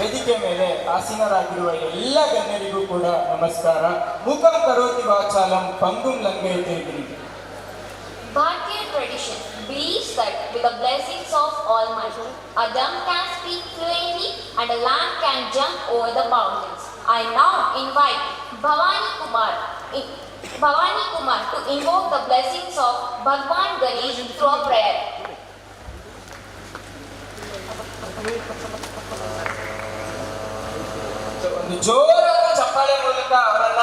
ವೇದಿಕೆ ಮೇಲೆ ಆಸೀನರಾಗಿರುವ ಎಲ್ಲ ಗಣ್ಯರಿಗೂ ಕೂಡ ನಮಸ್ಕಾರ. ಮುಖಂ ಕರೋತಿ ವಾಚಾಲಂ ಪಂಗುಂ ಲಂಘಯತೆ. Bharatiya tradition believes that with the blessings of Almighty, a dumb can speak fluently and a lamb can jump over the mountains. I now invite Bhavani Kumar to invoke the blessings of Bhagwan Ganesh through a prayer. ಒಂದು ಜೋರಾದ ಚಪ್ಪಾಳೆ ಮೂಲಕ ಅವರನ್ನ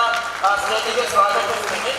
ಸ್ಟೇಜಿಗೆ ಸ್ವಾಗತಿಸ್ತೀನಿ.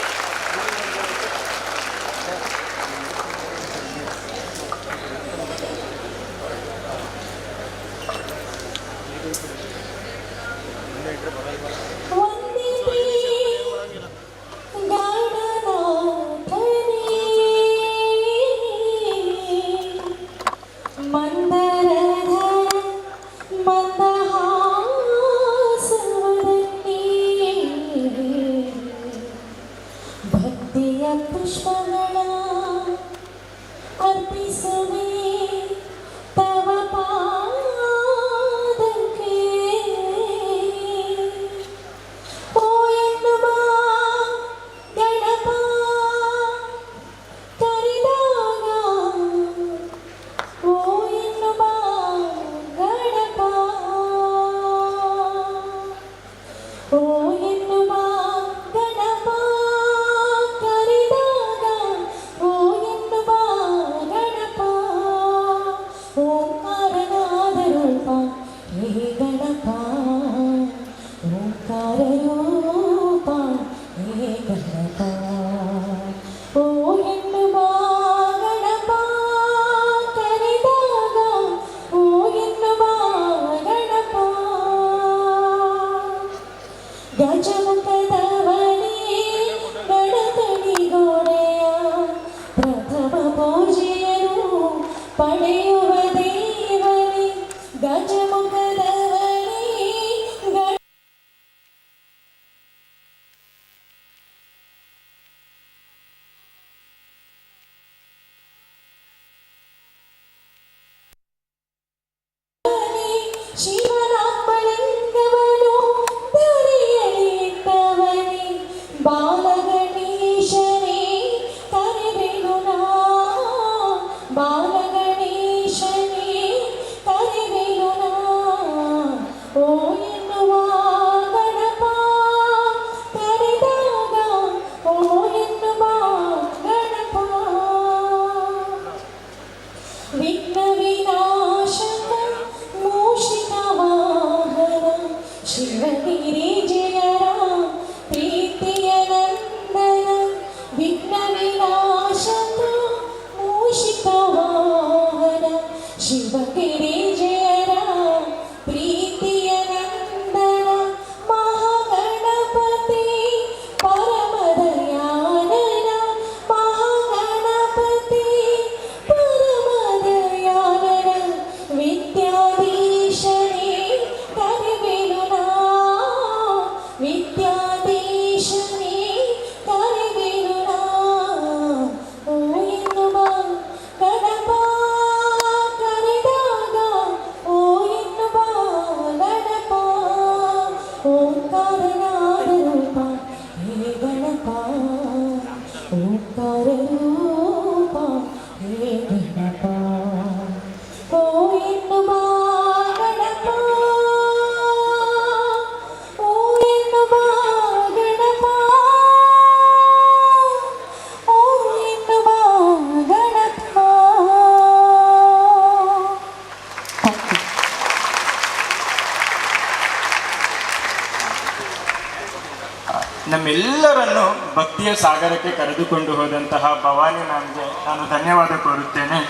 ನಮ್ಮೆಲ್ಲರನ್ನು ಭಕ್ತಿಯ ಸಾಗರಕ್ಕೆ ಕರೆದುಕೊಂಡು ಹೋದಂತಹ ಭವಾನಿ ಮ್ಯಾಮ್ಗೆ ನಾನು ಧನ್ಯವಾದ ಕೋರುತ್ತೇನೆ.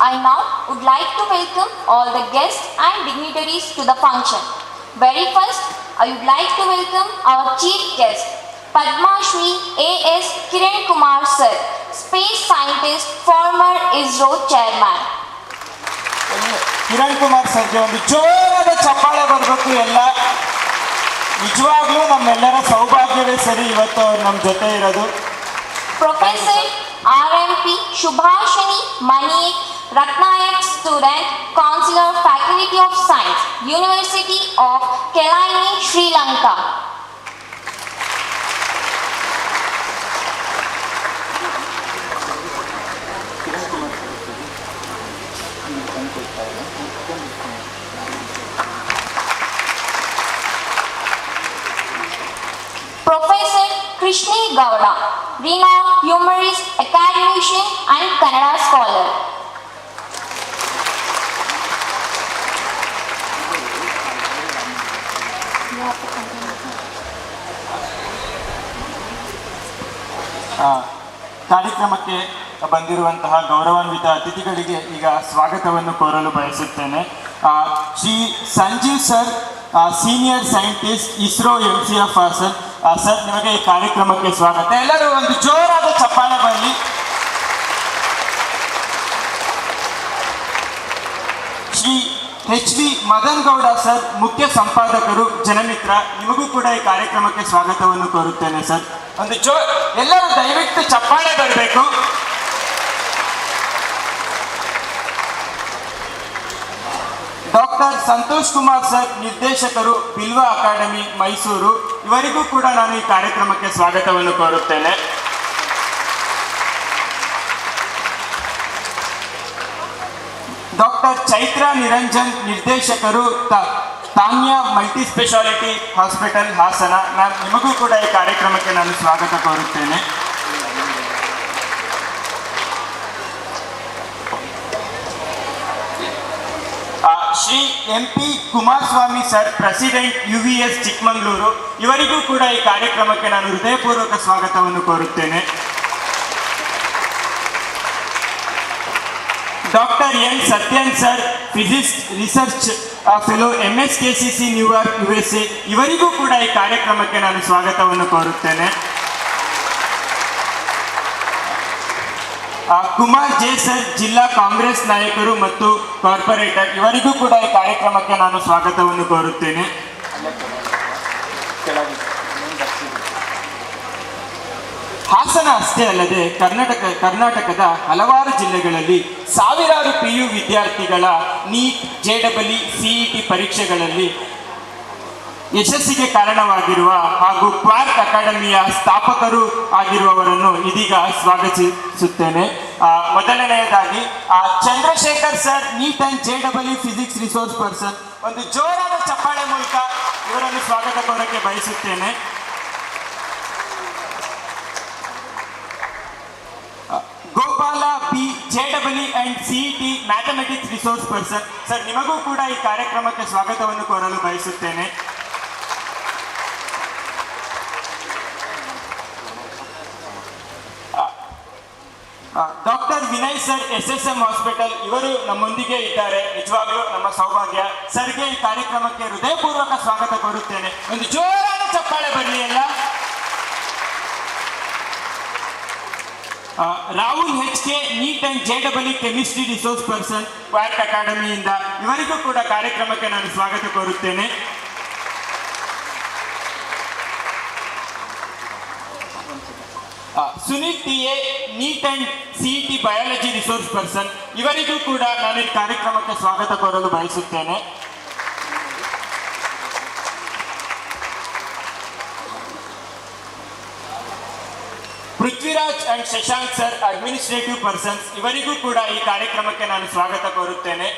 I now would like to welcome all the guests and dignitaries to the function. Very first, I would like to welcome our chief guest, Padma Shri A.S. Kiran Kumar Sir, space scientist, former ISRO chairman. Kiran Kumar ಸರ್ಗೆ ಒಂದು ಜೋರಾದ ಚಪ್ಪಾಳೆ ಬರಬೇಕು ಎಲ್ಲ. ನಿಜವಾಗ್ಲೂ ನಮ್ಮೆಲ್ಲರ ಸೌಭಾಗ್ಯವೇ ಸರಿ ಇವತ್ತು ಅವ್ರು ನಮ್ಮ ಜೊತೆ ಇರೋದು. Professor RMP Shubhashini Maniek, Ratnayak student, Counselor, Faculty of Science, University of Kelani, Sri Lanka. Professor Krishni Gowda, renowned humorist, academician and Kannada scholar. ಕಾರ್ಯಕ್ರಮಕ್ಕೆ ಬಂದಿರುವಂತಹ ಗೌರವಾನ್ವಿತ ಅತಿಥಿಗಳಿಗೆ ಈಗ ಸ್ವಾಗತವನ್ನು ಕೋರಲು ಬಯಸುತ್ತೇನೆ. Shri Sanjeev sir, senior scientist, ISRO MCF Hassan sir, ನಿಮಗೆ ಈ ಕಾರ್ಯಕ್ರಮಕ್ಕೆ ಸ್ವಾಗತ. ಎಲ್ಲರೂ ಒಂದು ಜೋರಾದ ಚಪ್ಪಾಳೆ ಬರಲಿ. ಶ್ರೀ HV ಮದನ್ ಗೌಡ ಸರ್, ಮುಖ್ಯ ಸಂಪಾದಕರು, ಜನಮಿತ್ರ, ನಿಮಗೂ ಕೂಡ ಈ ಕಾರ್ಯಕ್ರಮಕ್ಕೆ ಸ್ವಾಗತವನ್ನು ಕೋರುತ್ತೇನೆ ಸರ್. ಒಂದು ಎಲ್ಲರೂ ದಯವಿಟ್ಟು ಚಪ್ಪಾಳೆ ಬರಬೇಕು. ಡಾಕ್ಟರ್ ಸಂತೋಷ್ ಕುಮಾರ್ ಸರ್, ನಿರ್ದೇಶಕರು, ಬಿಲ್ವ ಅಕಾಡೆಮಿ, ಮೈಸೂರು, ಇವರಿಗೂ ಕೂಡ ನಾನು ಈ ಕಾರ್ಯಕ್ರಮಕ್ಕೆ ಸ್ವಾಗತವನ್ನು ಕೋರುತ್ತೇನೆ. ಡಾಕ್ಟರ್ ಚೈತ್ರ ನಿರಂಜನ್, ನಿರ್ದೇಶಕರು, Tanya multi speciality hospital, Hassan, ನಿಮಗೂ ಕೂಡ ಈ ಕಾರ್ಯಕ್ರಮಕ್ಕೆ ನಾನು ಸ್ವಾಗತ ಕೋರುತ್ತೇನೆ. Shri MP Kumaraswamy sir, president UVS Chikkamagaluru, ಇವರಿಗೂ ಕೂಡ ಈ ಕಾರ್ಯಕ್ರಮಕ್ಕೆ ನಾನು ಹೃದಯಪೂರ್ವಕ ಸ್ವಾಗತವನ್ನು ಕೋರುತ್ತೇನೆ. Doctor N Sathyan sir, physics research fellow, MSKCC New York, USA, ಇವರಿಗೂ ಕೂಡ ಈ ಕಾರ್ಯಕ್ರಮಕ್ಕೆ ನಾನು ಸ್ವಾಗತವನ್ನು ಕೋರುತ್ತೇನೆ. ಕುಮಾರ್ J ಸರ್, ಜಿಲ್ಲಾ ಕಾಂಗ್ರೆಸ್ ನಾಯಕರು ಮತ್ತು ಕಾರ್ಪೊರೇಟರ್, ಇವರಿಗೂ ಕೂಡ ಈ ಕಾರ್ಯಕ್ರಮಕ್ಕೆ ನಾನು ಸ್ವಾಗತವನ್ನು ಕೋರುತ್ತೇನೆ. ಹಾಸನ ಅಷ್ಟೇ ಅಲ್ಲದೆ ಕರ್ನಾಟಕದ ಹಲವಾರು ಜಿಲ್ಲೆಗಳಲ್ಲಿ ಸಾವಿರಾರು PU ವಿದ್ಯಾರ್ಥಿಗಳ ನೀಟ್, JEE, CET ಪರೀಕ್ಷೆಗಳಲ್ಲಿ ಯಶಸ್ಸಿಗೆ ಕಾರಣವಾಗಿರುವ ಹಾಗೂ ಕ್ವಾರ್ಕ್ ಅಕಾಡೆಮಿಯ ಸ್ಥಾಪಕರು ಆಗಿರುವವರನ್ನು ಇದೀಗ ಸ್ವಾಗತಿಸುತ್ತೇನೆ. ಮೊದಲನೆಯದಾಗಿ Chandrashekhar sir, NEET and JEE physics resource person, ಒಂದು ಜೋರಾದ ಚಪ್ಪಾಳೆ ಮೂಲಕ ಇವರನ್ನು ಸ್ವಾಗತ ಕೋರಕ್ಕೆ ಬಯಸುತ್ತೇನೆ. Gopala B, JEE and CET mathematics resource person, sir, ನಿಮಗೂ ಕೂಡ ಈ ಕಾರ್ಯಕ್ರಮಕ್ಕೆ ಸ್ವಾಗತವನ್ನು ಕೋರಲು ಬಯಸುತ್ತೇನೆ. Doctor Vinay sir, SSM hospital, ಇವರು ನಮ್ಮೊಂದಿಗೆ ಇದ್ದಾರೆ. ನಿಜವಾಗ್ಲೂ ನಮ್ಮ ಸೌಭಾಗ್ಯ. ಸರ್ಗೆ ಈ ಕಾರ್ಯಕ್ರಮಕ್ಕೆ ಹೃದಯಪೂರ್ವಕ ಸ್ವಾಗತ ಕೋರುತ್ತೇನೆ. ಒಂದು ಜೋರಾದ ಚಪ್ಪಾಳೆ ಬರಲಿ ಎಲ್ಲ. Rahul HK, NEET and JEE chemistry resource person, Quark ಅಕಾಡೆಮಿಯಿಂದ, ಇವರಿಗೂ ಕೂಡ ಕಾರ್ಯಕ್ರಮಕ್ಕೆ ನಾನು ಸ್ವಾಗತ ಕೋರುತ್ತೇನೆ. Sunil TA, NEET and CET biology resource person, ಇವರಿಗೂ ಕೂಡ ನಾನು ಈ ಕಾರ್ಯಕ್ರಮಕ್ಕೆ ಸ್ವಾಗತ ಕೋರಲು ಬಯಸುತ್ತೇನೆ. Prithviraj and Shashank sir, administrative persons, ಇವರಿಗೂ ಕೂಡ ಈ ಕಾರ್ಯಕ್ರಮಕ್ಕೆ ನಾನು ಸ್ವಾಗತ ಕೋರುತ್ತೇನೆ.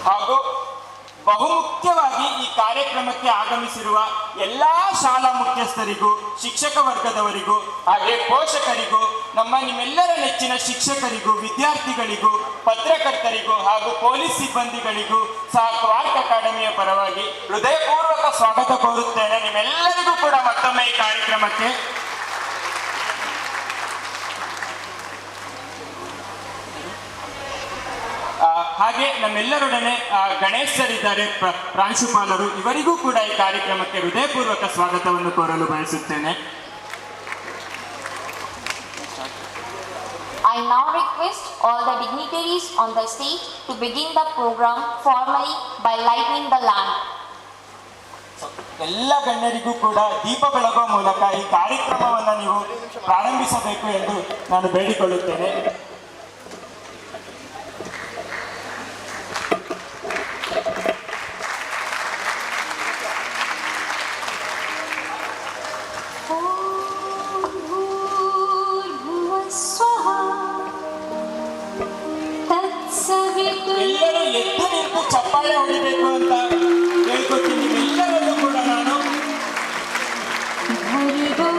ಹಾಗೂ ಬಹುಮುಖ್ಯವಾಗಿ ಈ ಕಾರ್ಯಕ್ರಮಕ್ಕೆ ಆಗಮಿಸಿರುವ ಎಲ್ಲ ಶಾಲಾ ಮುಖ್ಯಸ್ಥರಿಗೂ, ಶಿಕ್ಷಕ ವರ್ಗದವರಿಗೂ, ಹಾಗೆ ಪೋಷಕರಿಗೂ, ನಿಮ್ಮೆಲ್ಲರ ನೆಚ್ಚಿನ ಶಿಕ್ಷಕರಿಗೂ, ವಿದ್ಯಾರ್ಥಿಗಳಿಗೂ, ಪತ್ರಕರ್ತರಿಗೂ ಹಾಗೂ ಪೊಲೀಸ್ ಸಿಬ್ಬಂದಿಗಳಿಗೂ ಸಹ ಕ್ವಾರ್ಕ್ ಅಕಾಡೆಮಿಯ ಪರವಾಗಿ ಹೃದಯಪೂರ್ವಕ ಸ್ವಾಗತ ಕೋರುತ್ತೇನೆ. ನಿಮ್ಮೆಲ್ಲರಿಗೂ ಕೂಡ ಮತ್ತೊಮ್ಮೆ ಈ ಕಾರ್ಯಕ್ರಮಕ್ಕೆ ಹಾಗೆ ನಮ್ಮೆಲ್ಲರೊಡನೆ ಗಣೇಶ್ ಸರ್ ಇದ್ದಾರೆ, ಪ್ರಾಂಶುಪಾಲರು, ಇವರಿಗೂ ಕೂಡ ಈ ಕಾರ್ಯಕ್ರಮಕ್ಕೆ ಹೃದಯಪೂರ್ವಕ ಸ್ವಾಗತವನ್ನು ಕೋರಲು ಬಯಸುತ್ತೇನೆ. I now request all the dignitaries on the stage to begin the program formally by lighting the lamp. ಎಲ್ಲ ಗಣ್ಯರಿಗೂ ಕೂಡ ದೀಪ ಬೆಳಗುವ ಮೂಲಕ ಈ ಕಾರ್ಯಕ್ರಮವನ್ನು ನೀವು ಪ್ರಾರಂಭಿಸಬೇಕು ಎಂದು ನಾನು ಬೇಡಿಕೊಳ್ಳುತ್ತೇನೆ. ಎಲ್ಲರೂ ಎದ್ದು ನಿಂತು ಚಪ್ಪಾಳೆ ಹೊಡಿಬೇಕು ಅಂತ ಹೇಳ್ಕೊತೀನಿ. ಎಲ್ಲರಲ್ಲೂ ಕೂಡ ನಾನು भर्गो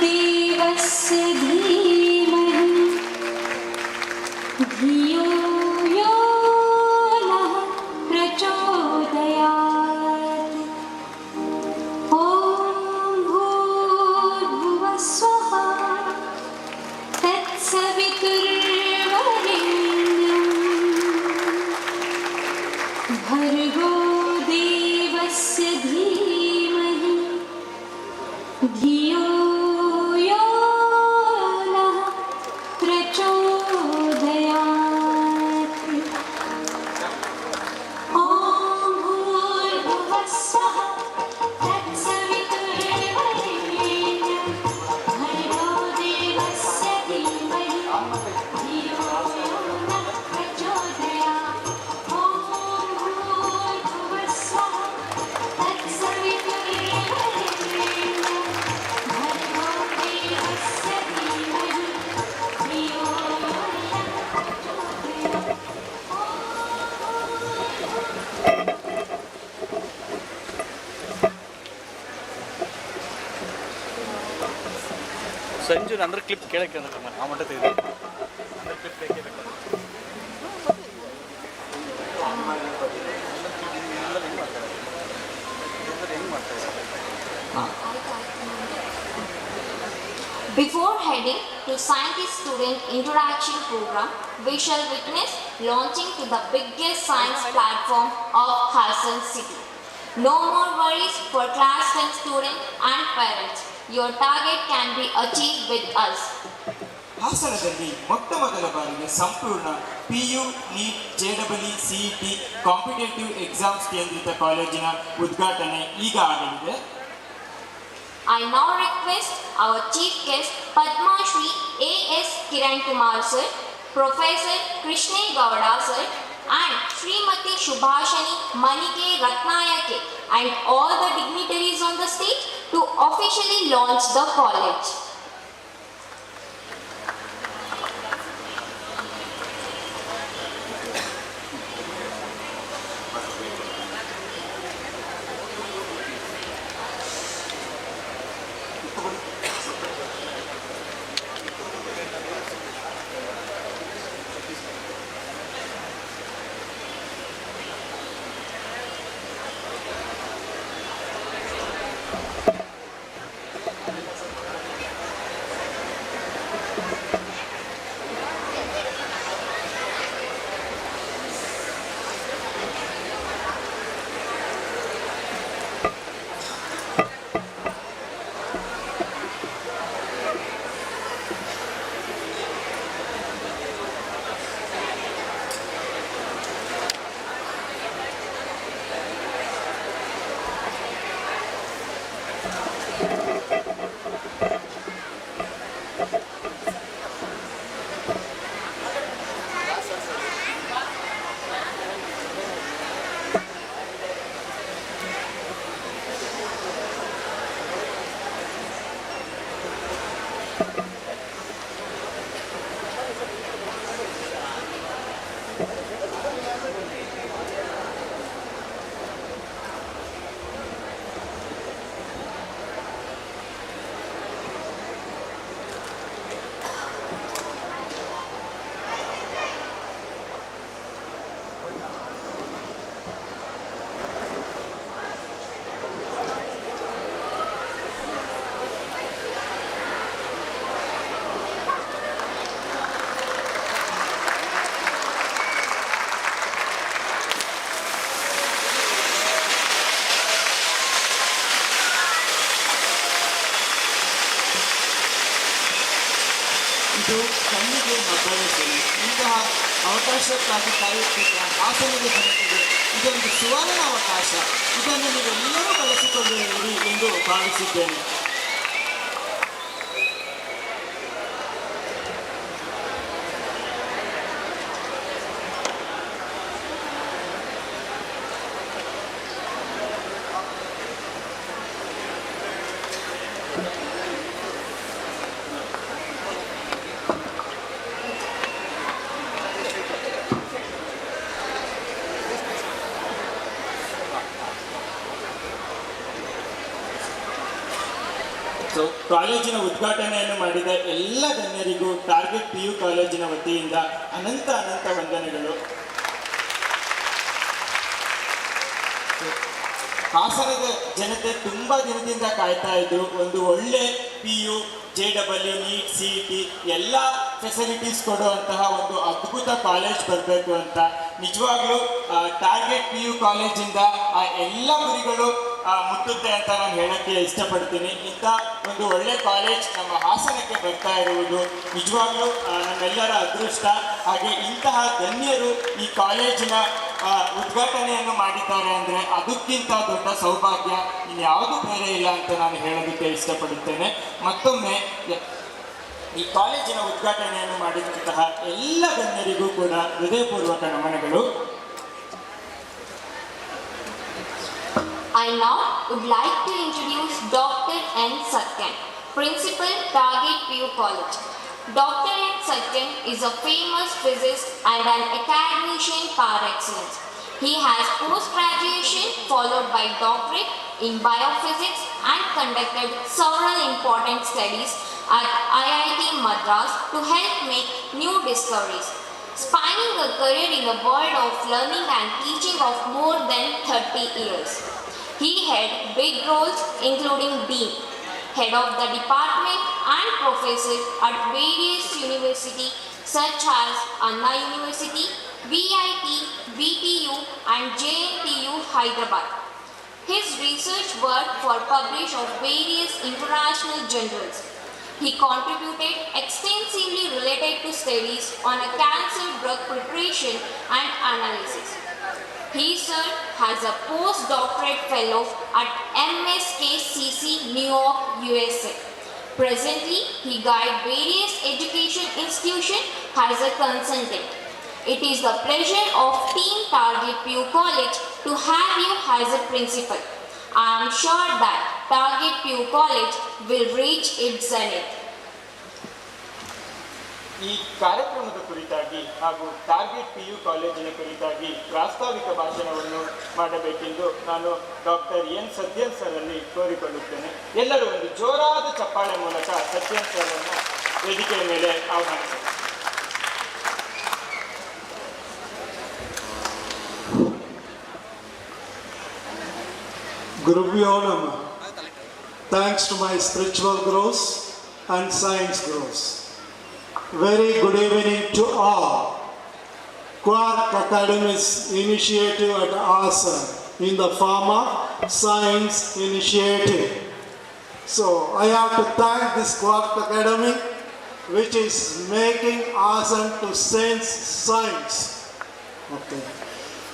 देवस्य धीमहि धियो यो नः प्रचोदयात्. ॐ भूर्भुवः स्वः तत्सवितुर्वरेण्यं भर्गो देवस्य धीमहि धियो यो नः प्रचोदयात्. ॐ भूर्भुवः स्वः तत्सवितुर्वरेण्यं भर्गो देवस्य धीमहि धियो यो नः प्रचोदयात्. ॐ भूर्भुवः स्वः तत्सवितुर्वरेण्यं भर्गो देवस्य धीमहि धियो यो नः प्रचोदयात्. ಸಂಜು ಅಂದ್ರೆ ಕ್ಲಿಪ್ ಕೇಳಕ್ಕೆ ಅಂದ್ರೆ ಆ ಮಟ್ಟ ತೆಗೆದು ಅಂದ್ರೆ ಕ್ಲಿಪ್ ಬೇಕೇ ಬೇಕು. Before heading to scientist-student interaction program, we shall witness launching to the biggest science platform of Hassan City. No more worries for class 10 students and parents. Your target can be achieved with us. ಹಾಸನದಲ್ಲಿ ಮೊಟ್ಟ ಮೊದಲ ಬಾರಿಗೆ ಸಂಪೂರ್ಣ PU, NEET, JEE, CET competitive exams ಕೇಂದ್ರಿತ ಕಾಲೇಜಿನ ಉದ್ಘಾಟನೆ ಈಗ ಆಗಲಿದೆ. I now request our chief guest Padma Shri A.S. Kiran Kumar sir, Professor Krishne Gowda sir and Srimati Shubhashani Manike Ratnayake and all the dignitaries on the stage to officially launch the college. ಇದು ಕಣ್ಣಿಗೆ ಮಬ್ಬಳಿಸಲು ಇಂತಹ ಅವಕಾಶಕ್ಕಾಗಿ ಕಾಯುತ್ತಿದ್ದ ಹಾಸನದ ಜನತೆಗೆ ಇದೊಂದು ಸುವರ್ಣ ಅವಕಾಶ. ಇದನ್ನು ನೀವೆಲ್ಲರೂ ಬಳಸಿಕೊಳ್ಳುವಿರಿ ಎಂದು ಭಾವಿಸಿದ್ದೇನೆ. ಕಾಲೇಜಿನ ಉದ್ಘಾಟನೆಯನ್ನು ಮಾಡಿದ ಎಲ್ಲ ಗಣ್ಯರಿಗೂ ಟಾರ್ಗೆಟ್ PU ಕಾಲೇಜಿನ ವತಿಯಿಂದ ಅನಂತ ವಂದನೆಗಳು. ಹಾಸನದ ಜನತೆ ತುಂಬ ದಿನದಿಂದ ಕಾಯ್ತಾ ಇದ್ರು ಒಂದು ಒಳ್ಳೆ PU, JEE, NEET, CET ಎಲ್ಲ ಫೆಸಿಲಿಟೀಸ್ ಕೊಡುವಂತಹ ಒಂದು ಅದ್ಭುತ ಕಾಲೇಜ್ ಬರಬೇಕು ಅಂತ. ನಿಜವಾಗ್ಲೂ ಟಾರ್ಗೆಟ್ PU ಕಾಲೇಜಿಂದ ಆ ಎಲ್ಲ ಗುರಿಗಳು ಮುಟ್ಟುತ್ತೆ ಅಂತ ನಾನು ಹೇಳಕ್ಕೆ ಇಷ್ಟಪಡ್ತೀನಿ. ಇಂಥ ಒಂದು ಒಳ್ಳೆ ಕಾಲೇಜ್ ನಮ್ಮ ಹಾಸನಕ್ಕೆ ಬರ್ತಾ ಇರುವುದು ನಿಜವಾಗ್ಲೂ ನಮ್ಮೆಲ್ಲರ ಅದೃಷ್ಟ. ಹಾಗೆ ಇಂತಹ ಗಣ್ಯರು ಈ ಕಾಲೇಜಿನ ಉದ್ಘಾಟನೆಯನ್ನು ಮಾಡಿದ್ದಾರೆ ಅಂದರೆ ಅದಕ್ಕಿಂತ ದೊಡ್ಡ ಸೌಭಾಗ್ಯ ಇನ್ಯಾವುದೂ ಬೇರೆ ಇಲ್ಲ ಅಂತ ನಾನು ಹೇಳೋದಕ್ಕೆ ಇಷ್ಟಪಡುತ್ತೇನೆ. ಮತ್ತೊಮ್ಮೆ ಈ ಕಾಲೇಜಿನ ಉದ್ಘಾಟನೆಯನ್ನು ಮಾಡಿದಂತಹ ಎಲ್ಲ ಗಣ್ಯರಿಗೂ ಕೂಡ ಹೃದಯಪೂರ್ವಕ ನಮನಗಳು. I now would like to introduce Dr. N. Satyan, Principal, Target PU College. Dr. N. Satyan is a famous physicist and an academician par excellence. He has post-graduation followed by doctorate in biophysics and conducted several important studies at IIT Madras to help make new discoveries, spanning a career in the world of learning and teaching of more than 30 years. He had big roles including Dean, Head of the Department and Professor at various universities such as Anna University, VIT, VTU and JNTU Hyderabad. His research work was published of various international journals. He contributed extensively related to studies on a cancer drug preparation and analysis. He served as a postdoctorate fellow at MSKCC, New York, USA. Presently, he guides various education institutions as a consultant. It is the pleasure of Team Target PU College to have you as a principal. I am sure that Target PU College will reach its zenith. ಈ ಕಾರ್ಯಕ್ರಮದ ಕುರಿತಾಗಿ ಹಾಗೂ target PU ಕಾಲೇಜಿನ ಕುರಿತಾಗಿ ಪ್ರಾಸ್ತಾವಿಕ ಭಾಷಣವನ್ನು ಮಾಡಬೇಕೆಂದು ನಾನು ಡಾಕ್ಟರ್ ಎನ್ ಸತ್ಯನ್ ಸರಲ್ಲಿ ಕೋರಿಕೊಳ್ಳುತ್ತೇನೆ. ಎಲ್ಲರೂ ಒಂದು ಜೋರಾದ ಚಪ್ಪಾಳೆ ಮೂಲಕ ಸತ್ಯನ್ ಸರ್ರನ್ನು ವೇದಿಕೆಯ ಮೇಲೆ ಆಹ್ವಾನಿಸುತ್ತೇನೆ. Gurubhyo Namah. Thanks to my spiritual growth and science growth. Very good evening to all. Quark Academy's initiative at Hassan in the form of Science Initiative. So I have to thank this Quark Academy which is making Hassan to sense science. Okay.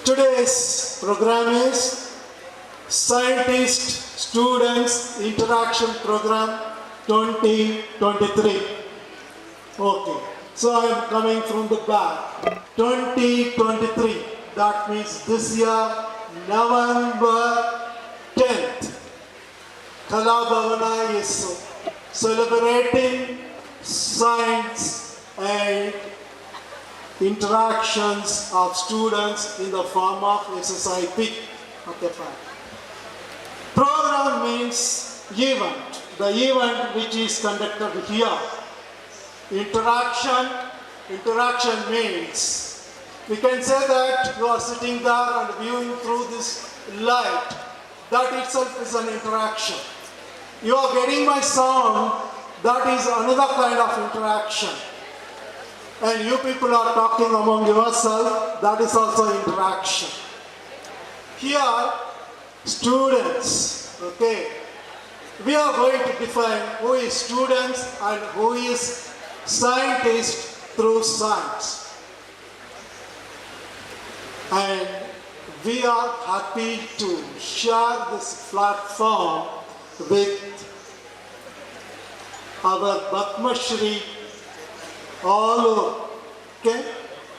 Today's program is Scientist Students Interaction Program 2023. Okay, so I am coming from the back. 2023, that means this year, November 10th, Kala Bhavana is celebrating science and interactions of students in the form of Ssip. Okay, fine. Program means event, the event which is conducted here. Interaction means we can say that you are sitting there and viewing through this light. That itself is an interaction. You are getting my sound, that is another kind of interaction. And you people are talking among yourself, that is also interaction. Here, students, okay, we are going to define who is students and who is scientist through science. And we are happy to share this platform with our Padma Shri all over. Okay?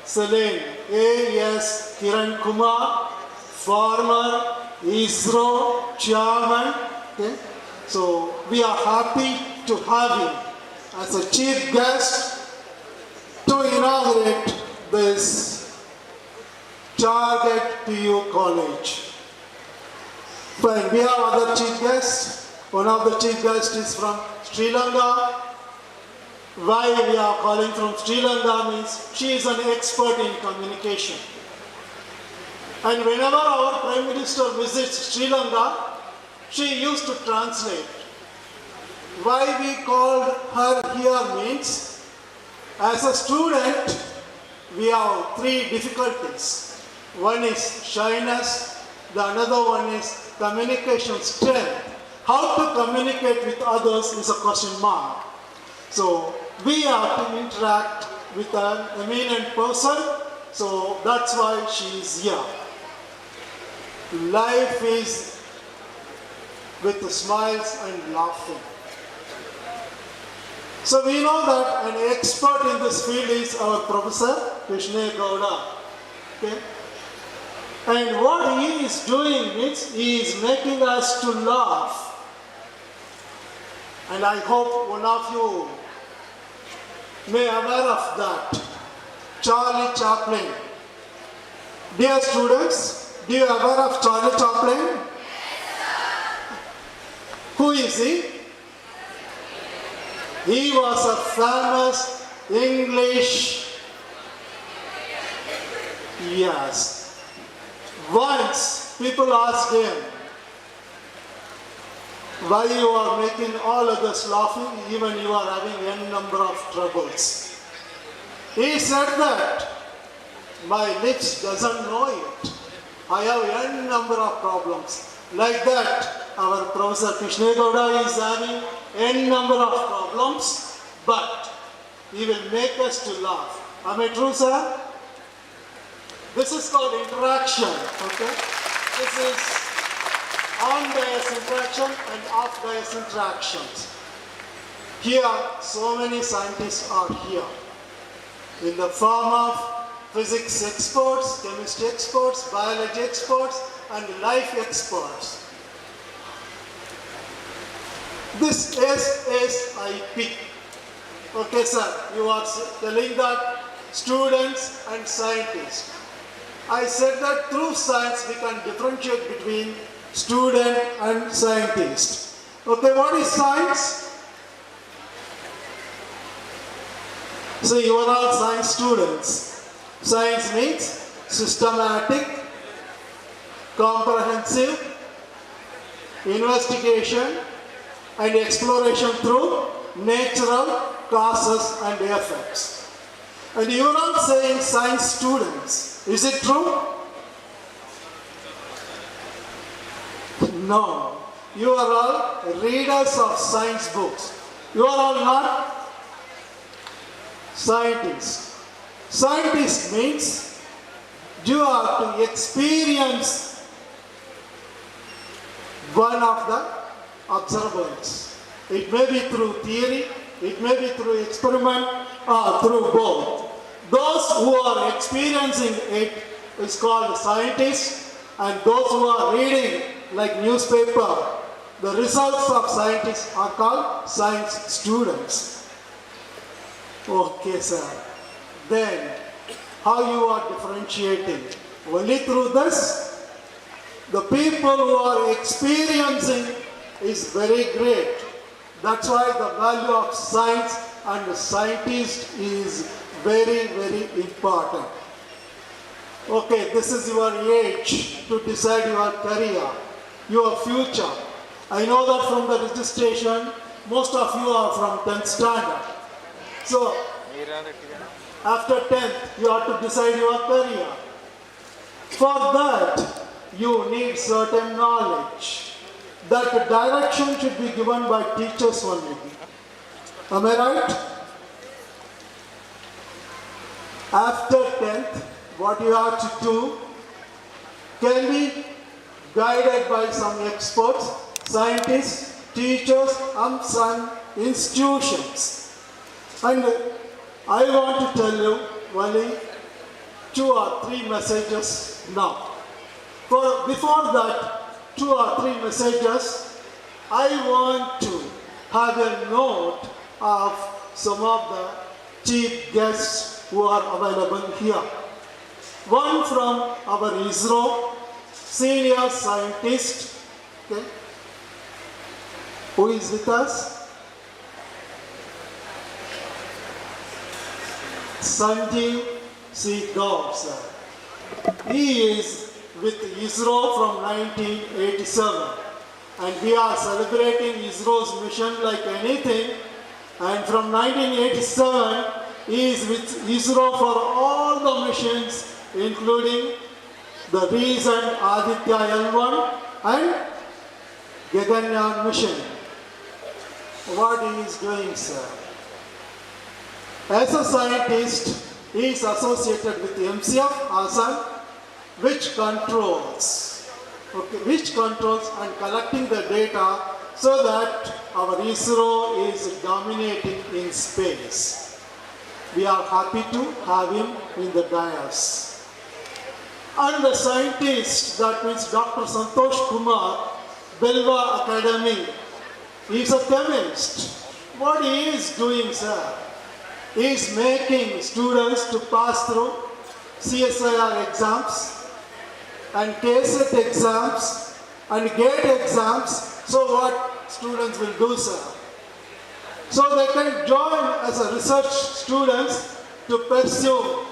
Celine A.S. Kiran Kumar, former ISRO chairman. Okay? So we are happy to have him as a chief guest to inaugurate this Target PU College. But we have other chief guests. One of the chief guests is from Sri Lanka. Why we are calling from Sri Lanka means she is an expert in communication. And whenever our Prime Minister visits Sri Lanka, she used to translate. Why we called her here means, as a student, we have three difficulties. One is shyness, the another one is communication strength. How to communicate with others is a question mark. So we have to interact with an eminent person, so that's why she is here. Life is with smiles and laughing. So we know that an expert in this field is our Professor Krishna Gowda. Okay? And what he is doing is he is making us to laugh. And I hope one of you may aware of that. Charlie Chaplin. Dear students, do you aware of Charlie Chaplin? Who is he? He was a famous English. Yes. Once people asked him, why you are making all others laughing, even you are having n number of troubles. He said that my lips doesn't know it. I have n number of problems. Like that, our Professor Krishna Gowda is having n number of problems, but he will make us to laugh. Am I true, sir? This is called interaction. Okay? This is on-dais interaction and off-dais interactions. Here, so many scientists are here in the form of physics experts, chemistry experts, biology experts, and life experts. This is SSIP. Okay, sir, you are telling that students and scientists. I said that through science we can differentiate between student and scientist. Okay, what is science? So you are all science students. Science means systematic, comprehensive investigation and exploration through natural causes and effects. And you are all saying science students. Is it true? No. You are all readers of science books. You are all not scientists. Scientist means you have to experience one of the observations. It may be through theory, it may be through experiment, or through both. Those who are experiencing it is called scientists, and those who are reading like newspaper, the results of scientists are called science students. Okay, sir. Then, how you are differentiating? Only through this. The people who are experiencing is very great. That's why the value of science and the scientist is very, very important. Okay, this is your age to decide your career, your future. I know that from the registration, most of you are from 10th standard. So, after 10th, you have to decide your career. For that, you need certain knowledge. That direction should be given by teachers only. Am I right? After 10th, what you have to do, can be guided by some experts, scientists, teachers, and some institutions. And I want to tell you only 2 or 3 messages now. Before that 2 or 3 messages, I want to have a note of some of the chief guests who are available here. One from our ISRO senior scientist, okay, who is with us, Sanjeev C. Gaur, sir. He is with ISRO from 1987, and we are celebrating ISRO's mission like anything. And from 1987, he is with ISRO for all the missions, including the recent Aditya L1 and Gaganyaan mission. What he is doing, sir? As a scientist, he is associated with NAMMa HASSAN, which controls and collecting the data so that our ISRO is dominating in space. We are happy to have him in the dais. And the scientist, that means Dr. Santosh Kumar, Belva Academy, he is a chemist. What he is doing, sir? He is making students to pass through CSIR exams and KSET exams and GATE exams. So what students will do, sir? So they can join as a research students to pursue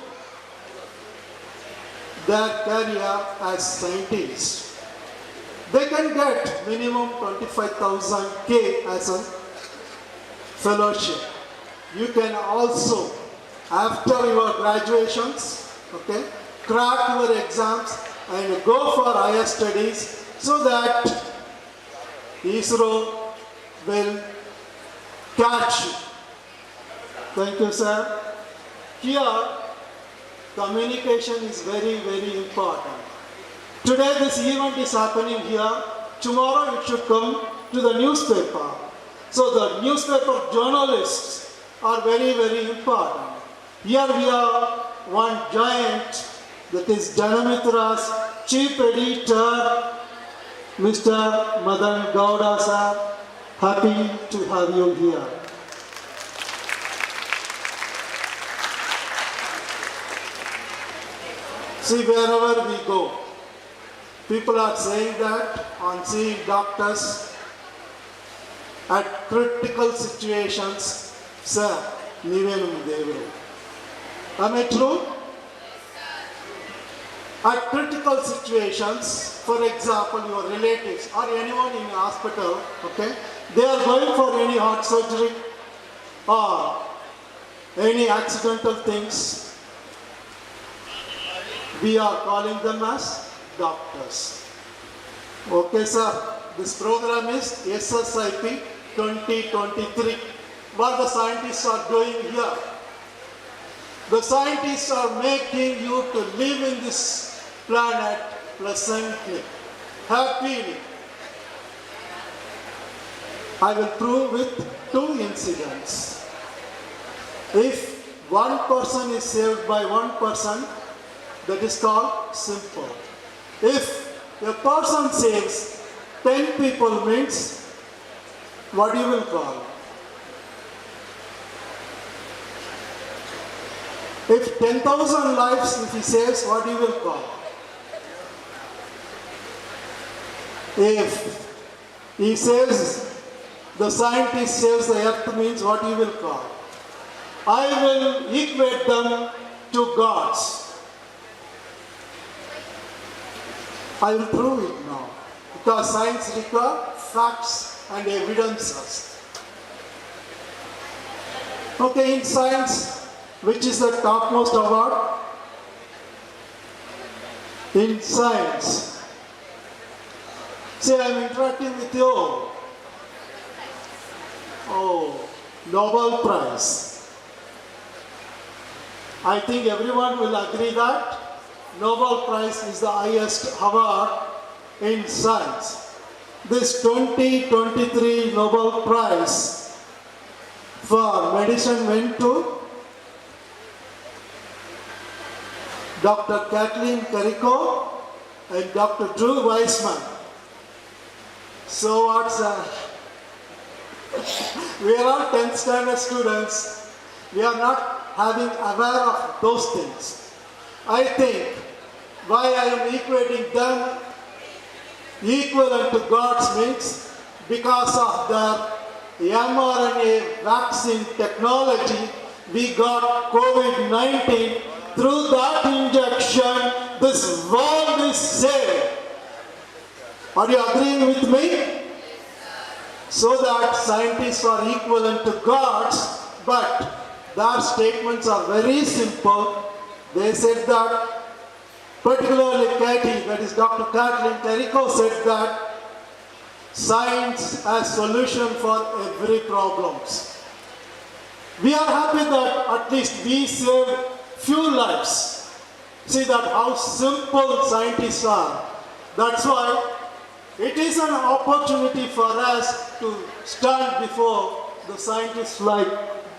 their career as scientists. They can get minimum 25,000 K as a fellowship. You can also, after your graduations, okay, crack your exams and go for higher studies so that ISRO will catch you. Thank you, sir. Here, communication is very, very important. Today this event is happening here. Tomorrow it should come to the newspaper. So the newspaper journalists are very, very important. Here we have one giant, that is Janamitra's chief editor, Mr. Madan Gowda, sir. Happy to have you here. See, wherever we go, people are saying that on seeing doctors at critical situations, sir, Nivenam Devaru. Am I true? At critical situations, for example, your relatives or anyone in a hospital, okay, they are going for any heart surgery or any accidental things. We are calling them as doctors. Okay, sir. This program is Ssip 2023. What the scientists are doing here? The scientists are making you to live in this planet pleasantly, happily. I will prove with 2 incidents. If one person is saved by one person, that is called simple. If a person saves 10 people, means what you will call? If 10,000 lives, if he saves, what you will call? If he saves, the scientist saves the earth, means what you will call? I will equate them to gods. I will prove it now, because science requires facts and evidences. Okay, in science, which is the topmost award? In science. See, I am interacting with you. Oh, Nobel Prize. I think everyone will agree that Nobel Prize is the highest award in science. This 2023 Nobel Prize for medicine went to Dr. Kathleen Carrico and Dr. Drew Weissman. So what, sir? We are all 10th standard students. We are not having aware of those things. I think why I am equating them equivalent to God's means because of the mRNA vaccine technology. We got COVID-19 through that injection. This world is saved. Are you agreeing with me? So that scientists are equivalent to gods, but their statements are very simple. They said that, particularly Katie, that is Dr. Kathleen Carrico, said that science has solution for every problems. We are happy that at least we saved few lives. See that how simple scientists are. That's why it is an opportunity for us to stand before the scientists like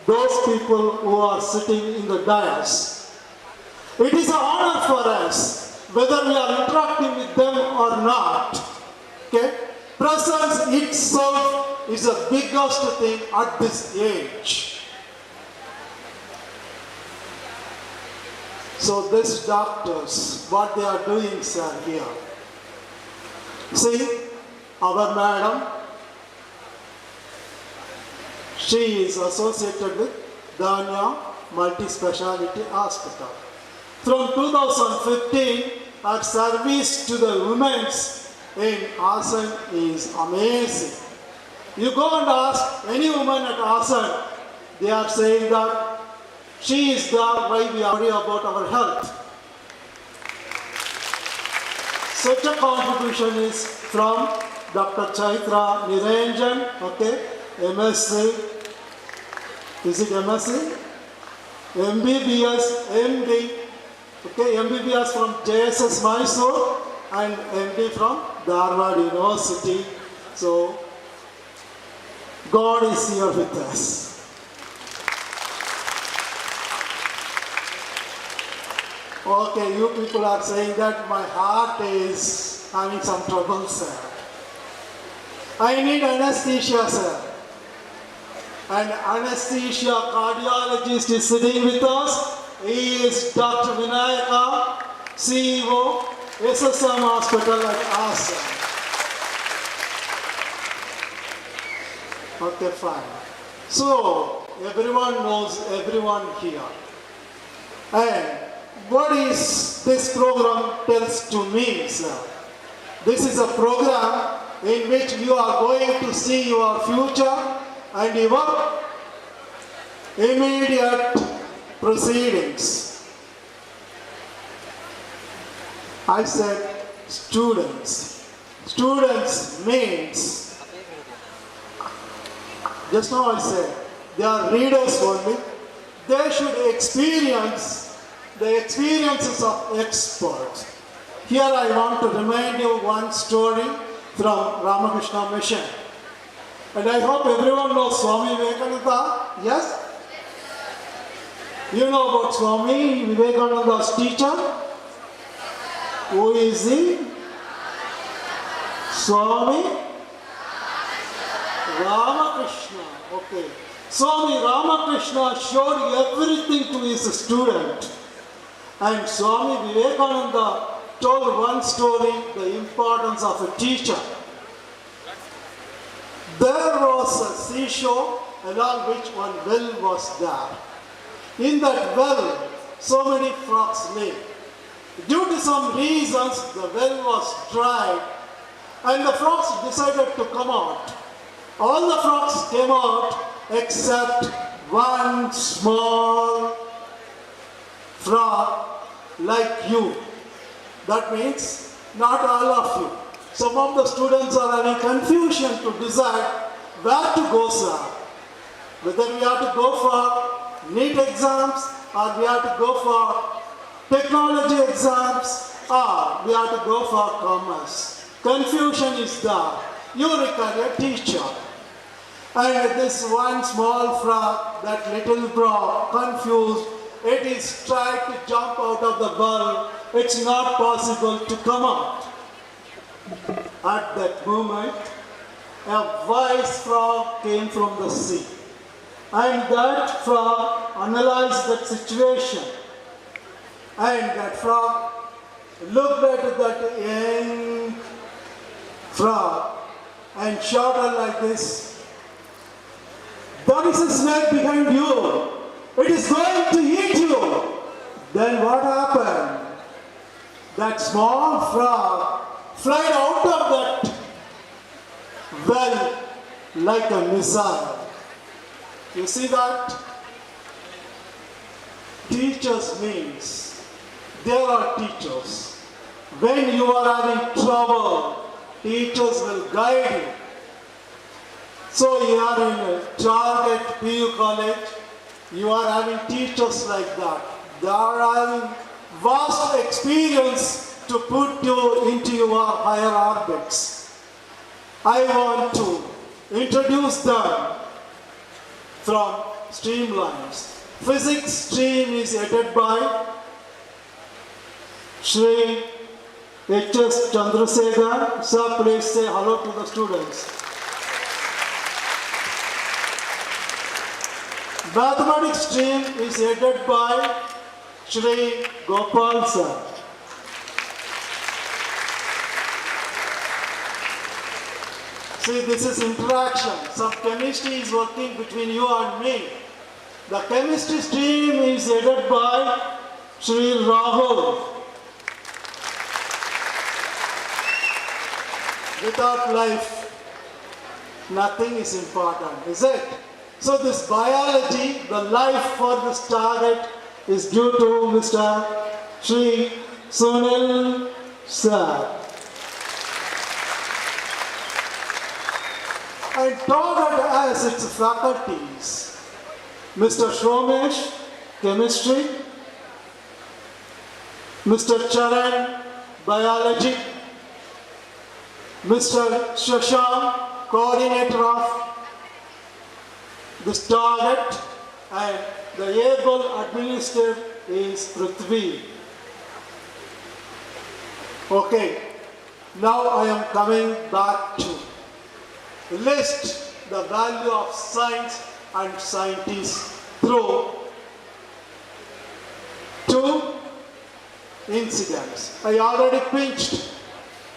those people who are sitting in the dais. It is an honor for us, whether we are interacting with them or not. Okay? Presence itself is the biggest thing at this age. So these doctors, what they are doing, sir, here. See, our madam, she is associated with Danya Multi-Speciality Hospital. From 2015, her service to the women in Hassan is amazing. You go and ask any woman at Hassan, they are saying that she is there, why we are worried about our health. Such a contribution is from Dr. Chaitra Niranjan, okay, MSc, is it MSc? MBBS, MD, okay, MBBS from JSS Mysore and MD from Dharwad University. So, God is here with us. Okay, you people are saying that my heart is having some trouble, sir. I need anesthesia, sir. And anesthesia cardiologist is sitting with us. He is Dr. Vinayaka, CEO, SSM Hospital at Assam. Okay, fine. So, everyone knows everyone here. And what is this program tells to me, sir? This is a program in which you are going to see your future and your immediate proceedings. I said students. Students means, just now I said, they are readers only. They should experience the experiences of experts. Here I want to remind you one story from Ramakrishna Mission. And I hope everyone knows Swami Vivekananda. Yes? You know about Swami Vivekananda's teacher? Who is he? Swami Ramakrishna. Okay. Swami Ramakrishna showed everything to his student. And Swami Vivekananda told one story, the importance of a teacher. There was a seashore along which one well was there. In that well, so many frogs lived. Due to some reasons, the well was dry and the frogs decided to come out. All the frogs came out except one small frog like you. That means not all of you. Some of the students are having confusion to decide where to go, sir. Whether we have to go for NEET exams or we have to go for Technology exams are, we have to go for commerce. Confusion is there. You require a teacher. And this one small frog, that little frog, confused, it is trying to jump out of the bulb. It's not possible to come out. At that moment, a wise frog came from the sea. And that frog analyzed that situation. And that frog looked at that young frog and shouted like this, "There is a snake behind you. It is going to eat you." Then what happened? That small frog flew out of that well like a missile. You see that? Teachers means there are teachers. When you are having trouble, teachers will guide you. So you are in a target PU college, you are having teachers like that. They are having vast experience to put you into your higher orbits. I want to introduce them from streamlines. Physics stream is headed by Shri H.S. Chandrasekhar. Sir, please say hello to the students. Mathematics stream is headed by Shri Gopal sir. See, this is interaction. Some chemistry is working between you and me. The chemistry stream is headed by Shri Rahul. Without life, nothing is important, is it? So this biology, the life for this target is due to Mr. Shri Sunil sir. And target as its faculties, Mr. Shomesh, chemistry, Mr. Charan, biology, Mr. Shashank, coordinator of this target, and the able administrator is Prithvi. Okay, now I am coming back to list the value of science and scientists through two incidents. I already pinched.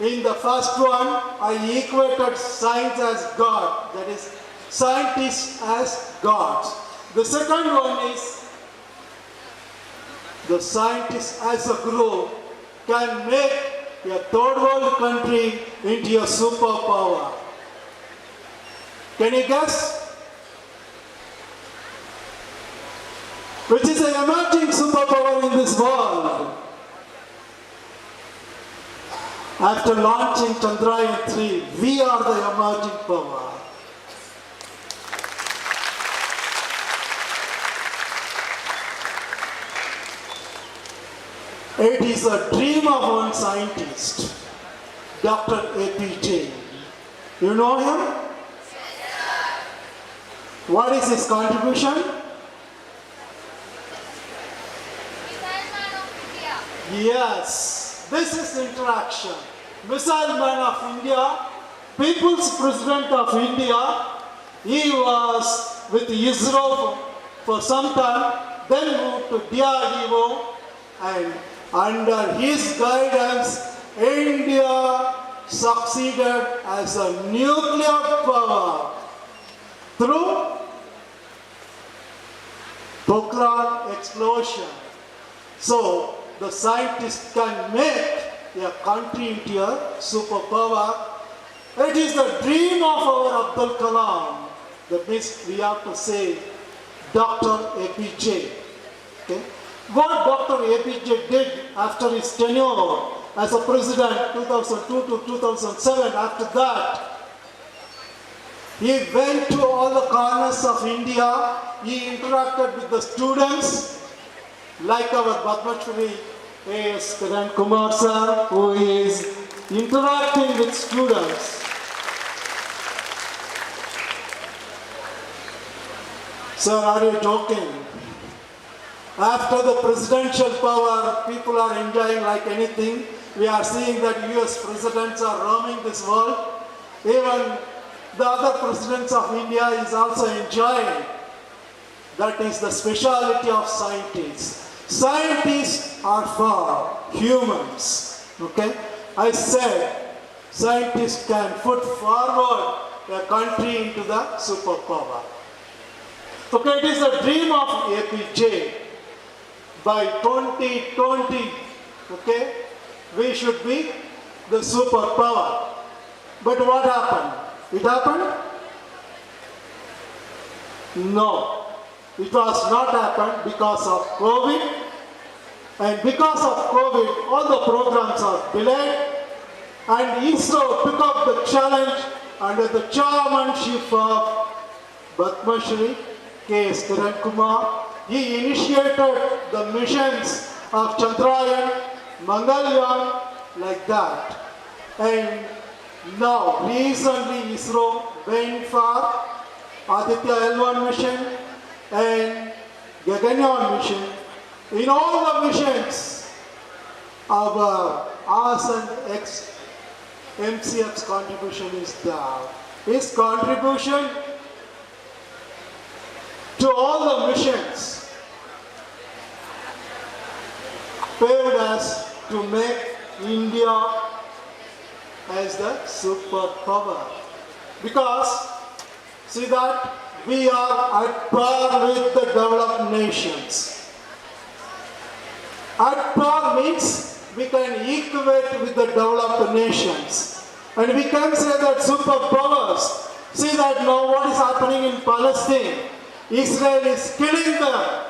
In the first one, I equated science as God, that is, scientists as gods. The second one is the scientists as a group can make a third world country into a superpower. Can you guess? Which is an emerging superpower in this world? After launching Chandrayaan-3, we are the emerging power. It is a dream of one scientist, Dr. APJ. You know him? What is his contribution? Yes, this is interaction. Missile Man of India, People's President of India, he was with ISRO for some time, then moved to DRDO, and under his guidance, India succeeded as a nuclear power through Pokhran explosion. So the scientists can make a country into a superpower. It is the dream of our Abdul Kalam. That means we have to say Dr. APJ. Okay? What Dr. APJ did after his tenure as a president 2002 to 2007, after that, he went to all the corners of India. He interacted with the students, like our Padma Shri A.S. Kiran Kumar sir, who is interacting with students. Sir, are you joking? After the presidential power, people are enjoying like anything. We are seeing that US presidents are roaming this world. Even the other presidents of India is also enjoying. That is the speciality of scientists. Scientists are for humans. Okay? I said scientists can put forward a country into the superpower. Okay, it is the dream of APJ. By 2020, okay, we should be the superpower. But what happened? It happened? No. It was not happened because of COVID. And because of COVID, all the programs are delayed. And ISRO took up the challenge under the chairmanship of Padma Shri K.S. Kiran Kumar. He initiated the missions of Chandrayaan, Mangalyaan, like that. And now, recently ISRO went for Aditya L1 mission and Gaganyaan mission. In all the missions, our Hassan MCF's contribution is there. His contribution to all the missions paved us to make India as the superpower. Because, see that we are at par with the developed nations. At par means we can equate with the developed nations. And we can say that superpowers. See that now what is happening in Palestine. Israel is killing them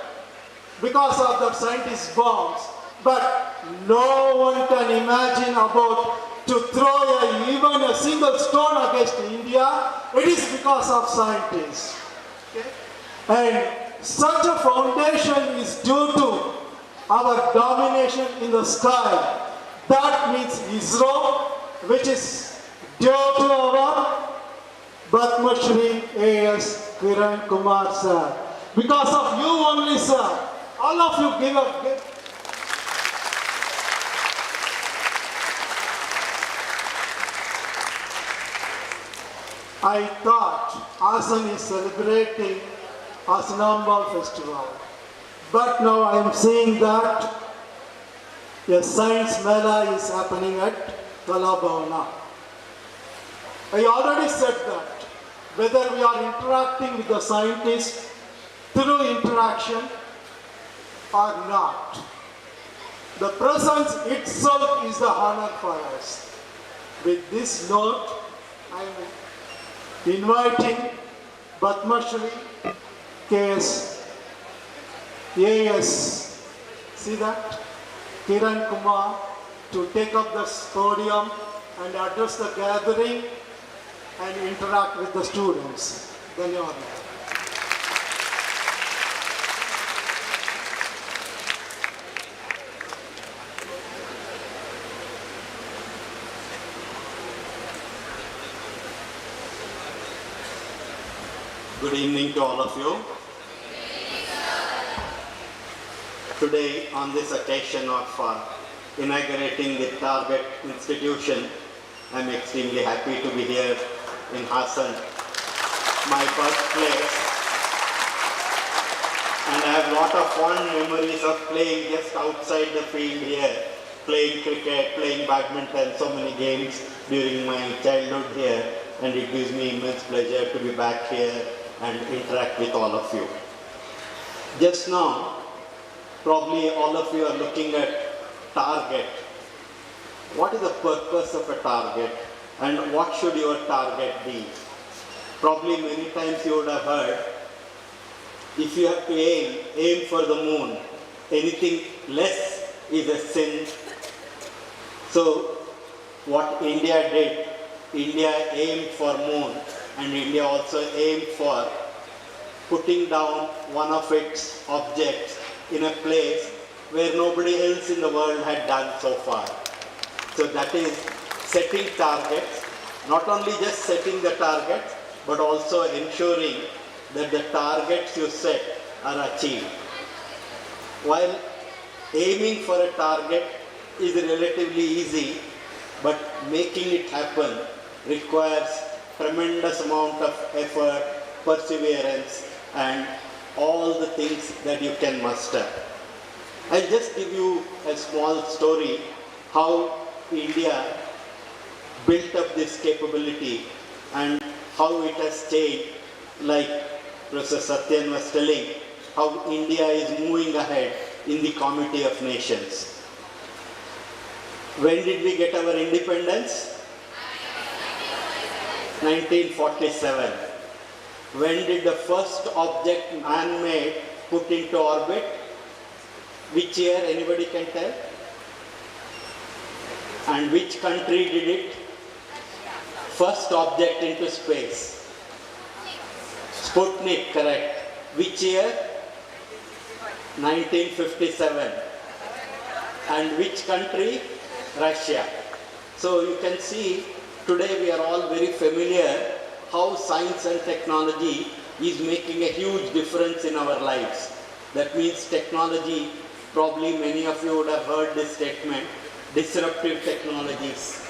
because of the scientist bombs. But no one can imagine about to throw even a single stone against India. It is because of scientists. Okay? And such a foundation is due to our domination in the sky. That means ISRO, which is due to our Padma Shri A.S. Kiran Kumar sir. Because of you only, sir. All of you give up. I thought Hassan is celebrating Hassanambal festival. But now I am seeing that a science mela is happening at Kalabhavana. I already said that whether we are interacting with the scientists through interaction or not, the presence itself is the honor for us. With this note, I am inviting Padma Shri K.S. A.S. See that? Kiran Kumar to take up the podium and address the gathering and interact with the students. Dhanyawad. Good evening to all of you. Today, on this occasion of inaugurating the Target institution, I am extremely happy to be here in Hassan, my birthplace. And I have a lot of fond memories of playing just outside the field here, playing cricket, playing badminton, so many games during my childhood here. And it gives me immense pleasure to be back here and interact with all of you. Just now, probably all of you are looking at target. What is the purpose of a target and what should your target be? Probably many times you would have heard, if you have to aim for the moon. Anything less is a sin. So what India did, India aimed for moon, and India also aimed for putting down one of its objects in a place where nobody else in the world had done so far. So that is setting targets, not only just setting the targets, but also ensuring that the targets you set are achieved. While aiming for a target is relatively easy, but making it happen requires tremendous amount of effort, perseverance, and all the things that you can muster. I'll just give you a small story how India built up this capability and how it has changed, like Professor Satyan was telling, how India is moving ahead in the Committee of Nations. When did we get our independence? 1947. When did the first object man-made put into orbit? Which year? Anybody can tell? And which country did it? First object into space. Sputnik, correct. Which year? 1957. And which country? Russia. So you can see today we are all very familiar how science and technology is making a huge difference in our lives. That means technology, probably many of you would have heard this statement, disruptive technologies.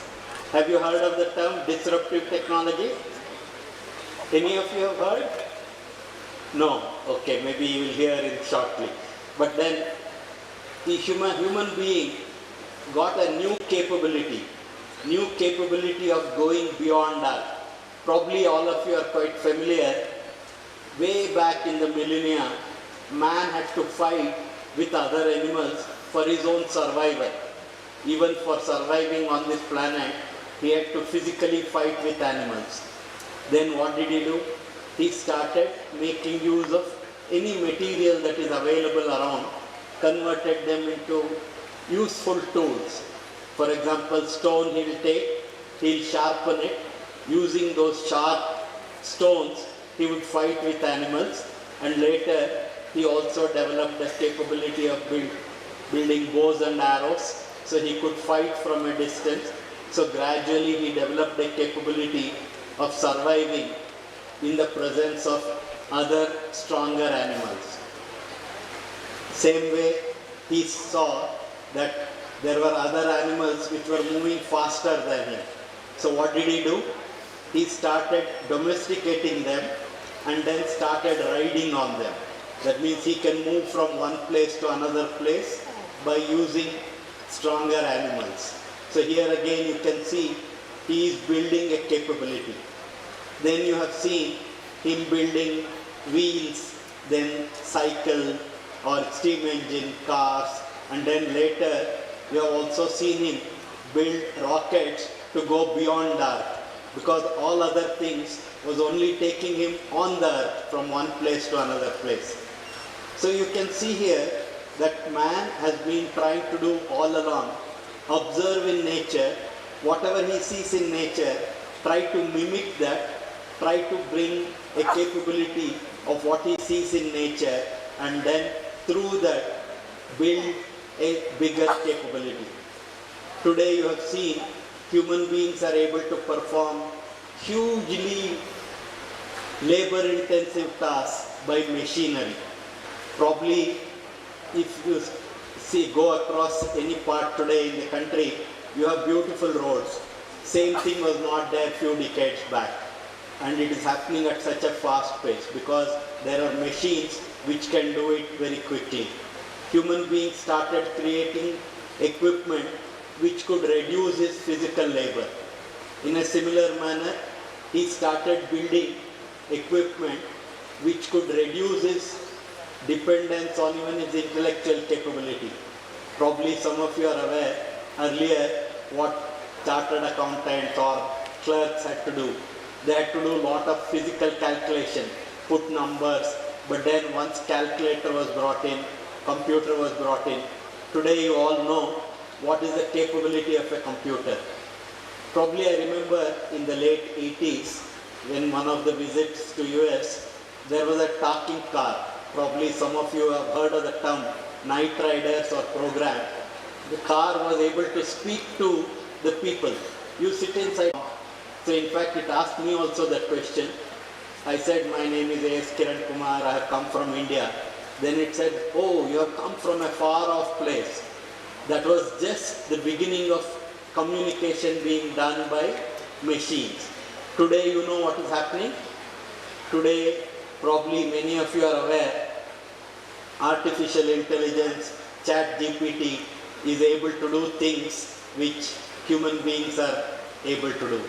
Have you heard of the term disruptive technology? Any of you have heard? No? Okay, maybe you will hear it shortly. But then the human being got a new capability of going beyond Earth. Probably all of you are quite familiar. Way back in the millennia, man had to fight with other animals for his own survival. Even for surviving on this planet, he had to physically fight with animals. Then what did he do? He started making use of any material that is available around, converted them into useful tools. For example, stone he'll sharpen it. Using those sharp stones, he would fight with animals, and later he also developed the capability of building bows and arrows, so he could fight from a distance. So gradually he developed a capability of surviving in the presence of other stronger animals. Same way, he saw that there were other animals which were moving faster than him. So what did he do? He started domesticating them and then started riding on them. That means he can move from one place to another place by using stronger animals. So here again you can see he is building a capability. Then you have seen him building wheels, then cycle or steam engine, cars, and then later you have also seen him build rockets to go beyond Earth, because all other things was only taking him on the Earth from one place to another place. So you can see here that man has been trying to do all along, observe in nature, whatever he sees in nature, try to mimic that, try to bring a capability of what he sees in nature, and then through that build a bigger capability. Today you have seen human beings are able to perform hugely labor-intensive tasks by machinery. Probably if you go across any part today in the country, you have beautiful roads. Same thing was not there a few decades back. And it is happening at such a fast pace because there are machines which can do it very quickly. Human beings started creating equipment which could reduce his physical labor. In a similar manner, he started building equipment which could reduce his dependence on even his intellectual capability. Probably some of you are aware earlier what chartered accountants or clerks had to do. They had to do a lot of physical calculation, put numbers, but then once calculator was brought in, computer was brought in. Today you all know what is the capability of a computer. Probably I remember in the late 80s when one of the visits to US, there was a talking car. Probably some of you have heard of the term night riders or program, the car was able to speak to the people. You sit inside. So in fact, it asked me also that question. I said, my name is A.S. Kiran Kumar, I have come from India. Then it said, oh, you have come from a far off place. That was just the beginning of communication being done by machines. Today, you know what is happening? Today, probably many of you are aware, artificial intelligence, chat GPT is able to do things which human beings are able to do.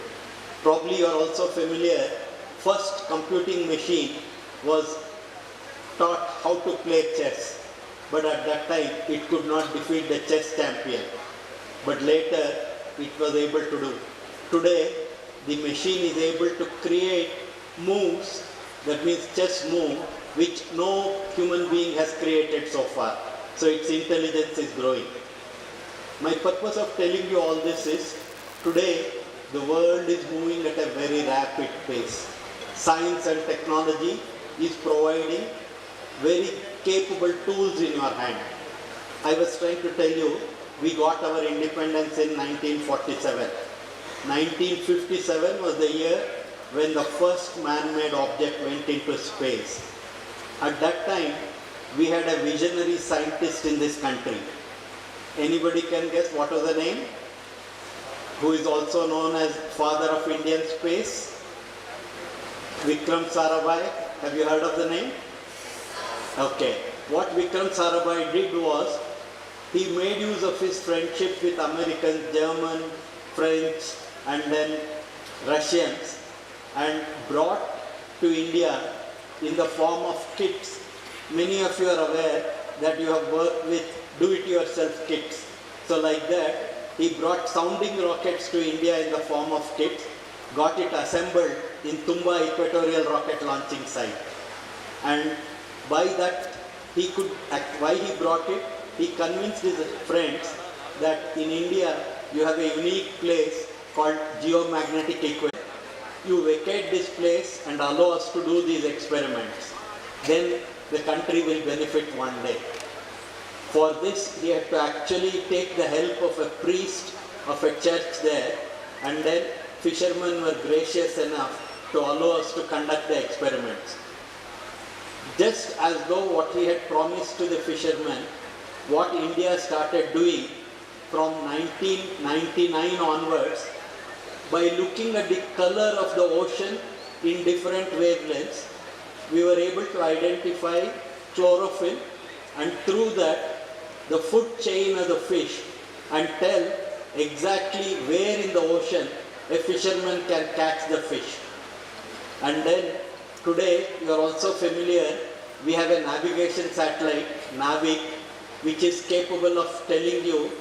Probably you are also familiar, first computing machine was taught how to play chess, but at that time it could not defeat the chess champion. But later it was able to do. Today the machine is able to create moves, that means chess move, which no human being has created so far. So its intelligence is growing. My purpose of telling you all this is, today the world is moving at a very rapid pace. Science and technology is providing very capable tools in your hand. I was trying to tell you, we got our independence in 1947. 1957 was the year when the first man-made object went into space. At that time, we had a visionary scientist in this country. Anybody can guess what was the name? Who is also known as father of Indian space? Vikram Sarabhai. Have you heard of the name? Okay. What Vikram Sarabhai did was, he made use of his friendship with Americans, German, French, and then Russians, and brought to India in the form of kits. Many of you are aware that you have worked with do-it-yourself kits. So like that, he brought sounding rockets to India in the form of kits, got it assembled in Tumba Equatorial Rocket Launching Site. And by that, why he brought it, he convinced his friends that in India, you have a unique place called geomagnetic equation. You vacate this place and allow us to do these experiments. Then the country will benefit one day. For this, he had to actually take the help of a priest of a church there, and then fishermen were gracious enough to allow us to conduct the experiments. Just as though what he had promised to the fishermen, what India started doing from 1999 onwards, by looking at the color of the ocean in different wavelengths, we were able to identify chlorophyll, and through that, the food chain of the fish, and tell exactly where in the ocean a fisherman can catch the fish. And then today, you are also familiar, we have a navigation satellite, NAVIC, which is capable of telling you,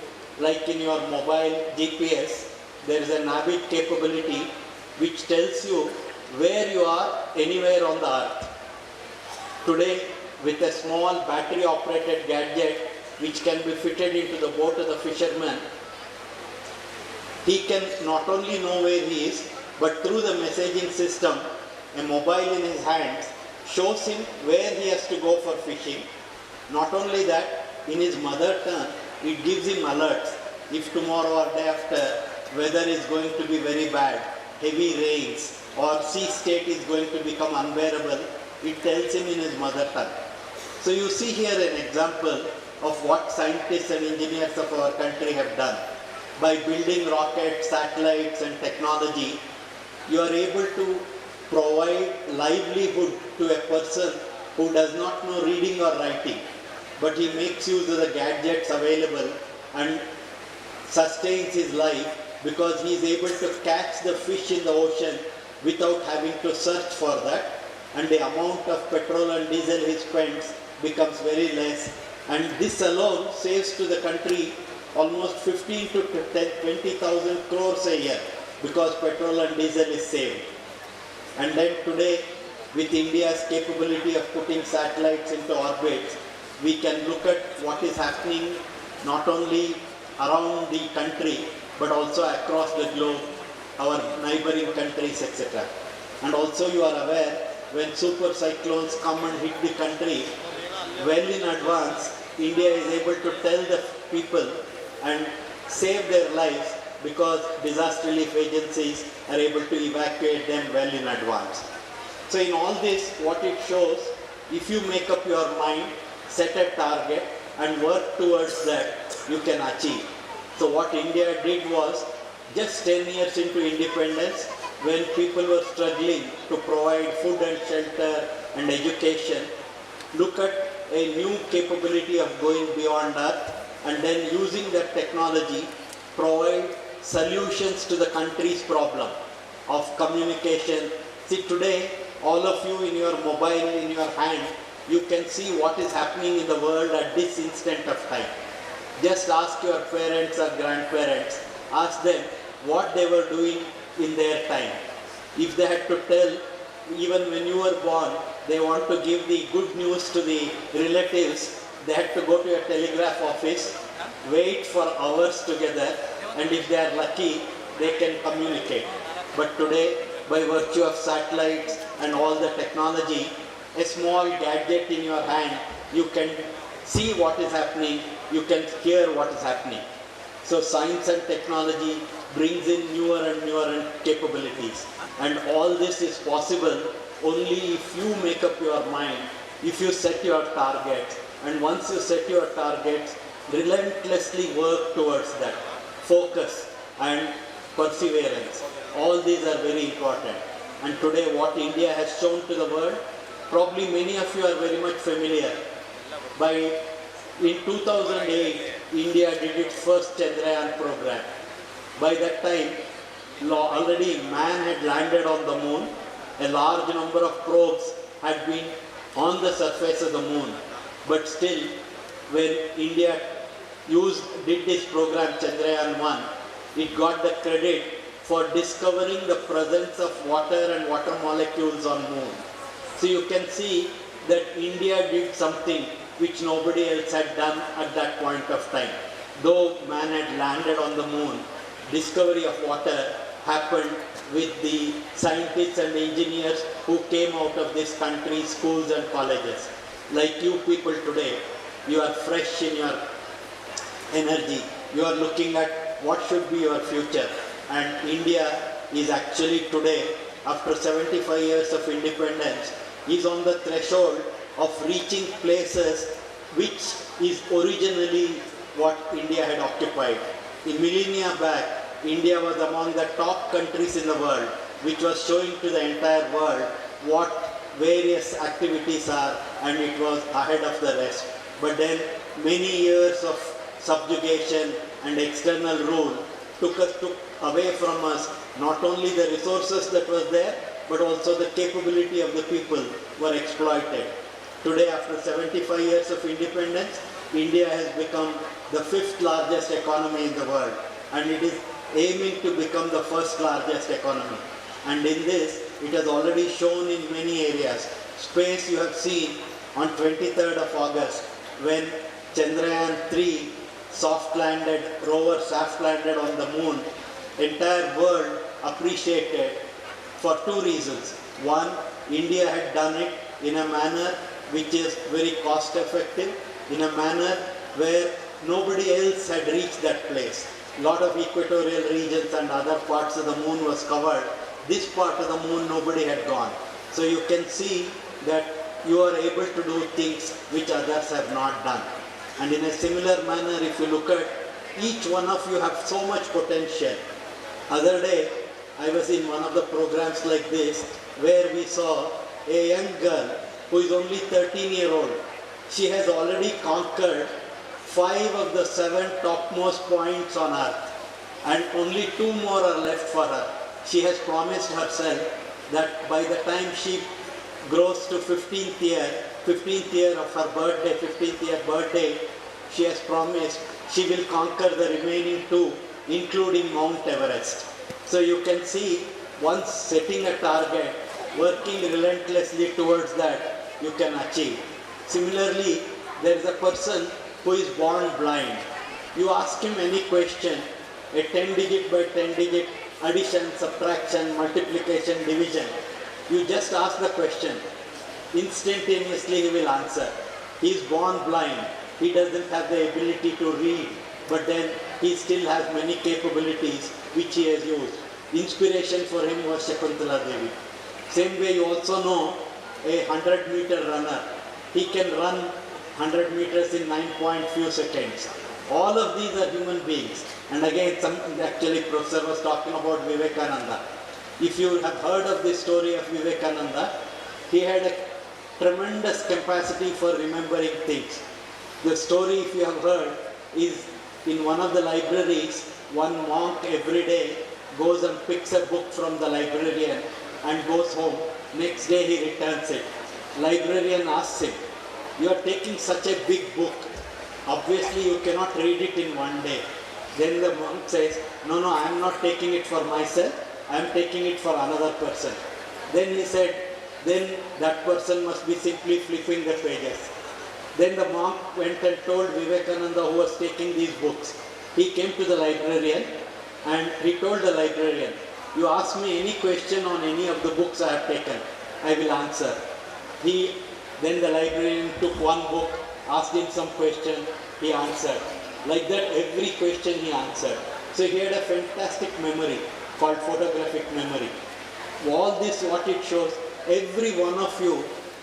like in your mobile GPS, there is a NAVIC capability which tells you where you are anywhere on the earth. Today, with a small battery operated gadget which can be fitted into the boat of the fisherman, he can not only know where he is, but through the messaging system, a mobile in his hands shows him where he has to go for fishing. Not only that, in his mother tongue, it gives him alerts. If tomorrow or day after weather is going to be very bad, heavy rains, or sea state is going to become unbearable, it tells him in his mother tongue. So you see here an example of what scientists and engineers of our country have done. By building rockets, satellites and technology, you are able to provide livelihood to a person who does not know reading or writing, but he makes use of the gadgets available and sustains his life because he is able to catch the fish in the ocean without having to search for that, and the amount of petrol and diesel he spends becomes very less, and this alone saves to the country almost 15 to 20,000 crores a year because petrol and diesel is saved. And then today, with India's capability of putting satellites into orbit, we can look at what is happening not only around the country but also across the globe, our neighboring countries, etc. And also you are aware, when super cyclones come and hit the country, well in advance, India is able to tell the people and save their lives because disaster relief agencies are able to evacuate them well in advance. So in all this, what it shows, if you make up your mind, set a target and work towards that, you can achieve. So what India did was, just 10 years into independence, when people were struggling to provide food and shelter and education, look at a new capability of going beyond Earth and then using that technology, provide solutions to the country's problem of communication. See, today, all of you in your mobile, in your hand, you can see what is happening in the world at this instant of time. Just ask your parents or grandparents, ask them what they were doing in their time. If they had to tell, even when you were born, they want to give the good news to the relatives, they had to go to a telegraph office, wait for hours together, and if they are lucky, they can communicate. But today, by virtue of satellites and all the technology, a small gadget in your hand, you can see what is happening, you can hear what is happening. So science and technology brings in newer and newer capabilities. And all this is possible only if you make up your mind, if you set your targets. And once you set your targets, relentlessly work towards that. Focus and perseverance. All these are very important. And today what India has shown to the world, probably many of you are very much familiar. In 2008, India did its first Chandrayaan program. By that time, already man had landed on the moon. A large number of probes had been on the surface of the moon. But still, when India did this program Chandrayaan 1, it got the credit for discovering the presence of water and water molecules on moon. So you can see that India did something which nobody else had done at that point of time. Though man had landed on the moon, discovery of water happened with the scientists and engineers who came out of this country's schools and colleges. Like you people today, you are fresh in your energy. You are looking at what should be your future. And India is actually today, after 75 years of independence, is on the threshold of reaching places which is originally what India had occupied. A millennia back, India was among the top countries in the world, which was showing to the entire world what various activities are, and it was ahead of the rest. But then many years of subjugation and external rule took away from us not only the resources that was there, but also the capability of the people were exploited. Today, after 75 years of independence, India has become the 5th largest economy in the world, and it is aiming to become the 1st largest economy. And in this, it has already shown in many areas. Space, you have seen on 23rd of August, when Chandrayaan 3 rover soft landed on the moon, entire world appreciated for 2 reasons. One, India had done it in a manner which is very cost effective, in a manner where nobody else had reached that place. A lot of equatorial regions and other parts of the moon was covered. This part of the moon nobody had gone. So you can see that you are able to do things which others have not done. And in a similar manner, if you look at each one of you have so much potential. Other day, I was in one of the programs like this, where we saw a young girl who is only 13-year-old. She has already conquered 5 of the 7 topmost points on Earth, and only 2 more are left for her. She has promised herself that by the time she grows to 15th year of her birthday, 15th year birthday, she has promised she will conquer the remaining 2, including Mount Everest. So you can see, once setting a target, working relentlessly towards that, you can achieve. Similarly, there is a person who is born blind. You ask him any question, a 10-digit by 10-digit addition, subtraction, multiplication, division. You just ask the question. Instantaneously he will answer. He is born blind. he doesn't have the ability to read, but then he still has many capabilities which he has used. Inspiration for him was Shakuntala Devi. Same way you also know a 100-meter runner. He can run 100 meters in 9 point few seconds. All of these are human beings. And again, actually Professor was talking about Vivekananda. If you have heard of the story of Vivekananda, he had a tremendous capacity for remembering things. The story, if you have heard, is in one of the libraries, one monk every day goes and picks a book from the librarian and goes home. Next day he returns it. Librarian asks him, "You are taking such a big book. Obviously you cannot read it in one day." Then the monk says, "No, I am not taking it for myself. I am taking it for another person." Then he said, "Then that person must be simply flipping the pages." Then the monk went and told Vivekananda, who was taking these books. He came to the librarian and he told the librarian, "You ask me any question on any of the books I have taken, I will answer." Then the librarian took one book, asked him some question, he answered. Like that, every question he answered. So he had a fantastic memory called photographic memory. All this, what it shows, every one of you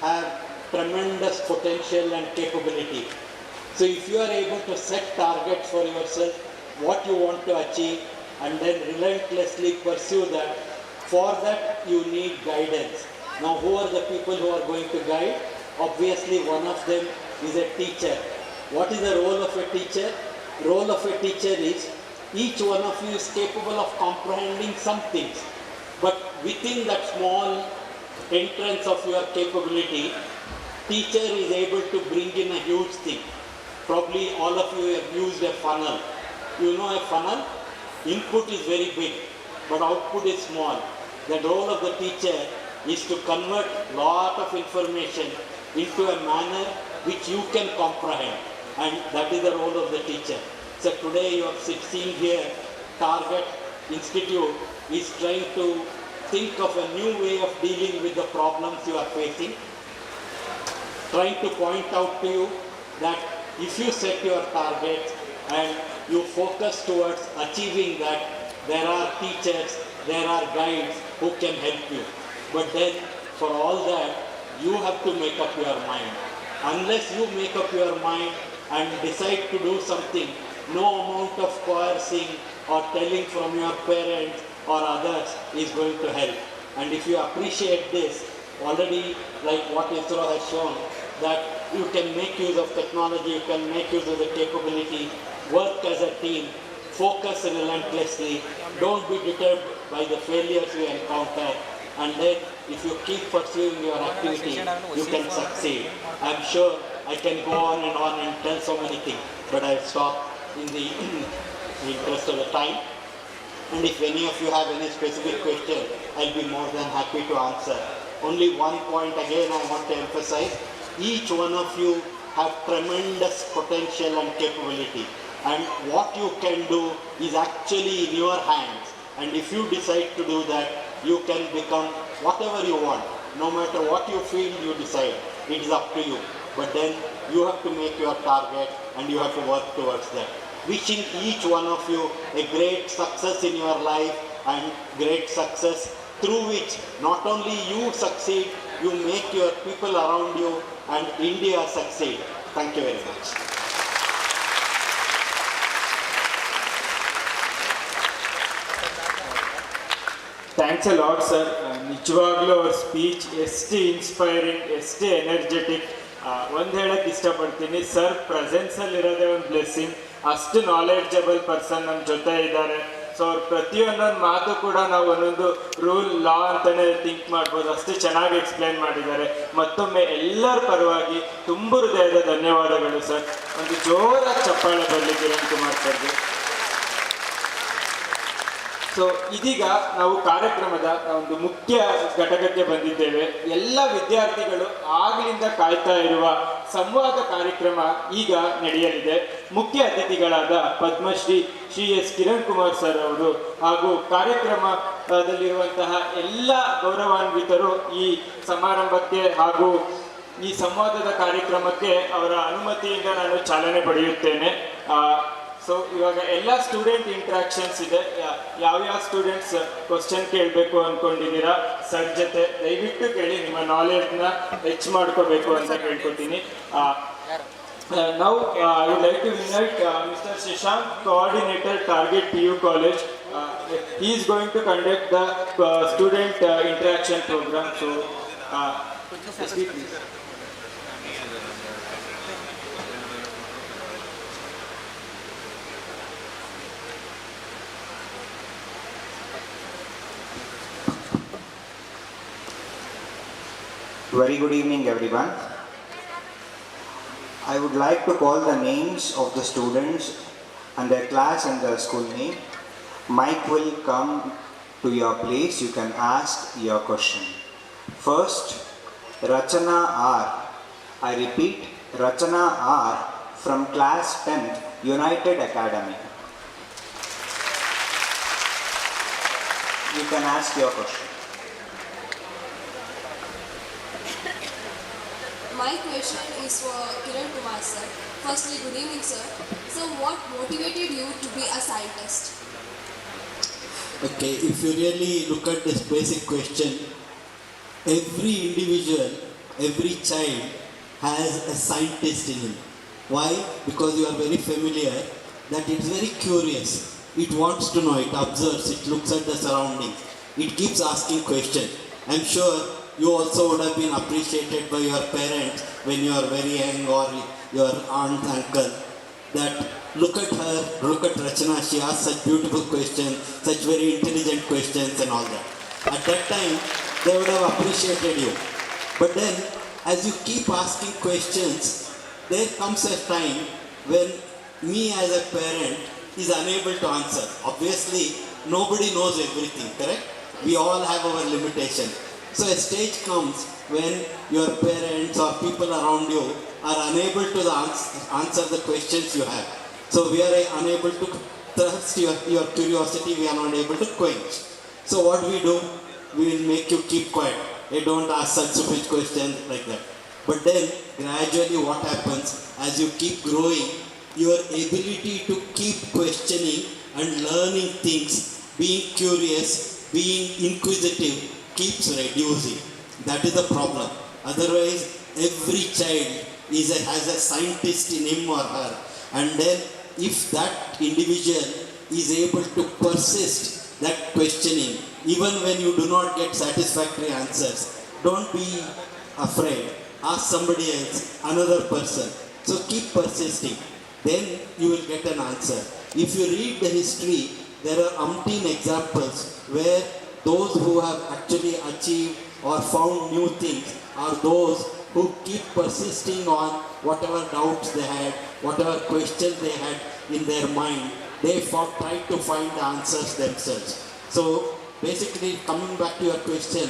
have tremendous potential and capability. So if you are able to set targets for yourself, what you want to achieve, and then relentlessly pursue that, for that you need guidance. Now who are the people who are going to guide? Obviously one of them is a teacher. What is the role of a teacher? Role of a teacher is each one of you is capable of comprehending some things, but within that small entrance of your capability, teacher is able to bring in a huge thing. Probably all of you have used a funnel. You know a funnel? Input is very big, but output is small. The role of the teacher is to convert lot of information into a manner which you can comprehend, and that is the role of the teacher. So today you are sitting here, Target Institute is trying to think of a new way of dealing with the problems you are facing, trying to point out to you that if you set your targets and you focus towards achieving that, there are teachers, there are guides who can help you. But then for all that, you have to make up your mind. Unless you make up your mind and decide to do something, no amount of coercing or telling from your parents or others is going to help. And if you appreciate this, already like what ISRO has shown, that you can make use of technology, you can make use of the capability, work as a team, focus relentlessly, don't be deterred by the failures you encounter, and then if you keep pursuing your activity, you can succeed. I'm sure I can go on and tell so many things, but I'll stop in the interest of the time. And if any of you have any specific question, I'll be more than happy to answer. Only one point again I want to emphasize. Each one of you have tremendous potential and capability. And what you can do is actually in your hands. And if you decide to do that, you can become whatever you want. No matter what you feel, you decide. It is up to you. But then you have to make your target and you have to work towards that. Wishing each one of you a great success in your life and great success through which not only you succeed, you make your people around you and India succeed. Thank you very much. Thanks a lot sir. ನಿಜವಾಗ್ಲೂ ಅವ್ರ speech ಎಷ್ಟು inspiring, ಎಷ್ಟು energetic. ಒಂದು ಹೇಳಕ್ಕೆ ಇಷ್ಟಪಡ್ತೀನಿ, sir ಪ್ರೆಸೆನ್ಸಲ್ಲಿರೋದೇ ಒಂದು blessing. ಅಷ್ಟು knowledgeable person ನಮ್ಮ ಜೊತೆ ಇದ್ದಾರೆ. ಸೊ ಅವ್ರ ಪ್ರತಿಯೊಂದೊಂದು ಮಾತು ಕೂಡ ನಾವು ಒಂದೊಂದು ರೂಲ್ ಲಾ ಅಂತಲೇ ಥಿಂಕ್ ಮಾಡ್ಬೋದು, ಅಷ್ಟು ಚೆನ್ನಾಗಿ ಎಕ್ಸ್ಪ್ಲೈನ್ ಮಾಡಿದ್ದಾರೆ. ಮತ್ತೊಮ್ಮೆ ಎಲ್ಲರ ಪರವಾಗಿ ತುಂಬ ಹೃದಯದ ಧನ್ಯವಾದಗಳು ಸರ್. ಒಂದು ಜೋರಾದ ಚಪ್ಪಾಳೆ ಬರಲಿ ಕಿರಣ್ ಕುಮಾರ್ ಸರ್ಗೆ. ಸೊ ಇದೀಗ ನಾವು ಕಾರ್ಯಕ್ರಮದ ಒಂದು ಮುಖ್ಯ ಘಟಕಕ್ಕೆ ಬಂದಿದ್ದೇವೆ. ಎಲ್ಲ ವಿದ್ಯಾರ್ಥಿಗಳು ಆಗಲಿಂದ ಕಾಯ್ತಾ ಇರುವ ಸಂವಾದ ಕಾರ್ಯಕ್ರಮ ಈಗ ನಡೆಯಲಿದೆ. ಮುಖ್ಯ ಅತಿಥಿಗಳಾದ ಪದ್ಮಶ್ರೀ ಶ್ರೀ ಎಸ್ ಕಿರಣ್ ಕುಮಾರ್ ಸರ್ ಅವರು ಹಾಗೂ ಕಾರ್ಯಕ್ರಮದಲ್ಲಿರುವಂತಹ ಎಲ್ಲ ಗೌರವಾನ್ವಿತರು ಈ ಸಮಾರಂಭಕ್ಕೆ ಹಾಗೂ ಈ ಸಂವಾದದ ಕಾರ್ಯಕ್ರಮಕ್ಕೆ ಅವರ ಅನುಮತಿಯಿಂದ ನಾನು ಚಾಲನೆ ಪಡೆಯುತ್ತೇನೆ. ಸೊ ಇವಾಗ ಎಲ್ಲ ಸ್ಟೂಡೆಂಟ್ ಇಂಟ್ರಾಕ್ಷನ್ಸ್ ಇದೆ. ಯಾವ್ಯಾವ ಸ್ಟೂಡೆಂಟ್ಸ್ ಕ್ವಶನ್ ಕೇಳಬೇಕು ಅಂದ್ಕೊಂಡಿದ್ದೀರಾ ಸರ್ ಜೊತೆ ದಯವಿಟ್ಟು ಕೇಳಿ, ನಿಮ್ಮ ನಾಲೆಡ್ಜ್ನ ಹೆಚ್ಚು ಮಾಡ್ಕೋಬೇಕು ಅಂತ ಕೇಳ್ಕೊತೀನಿ. Now I would like to invite Mr. Shashank, Coordinator, Target PU College. He is going to conduct the student interaction program. So, Ssip, please. Very good evening, everyone. I would like to call the names of the students and their class and their school name. Mike will come to your place. You can ask your question. First, Rachana R. I repeat, Rachana R from class 10th, United Academy. You can ask your question. My question is for Kiran Kumar sir. Firstly, good evening sir. So what motivated you to be a scientist? Okay, if you really look at this basic question, every individual, every child has a scientist in him. Why? Because you are very familiar that it's very curious. It wants to know, it observes, it looks at the surroundings, it keeps asking questions. I'm sure you also would have been appreciated by your parents when you are very young, or your aunt, uncle, that look at her, look at Rachana, she asks such beautiful questions, such very intelligent questions and all that. At that time, they would have appreciated you. But then, as you keep asking questions, there comes a time when me as a parent is unable to answer. Obviously, nobody knows everything, correct? We all have our limitations. So a stage comes when your parents or people around you are unable to answer the questions you have. So we are unable to trust your curiosity, we are not able to quench. So what we do, we will make you keep quiet. Hey, don't ask such stupid questions like that. But then gradually what happens, as you keep growing, your ability to keep questioning and learning things, being curious, being inquisitive, keeps reducing. That is the problem. Otherwise, every child has a scientist in him or her. And then, if that individual is able to persist that questioning, even when you do not get satisfactory answers, don't be afraid. Ask somebody else, another person. So keep persisting. Then you will get an answer. If you read the history, there are umpteen examples where those who have actually achieved or found new things are those who keep persisting on whatever doubts they had, whatever questions they had in their mind. They tried to find the answers themselves. So basically, coming back to your question,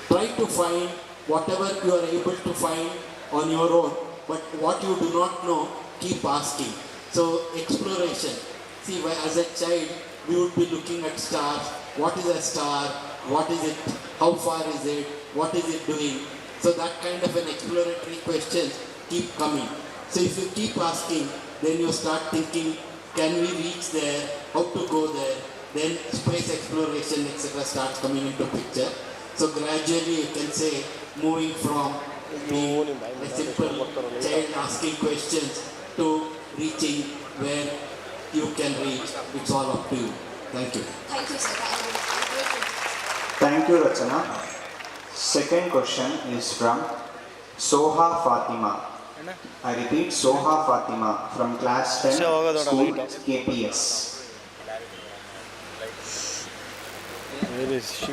try to find whatever you are able to find on your own, but what you do not know, keep asking. So exploration. See, as a child, we would be looking at stars. What is a star? What is it? How far is it? What is it doing? So that kind of an exploratory questions keep coming. So if you keep asking, then you start thinking, can we reach there? How to go there? Then space exploration, etc. starts coming into picture. So gradually you can say, moving from being a simple child asking questions to reaching where you can reach. It's all up to you. Thank you. Thank you sir. Thank you, Rachana. Second question is from Soha Fatima. I repeat, Soha Fatima from class 10, school KPS. Where is she?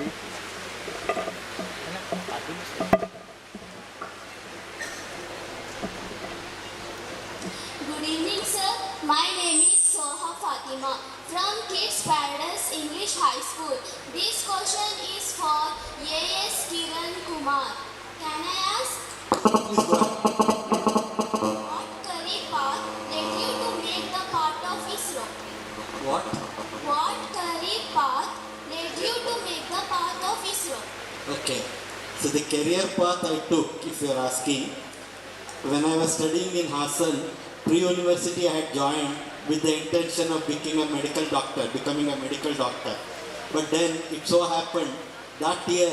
Good evening, sir. My name is Soha Fatima from Kids Paradise English High School. This question is for A.S. Kiran Kumar. Can I ask? Please go ahead. What career path led you to make the part of ISRO? What? What career path led you to make the part of ISRO? Okay. So the career path I took, if you are asking, when I was studying in Hassan, pre-university I had joined with the intention of becoming a medical doctor. But then it so happened that year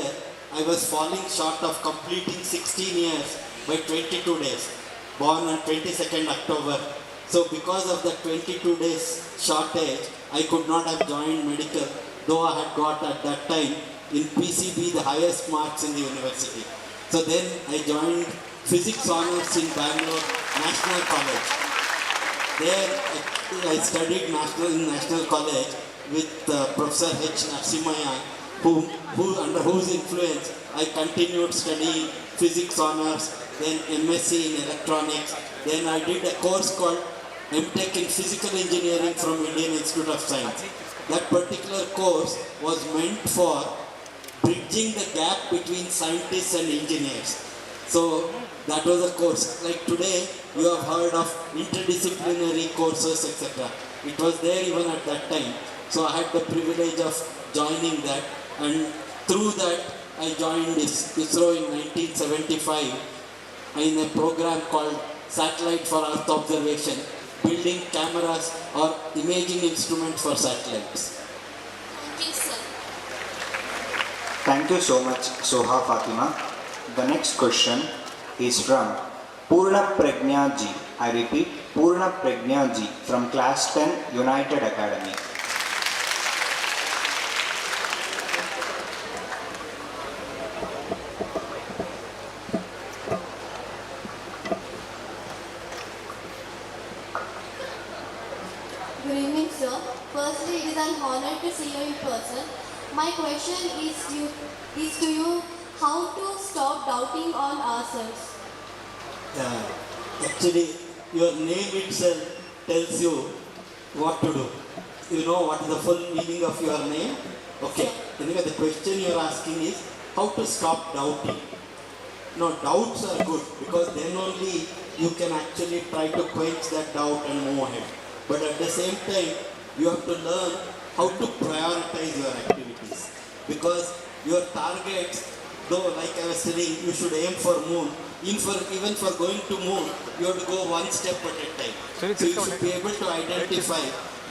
I was falling short of completing 16 years by 22 days, born on 22nd October. So because of the 22 days shortage, I could not have joined medical, though I had got at that time in PCB the highest marks in the university. So then I joined physics honors in Bangalore National College. There I studied in National College with Professor H. Narasimhaya, under whose influence I continued studying physics honors, then MSc in electronics. Then I did a course called MTech in Physical Engineering from Indian Institute of Science. That particular course was meant for bridging the gap between scientists and engineers. So that was a course. Like today, you have heard of interdisciplinary courses, etc. It was there even at that time. So I had the privilege of joining that, and through that I joined ISRO in 1975 in a program called Satellite for Earth Observation, building cameras or imaging instruments for satellites. Thank you, sir. Thank you so much, Soha Fatima. The next question is from Purna Pragnya ji. I repeat, Purna Pragnya ji from Class 10, United Academy. Good evening, sir. Firstly, it is an honor to see you in person. My question is to you how to stop doubting on ourselves. Actually, your name itself tells you what to do. You know what is the full meaning of your name? Okay. Anyway, the question you are asking is how to stop doubting. No, doubts are good because then only you can actually try to quench that doubt and move ahead. But at the same time, you have to learn how to prioritize your activities. Because your targets, though like I was telling, you should aim for moon. Even for going to moon, you have to go one step at a time. So you should be able to identify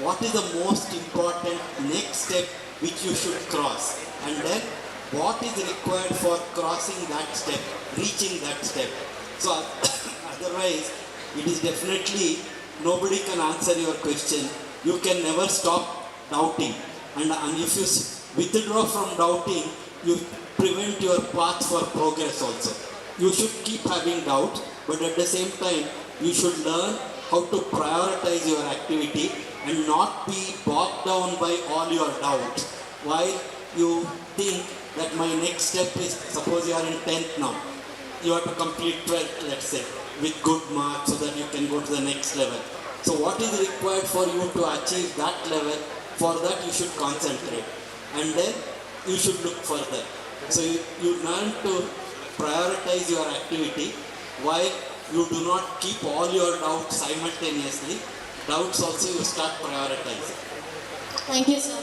what is the most important next step which you should cross. And then what is required for crossing that step, reaching that step. So otherwise, it is definitely, nobody can answer your question. You can never stop doubting. And if you withdraw from doubting, you prevent your path for progress also. You should keep having doubts, but at the same time, you should learn how to prioritize your activity and not be bogged down by all your doubts. While you think that my next step is, suppose you are in 10th now, you have to complete 12th, let's say, with good marks so that you can go to the next level. So what is required for you to achieve that level? For that you should concentrate, and then you should look further. So you learn to prioritize your activity while you do not keep all your doubts simultaneously. Doubts also you start prioritizing. Thank you, sir.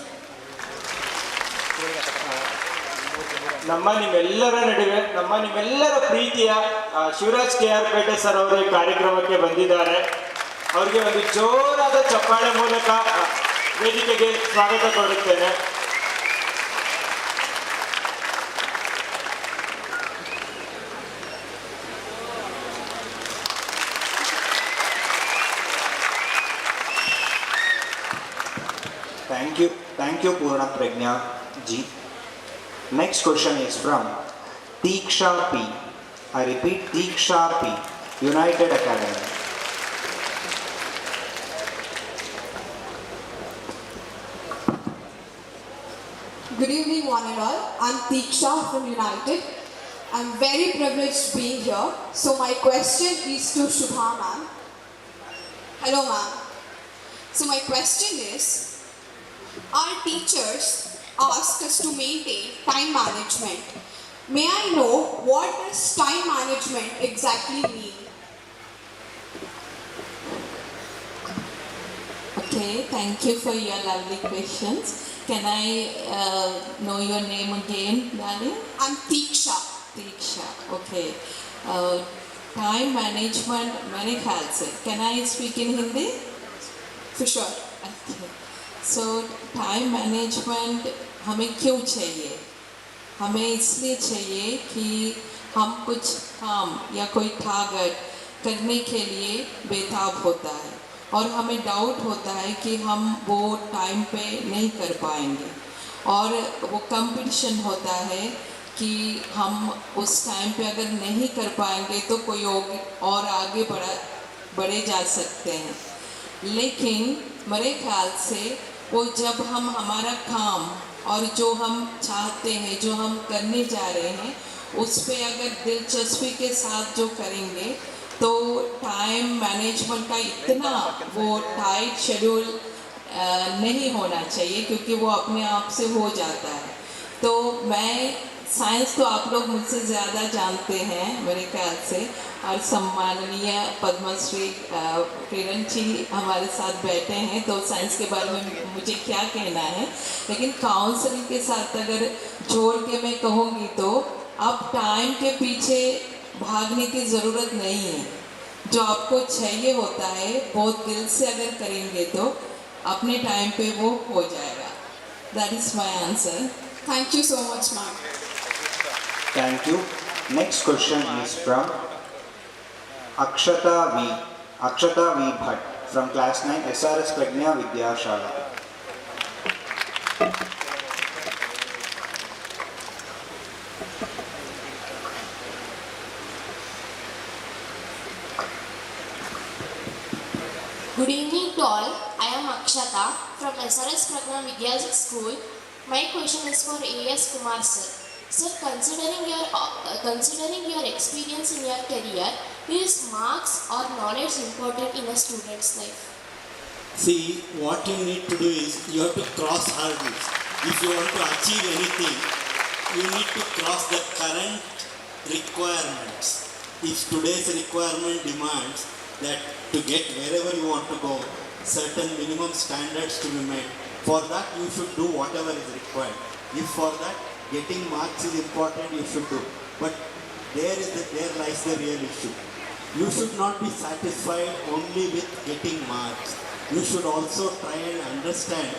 ನಿಮ್ಮೆಲ್ಲರ ಪ್ರೀತಿಯ Shivraj KR ಪೇಟೆ sir ಅವರು ಈ ಕಾರ್ಯಕ್ರಮಕ್ಕೆ ಬಂದಿದ್ದಾರೆ. ಅವರಿಗೆ ಒಂದು ಜೋರಾದ ಚಪ್ಪಾಳೆ ಮೂಲಕ ವೇದಿಕೆಗೆ ಸ್ವಾಗತ ಕೋರುತ್ತೇನೆ. Thank you, Purna Pragnya ji. Next question is from Diksha P. I repeat, Diksha P. United Academy. Good evening, one and all. I'm Diksha from United. I'm very privileged being here. So my question is to Shubha ma'am. Hello ma'am. So my question is, our teachers ask us to maintain time management. May I know what does time management exactly mean? Okay, thank you for your lovely questions. Can I know your name again, darling? I'm Diksha. Okay time management मेरे ख्याल से can I speak in Hindi For sure. So time management हमें क्यों चाहिए? हमें इसलिए चाहिए कि हम कुछ काम या कोई टारगेट करने के लिए बेताब होता है और हमें डाउट होता है कि हम वो टाइम पे नहीं कर पाएंगे और वो कंपटीशन होता है कि हम उस टाइम पे अगर नहीं कर पाएंगे तो कोई और आगे बढ़े जा सकते हैं। लेकिन मेरे ख्याल से वो जब हम हमारा काम और जो हम चाहते हैं जो हम करने जा रहे हैं उस पे अगर दिलचस्पी के साथ जो करेंगे तो टाइम मैनेजमेंट का इतना वो टाइट शेड्यूल नहीं होना चाहिए क्योंकि वो अपने आप से हो जाता है। तो मैं साइंस तो आप लोग मुझसे ज़्यादा जानते हैं मेरे ख्याल से और सम्माननीय पद्मश्री किरण जी हमारे साथ बैठे हैं तो साइंस के बारे में मुझे क्या कहना है, लेकिन काउंसलिंग के साथ अगर जोड़ के मैं कहूँगी तो अब टाइम के पीछे भागने की ज़रूरत नहीं है। जो आपको चाहिए होता है बहुत दिल से अगर करेंगे तो अपने टाइम पे वो हो जाएगा। That is my answer. Thank you so much, ma'am. Thank you. Next question is from Akshata V Bhatt from class 9 SRS Pragnya Vidyashala. Good evening to all. I am Akshata from SRS Pragna Vidya School. My question is for A.S. Kumar sir. Sir, considering your experience in your career, is marks or knowledge important in a student's life? See, what you need to do is you have to cross hurdles. If you want to achieve anything, you need to cross the current requirements. If today's requirement demands that to get wherever you want to go, certain minimum standards to be met, for that you should do whatever is required. If for that getting marks is important, you should do. But there lies the real issue. You should not be satisfied only with getting marks. You should also try and understand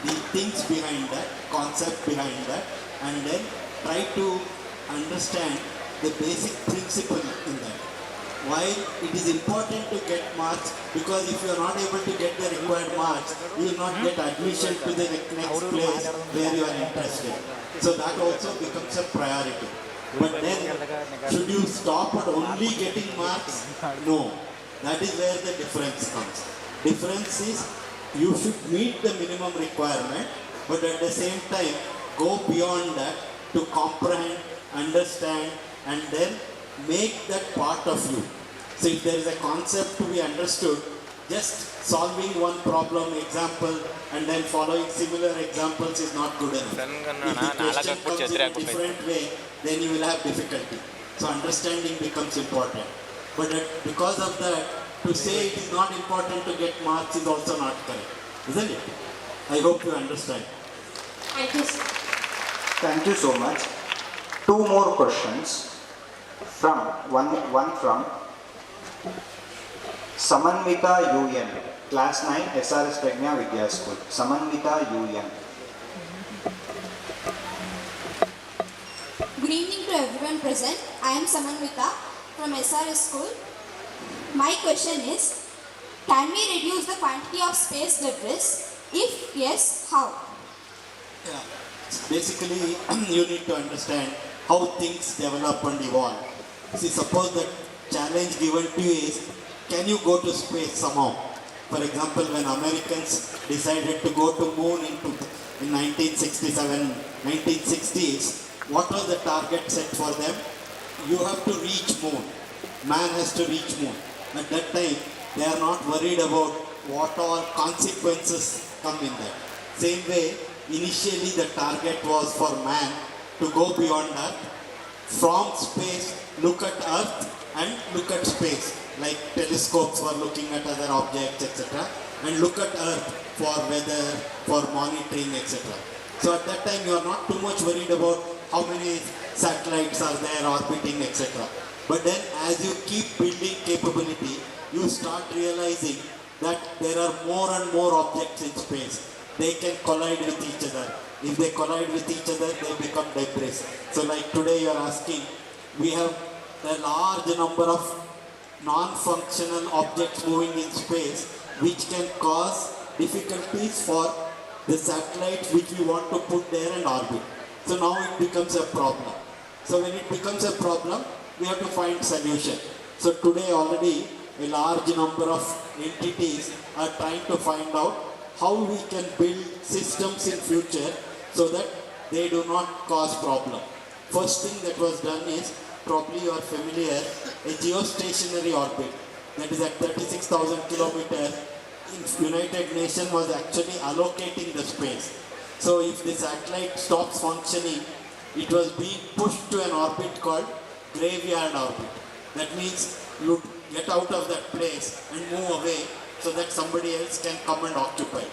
the things behind that, concept behind that, and then try to understand the basic principle in that. While it is important to get marks, because if you are not able to get the required marks, you will not get admission to the next place where you are interested. So that also becomes a priority. But then, should you stop at only getting marks? No. That is where the difference comes. Difference is, you should meet the minimum requirement, but at the same time, go beyond that to comprehend, understand, and then make that part of you. So if there is a concept to be understood, just solving one problem example and then following similar examples is not good enough. If the question comes in a different way, then you will have difficulty. So understanding becomes important. But because of that, to say it is not important to get marks is also not correct, isn't it? I hope you understand. Thank you, sir. Thank you so much. Two more questions. One from Samanvita UN, class 9 SRS Pragnya Vidya School. Samanvita UN. Good evening to everyone present. I am Samanvita from SRS School. My question is, can we reduce the quantity of space debris? If yes, how? Yeah. Basically, you need to understand how things develop and evolve. See, suppose the challenge given to you is, can you go to space somehow? For example, when Americans decided to go to moon in 1967, 1960s, what was the target set for them? You have to reach moon. Man has to reach moon. At that time, they are not worried about what all consequences come in that. Same way, initially the target was for man to go beyond Earth. From space, look at Earth and look at space. Like telescopes for looking at other objects, etc. And look at Earth for weather, for monitoring, etc. So at that time, you are not too much worried about how many satellites are there orbiting, etc. But then as you keep building capability, you start realizing that there are more and more objects in space. They can collide with each other. If they collide with each other, they become debris. So like today you are asking, we have a large number of non-functional objects moving in space which can cause difficulties for the satellites which we want to put there and orbit. So now it becomes a problem. So when it becomes a problem, we have to find solution. So today already a large number of entities are trying to find out how we can build systems in future so that they do not cause problem. First thing that was done is, probably you are familiar, a geostationary orbit that is at 36,000 kilometers. United Nations was actually allocating the space. So if the satellite stops functioning, it was being pushed to an orbit called graveyard orbit. That means you get out of that place and move away so that somebody else can come and occupy.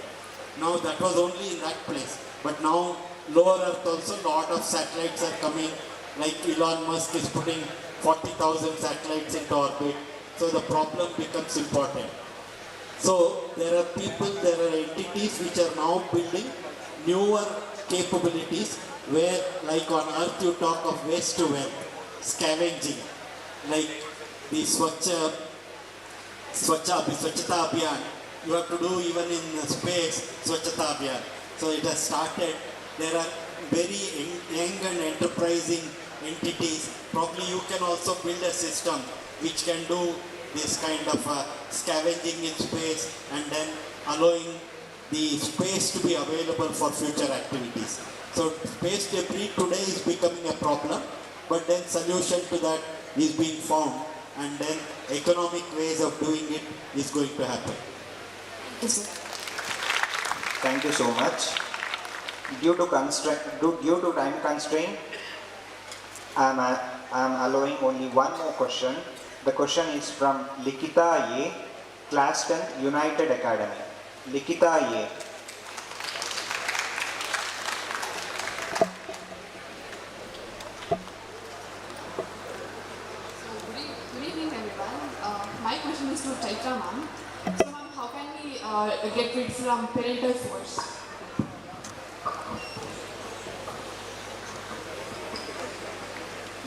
Now that was only in that place. But now lower Earth also, lot of satellites are coming, like Elon Musk is putting 40,000 satellites into orbit. So the problem becomes important. So there are people, there are entities which are now building newer capabilities where, like on Earth you talk of waste to wealth, scavenging, like the Swachhata Abhiyan, you have to do even in space, Swachhata Abhiyan. So it has started. There are very young and enterprising entities. Probably you can also build a system which can do this kind of scavenging in space and then allowing the space to be available for future activities. So space debris today is becoming a problem, but then solution to that is being found, and then economic ways of doing it is going to happen. Thank you so much. Due to time constraint, I am allowing only one more question. The question is from Likita A, Class 10, United Academy. Likita A. Good evening everyone. My question is to Chaitra ma'am. So ma'am, how can we get rid from parental force?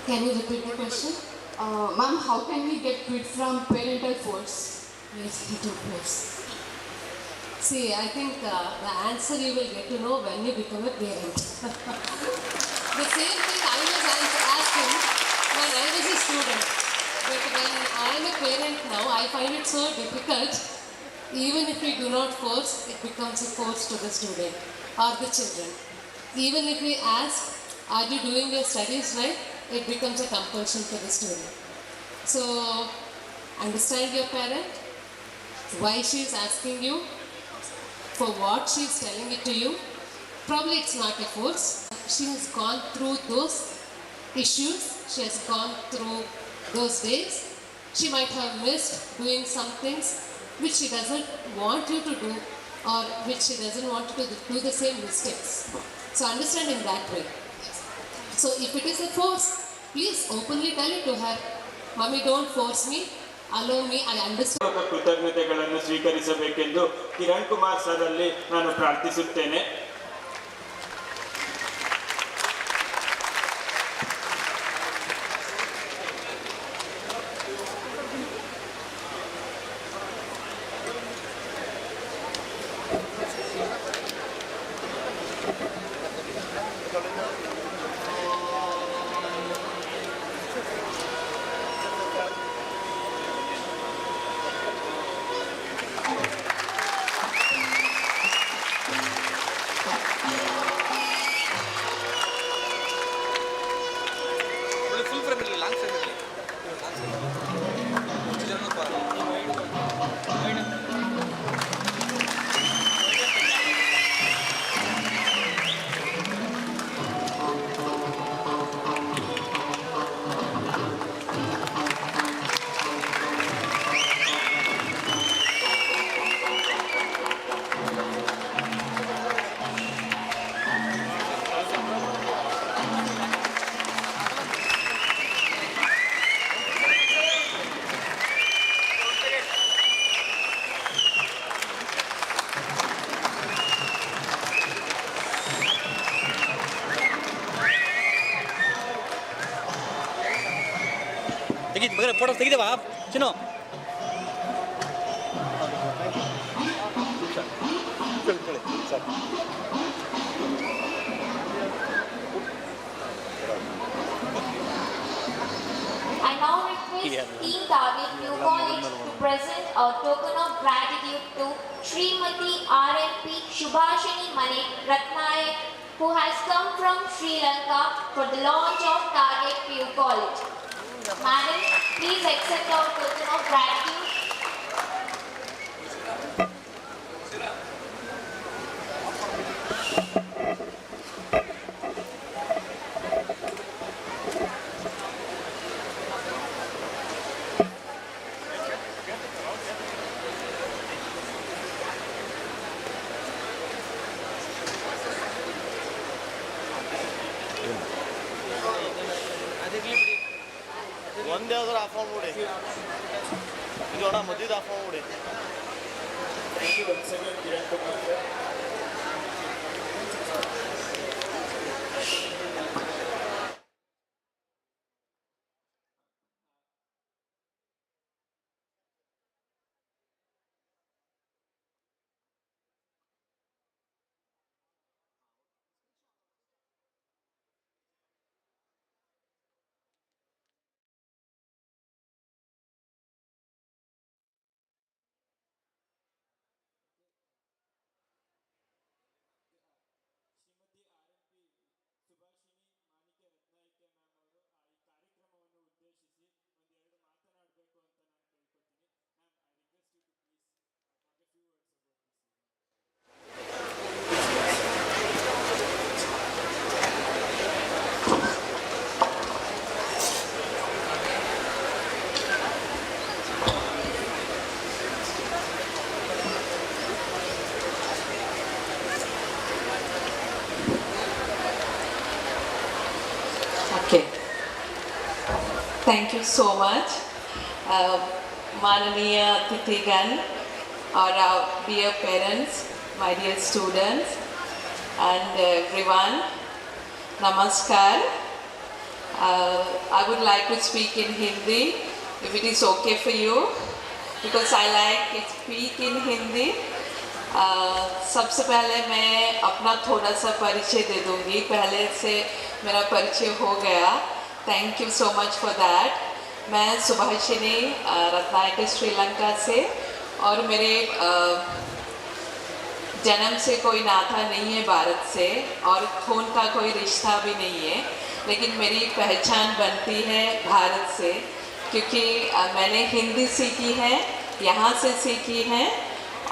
Can you repeat the question? Ma'am, how can we get rid from parental force? Yes, parental force. See, I think the answer you will get to know when you become a parent. The same thing I was asking when I was a student. But when I am a parent now, I find it so difficult. Even if we do not force, it becomes a force to the student or the children. Even if we ask, are you doing your studies right? It becomes a compulsion for the student. So, understand your parent, why she is asking you, for what she is telling it to you. Probably it's not a force. She has gone through those issues, she has gone through those days. She might have missed doing some things which she doesn't want you to do, or which she doesn't want you to do the same mistakes. So understand in that way. So if it is a force, please openly tell it to her. Mommy, don't force me. Allow me, I understand. ಕೃತಜ್ಞತೆಗಳನ್ನು ಸ್ವೀಕರಿಸಬೇಕೆಂದು Kiran Kumar sir ಅಲ್ಲಿ ನಾನು ಪ್ರಾರ್ಥಿಸುತ್ತೇನೆ. Photo ತೆಗಿದೇವಾ Chinnu I now request Team Target New College to present a token of gratitude to Srimati RMP Shubhashini Manik Ratnayak, who has come from Sri Lanka for the launch of Target New College. Madam, please accept our token of gratitude. ಒಂದೇ ಯಾವ್ದಾರು of ಮಾಡ್ಬಿಡಿ ಇದು ಅಣ್ಣ ಮದ್ದಿದ್ದು of ಮಾಡ್ಬಿಡಿ Thank you so much, माननीय अतिथिगण और our dear parents, my dear students, and everyone. Namaskar. I would like to speak in Hindi, if it is okay for you, because I like to speak in Hindi. सबसे पहले मैं अपना थोड़ा सा परिचय दे दूँगी, पहले से मेरा परिचय हो गया. Thank you so much for that. मैं सुभाषिनी रत्नायक श्रीलंका से, और मेरे जन्म से कोई नाता नहीं है भारत से, और खून का कोई रिश्ता भी नहीं है, लेकिन मेरी पहचान बनती है भारत से, क्योंकि मैंने हिंदी सीखी है, यहाँ से सीखी है,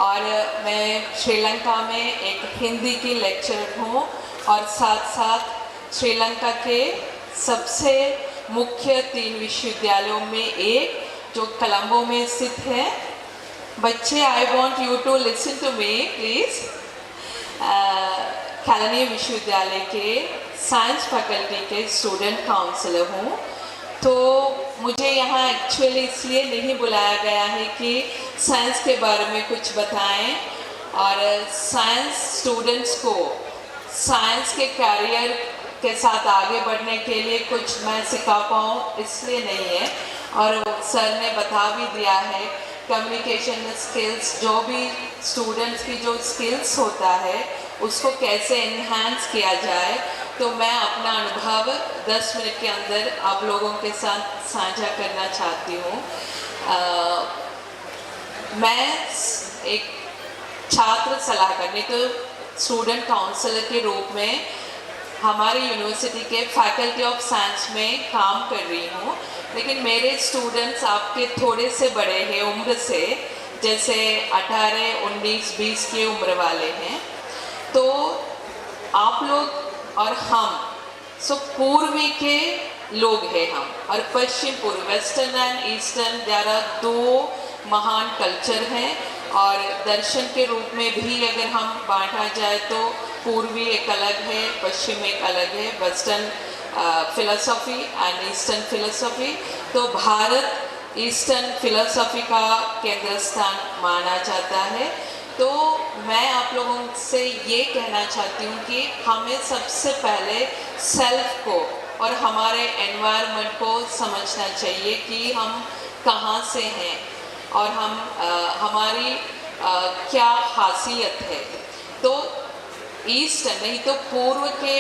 और मैं श्रीलंका में एक हिंदी की लेक्चरर हूँ, और साथ साथ श्रीलंका के सबसे मुख्य 3 विश्वविद्यालयों में एक जो कोलंबो में स्थित है. बच्चे, I want you to listen to me please. Kelaniya विश्वविद्यालय के साइंस फैकल्टी के स्टूडेंट काउंसलर हूँ. तो मुझे यहाँ एक्चुअली इसलिए नहीं बुलाया गया है कि साइंस के बारे में कुछ बताएं, और साइंस स्टूडेंट्स को साइंस के कैरियर के साथ आगे बढ़ने के लिए कुछ मैं सिखा पाऊँ, इसलिए नहीं है. और सर ने बता भी दिया है कम्युनिकेशन स्किल्स, जो भी स्टूडेंट्स की जो स्किल्स होता है उसको कैसे इन्हांस किया जाए. तो मैं अपना अनुभव 10 मिनट के अंदर आप लोगों के साथ साझा करना चाहती हूँ. मैं एक छात्र सलाहकार, नहीं तो स्टूडेंट काउंसलर के रूप में हमारे यूनिवर्सिटी के फैकल्टी ऑफ साइंस में काम कर रही हूँ, लेकिन मेरे स्टूडेंट्स आपके थोड़े से बड़े हैं उम्र से, जैसे 18, 19, 20 की उम्र वाले हैं. तो आप लोग और हम सब पूर्वी के लोग हैं हम, और पश्चिम पूर्व, वेस्टर्न एंड ईस्टर्न, द्वारा 2 महान कल्चर हैं. और दर्शन के रूप में भी अगर हम बांटा जाए तो पूर्वी एक अलग है, पश्चिम एक अलग है, western philosophy and eastern philosophy. तो भारत ईस्टर्न फिलोसॉफी का केंद्र स्थान माना जाता है. तो मैं आप लोगों से ये कहना चाहती हूँ कि हमें सबसे पहले सेल्फ को और हमारे एनवायरनमेंट को समझना चाहिए कि हम कहाँ से हैं और हमारी क्या खासियत है। तो ईस्ट नहीं तो पूर्व के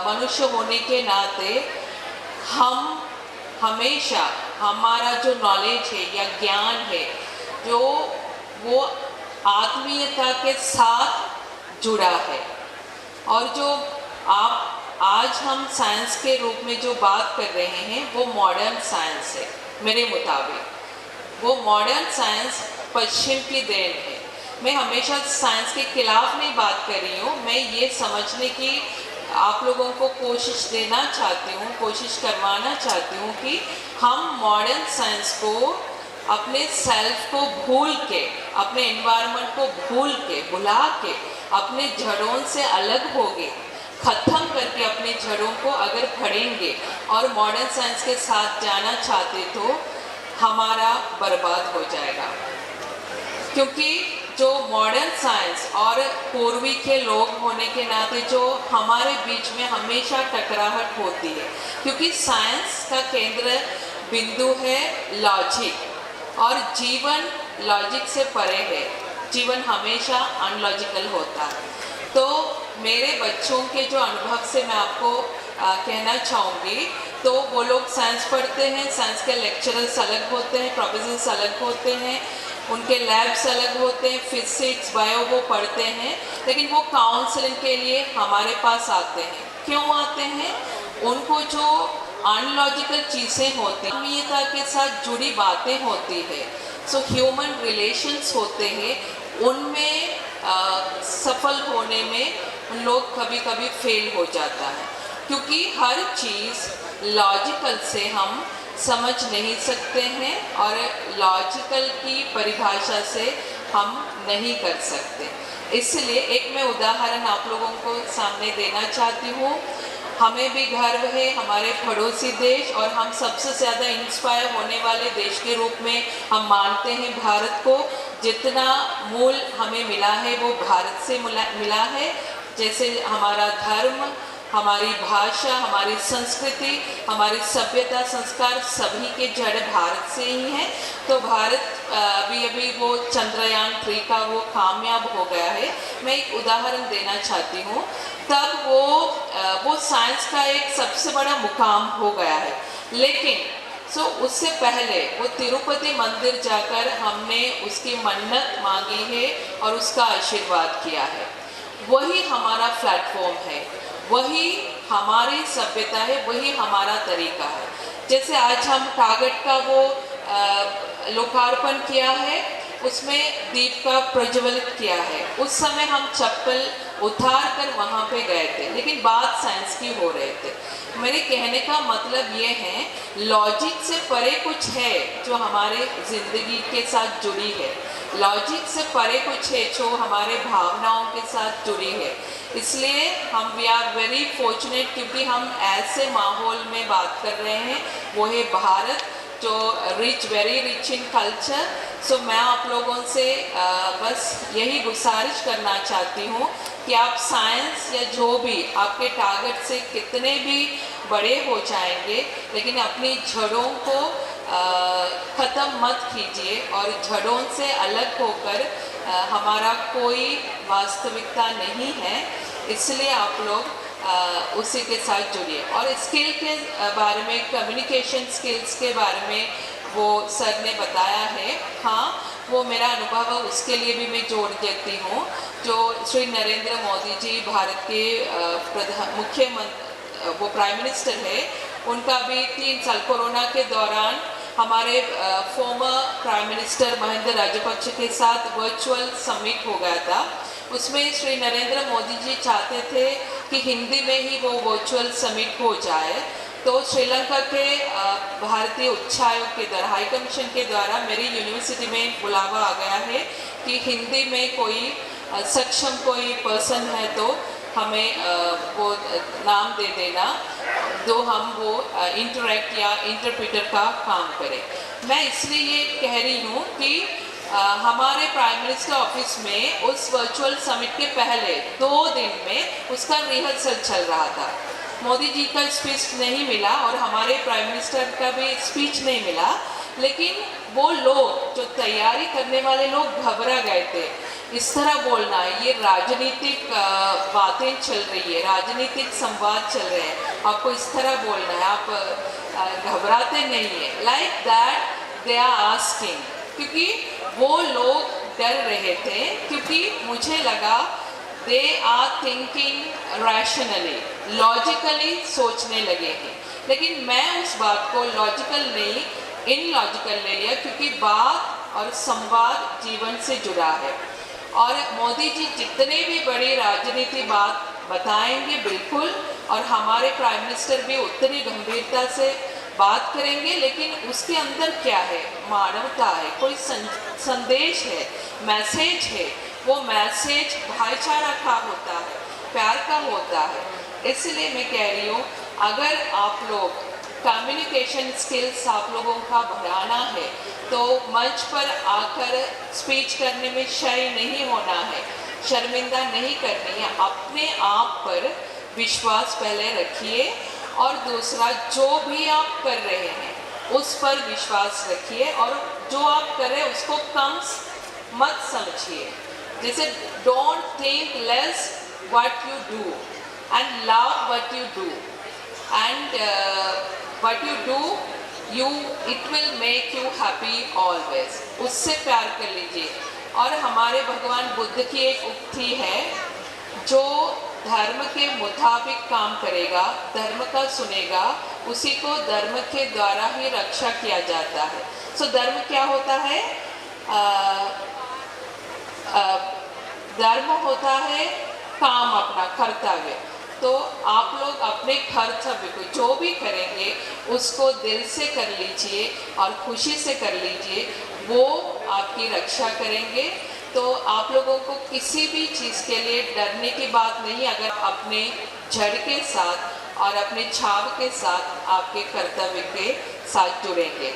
मनुष्य होने के नाते हम हमेशा हमारा जो नॉलेज है या ज्ञान है जो वो आत्मीयता के साथ जुड़ा है। और जो आज हम साइंस के रूप में जो बात कर रहे हैं वो मॉडर्न साइंस है। मेरे मुताबिक वो मॉडर्न साइंस पश्चिम की देन है। मैं हमेशा साइंस के खिलाफ नहीं बात कर रही हूँ, मैं ये समझने की आप लोगों को कोशिश देना चाहती हूँ, कोशिश करवाना चाहती हूँ कि हम मॉडर्न साइंस को अपने सेल्फ को भूल के, अपने एनवायरनमेंट को भूल के, भुला के, अपने जड़ों से अलग हो गए, ख़त्म करके अपनी जड़ों को अगर पढ़ेंगे और मॉडर्न साइंस के साथ जाना चाहते तो हमारा बर्बाद हो जाएगा। क्योंकि जो मॉडर्न साइंस और पूर्वी के लोग होने के नाते जो हमारे बीच में हमेशा टकराहट होती है, क्योंकि साइंस का केंद्र बिंदु है लॉजिक और जीवन लॉजिक से परे है। जीवन हमेशा अनलॉजिकल होता है। तो मेरे बच्चों के जो अनुभव से मैं आपको कहना चाहूँगी, तो वो लोग साइंस पढ़ते हैं, साइंस के लेक्चरर्स अलग होते हैं, प्रोफेसर्स अलग होते हैं, उनके लैब्स अलग होते हैं, फिजिक्स बायो वो पढ़ते हैं, लेकिन वो काउंसलिंग के लिए हमारे पास आते हैं। क्यों आते हैं? उनको जो अनलॉजिकल चीज़ें होती हैं, आत्मीयता के साथ जुड़ी बातें होती है, सो ह्यूमन रिलेशंस होते हैं, उनमें सफल होने में उन लोग कभी कभी फेल हो जाता है। क्योंकि हर चीज़ लॉजिकल से हम समझ नहीं सकते हैं और लॉजिकल की परिभाषा से हम नहीं कर सकते। इसलिए एक मैं उदाहरण आप लोगों को सामने देना चाहती हूँ। हमें भी गर्व है हमारे पड़ोसी देश और हम सबसे ज़्यादा इंस्पायर होने वाले देश के रूप में हम मानते हैं भारत को। जितना मूल हमें मिला है वो भारत से मिला है। जैसे हमारा धर्म, हमारी भाषा, हमारी संस्कृति, हमारी सभ्यता, संस्कार सभी के जड़ भारत से ही हैं। तो भारत अभी वो चंद्रयान 3 का वो कामयाब हो गया है। मैं एक उदाहरण देना चाहती हूँ। तब वो साइंस का एक सबसे बड़ा मुकाम हो गया है। लेकिन उससे पहले वो तिरुपति मंदिर जाकर हमने उसकी मन्नत मांगी है और उसका आशीर्वाद किया है। वही हमारा प्लेटफॉर्म है, वही हमारी सभ्यता है, वही हमारा तरीका है। जैसे आज हम कागज का वो लोकार्पण किया है, उसमें दीप का प्रज्वलित किया है। उस समय हम चप्पल उतार कर वहाँ पे गए थे, लेकिन बात साइंस की हो रहे थे। मेरे कहने का मतलब ये है, लॉजिक से परे कुछ है जो हमारे ज़िंदगी के साथ जुड़ी है, लॉजिक से परे कुछ है जो हमारे भावनाओं के साथ जुड़ी है। इसलिए हम वी आर वेरी फॉर्चुनेट, क्योंकि हम ऐसे माहौल में बात कर रहे हैं, वो है भारत जो वेरी रिच इन कल्चर। सो मैं आप लोगों से बस यही गुजारिश करना चाहती हूँ कि आप साइंस या जो भी आपके टारगेट से कितने भी बड़े हो जाएंगे, लेकिन अपनी जड़ों को ख़त्म मत कीजिए और जड़ों से अलग होकर हमारा कोई वास्तविकता नहीं है। इसलिए आप लोग उसी के साथ जुड़िए। और स्किल के बारे में, कम्युनिकेशन स्किल्स के बारे में वो सर ने बताया है। हाँ, वो मेरा अनुभव है, उसके लिए भी मैं जोड़ देती हूँ। जो श्री नरेंद्र मोदी जी भारत के मुख्यमंत्री, वो प्राइम मिनिस्टर है, उनका भी 3 साल कोरोना के दौरान हमारे former prime minister Mahendra Rajapaksa के साथ वर्चुअल समिट हो गया था। उसमें श्री नरेंद्र मोदी जी चाहते थे कि हिंदी में ही वो वर्चुअल समिट हो जाए। तो श्रीलंका के भारतीय उच्चायोग के द्वारा, हाई कमीशन के द्वारा मेरी यूनिवर्सिटी में बुलावा आ गया है कि हिंदी में कोई सक्षम कोई पर्सन है तो हमें वो नाम दे देना, तो हम वो इंटरेक्ट या इंटरप्रेटर का काम करें। मैं इसलिए ये कह रही हूँ कि हमारे प्राइम मिनिस्टर ऑफिस में उस वर्चुअल समिट के पहले 2 दिन में उसका रिहर्सल चल रहा था। मोदी जी का स्पीच नहीं मिला और हमारे प्राइम मिनिस्टर का भी स्पीच नहीं मिला, लेकिन वो लोग जो तैयारी करने वाले लोग घबरा गए थे। इस तरह बोलना है, ये राजनीतिक बातें चल रही है, राजनीतिक संवाद चल रहे हैं, आपको इस तरह बोलना है, आप घबराते नहीं है, like that they are asking, क्योंकि वो लोग डर रहे थे, क्योंकि मुझे लगा they are thinking rationally, logically सोचने लगे हैं, लेकिन मैं उस बात को लॉजिकल नहीं इनलॉजिकल ले लिया, क्योंकि बात और संवाद जीवन से जुड़ा है। और मोदी जी जितने भी बड़ी राजनीति बात बताएंगे बिल्कुल, और हमारे प्राइम मिनिस्टर भी उतनी गंभीरता से बात करेंगे, लेकिन उसके अंदर क्या है, मानवता है, कोई संदेश है, मैसेज है, वो मैसेज भाईचारा का होता है, प्यार का होता है। इसलिए मैं कह रही हूँ, अगर आप लोग कम्युनिकेशन स्किल्स आप लोगों का बढ़ाना है तो मंच पर आकर स्पीच करने में शर्म नहीं होना है, शर्मिंदा नहीं करनी है, अपने आप पर विश्वास पहले रखिए, और दूसरा जो भी आप कर रहे हैं उस पर विश्वास रखिए, और जो आप कर रहे हैं उसको कम मत समझिए। जैसे don't think less what you do and love what you do, and what you do, it will make you happy always, उससे प्यार कर लीजिए। और हमारे भगवान बुद्ध की एक उक्ति है, जो धर्म के मुताबिक काम करेगा, धर्म का सुनेगा, उसी को धर्म के द्वारा ही रक्षा किया जाता है। सो धर्म क्या होता है? धर्म होता है काम, अपना कर्तव्य। तो आप लोग अपने कर्तव्य को जो भी करेंगे उसको दिल से कर लीजिए और खुशी से कर लीजिए, वो आपकी रक्षा करेंगे। तो आप लोगों को किसी भी चीज़ के लिए डरने की बात नहीं, अगर अपने जड़ के साथ और अपने छाव के साथ आपके कर्तव्य के साथ जुड़ेंगे।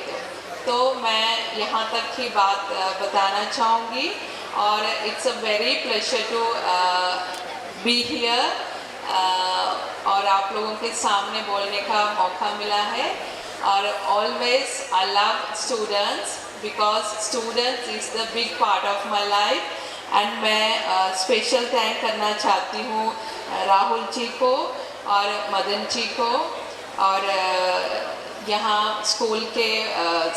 तो मैं यहाँ तक ही बात बताना चाहूँगी, और it's a very pleasure to be here, और आप लोगों के सामने बोलने का मौका मिला है। और always I love students, because students is the big part of my life. And मैं स्पेशल थैंक करना चाहती हूँ राहुल जी को और मदन जी को, और यहाँ स्कूल के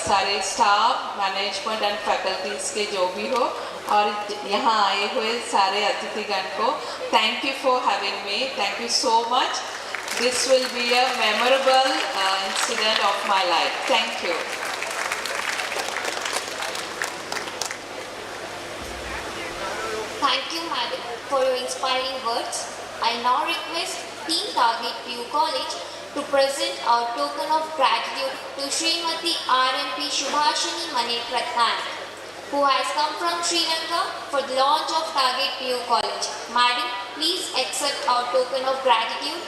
सारे स्टाफ, मैनेजमेंट एंड फैकल्टीज़ के जो भी हो, और यहाँ आए हुए सारे अतिथिगण को thank you for having me, thank you so much. This will be a memorable incident of my life. Thank you. Thank you, madam, for your inspiring words. I now request Team Target PU College to present our token of gratitude to Srimati RMP Shubhashini Manek Ratnani, who has come from Sri Lanka for the launch of Target PU College. Madam, please accept our token of gratitude.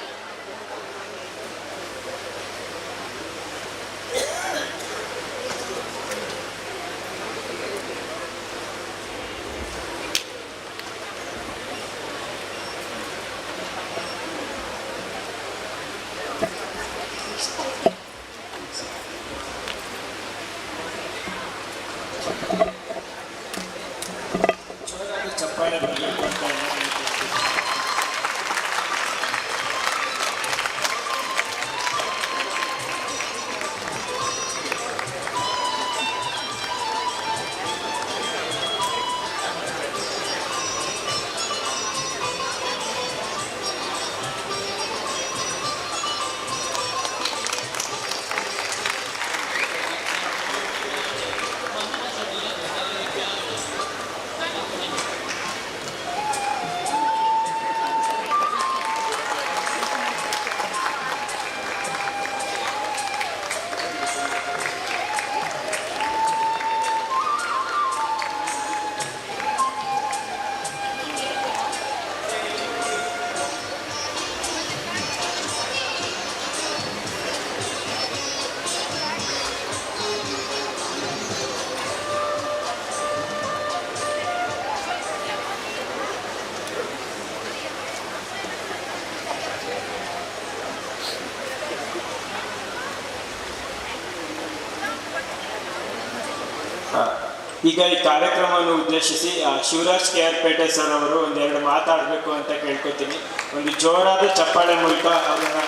ಈಗ ಈ ಕಾರ್ಯಕ್ರಮವನ್ನು ಉದ್ದೇಶಿಸಿ Shivraj KR sir ಅವರು ಒಂದೆರಡು ಮಾತಾಡಬೇಕು ಅಂತ ಕೇಳ್ಕೊತೀನಿ. ಒಂದು ಜೋರಾದ ಚಪ್ಪಾಳೆ ಮೂಲಕ ಅವರನ್ನ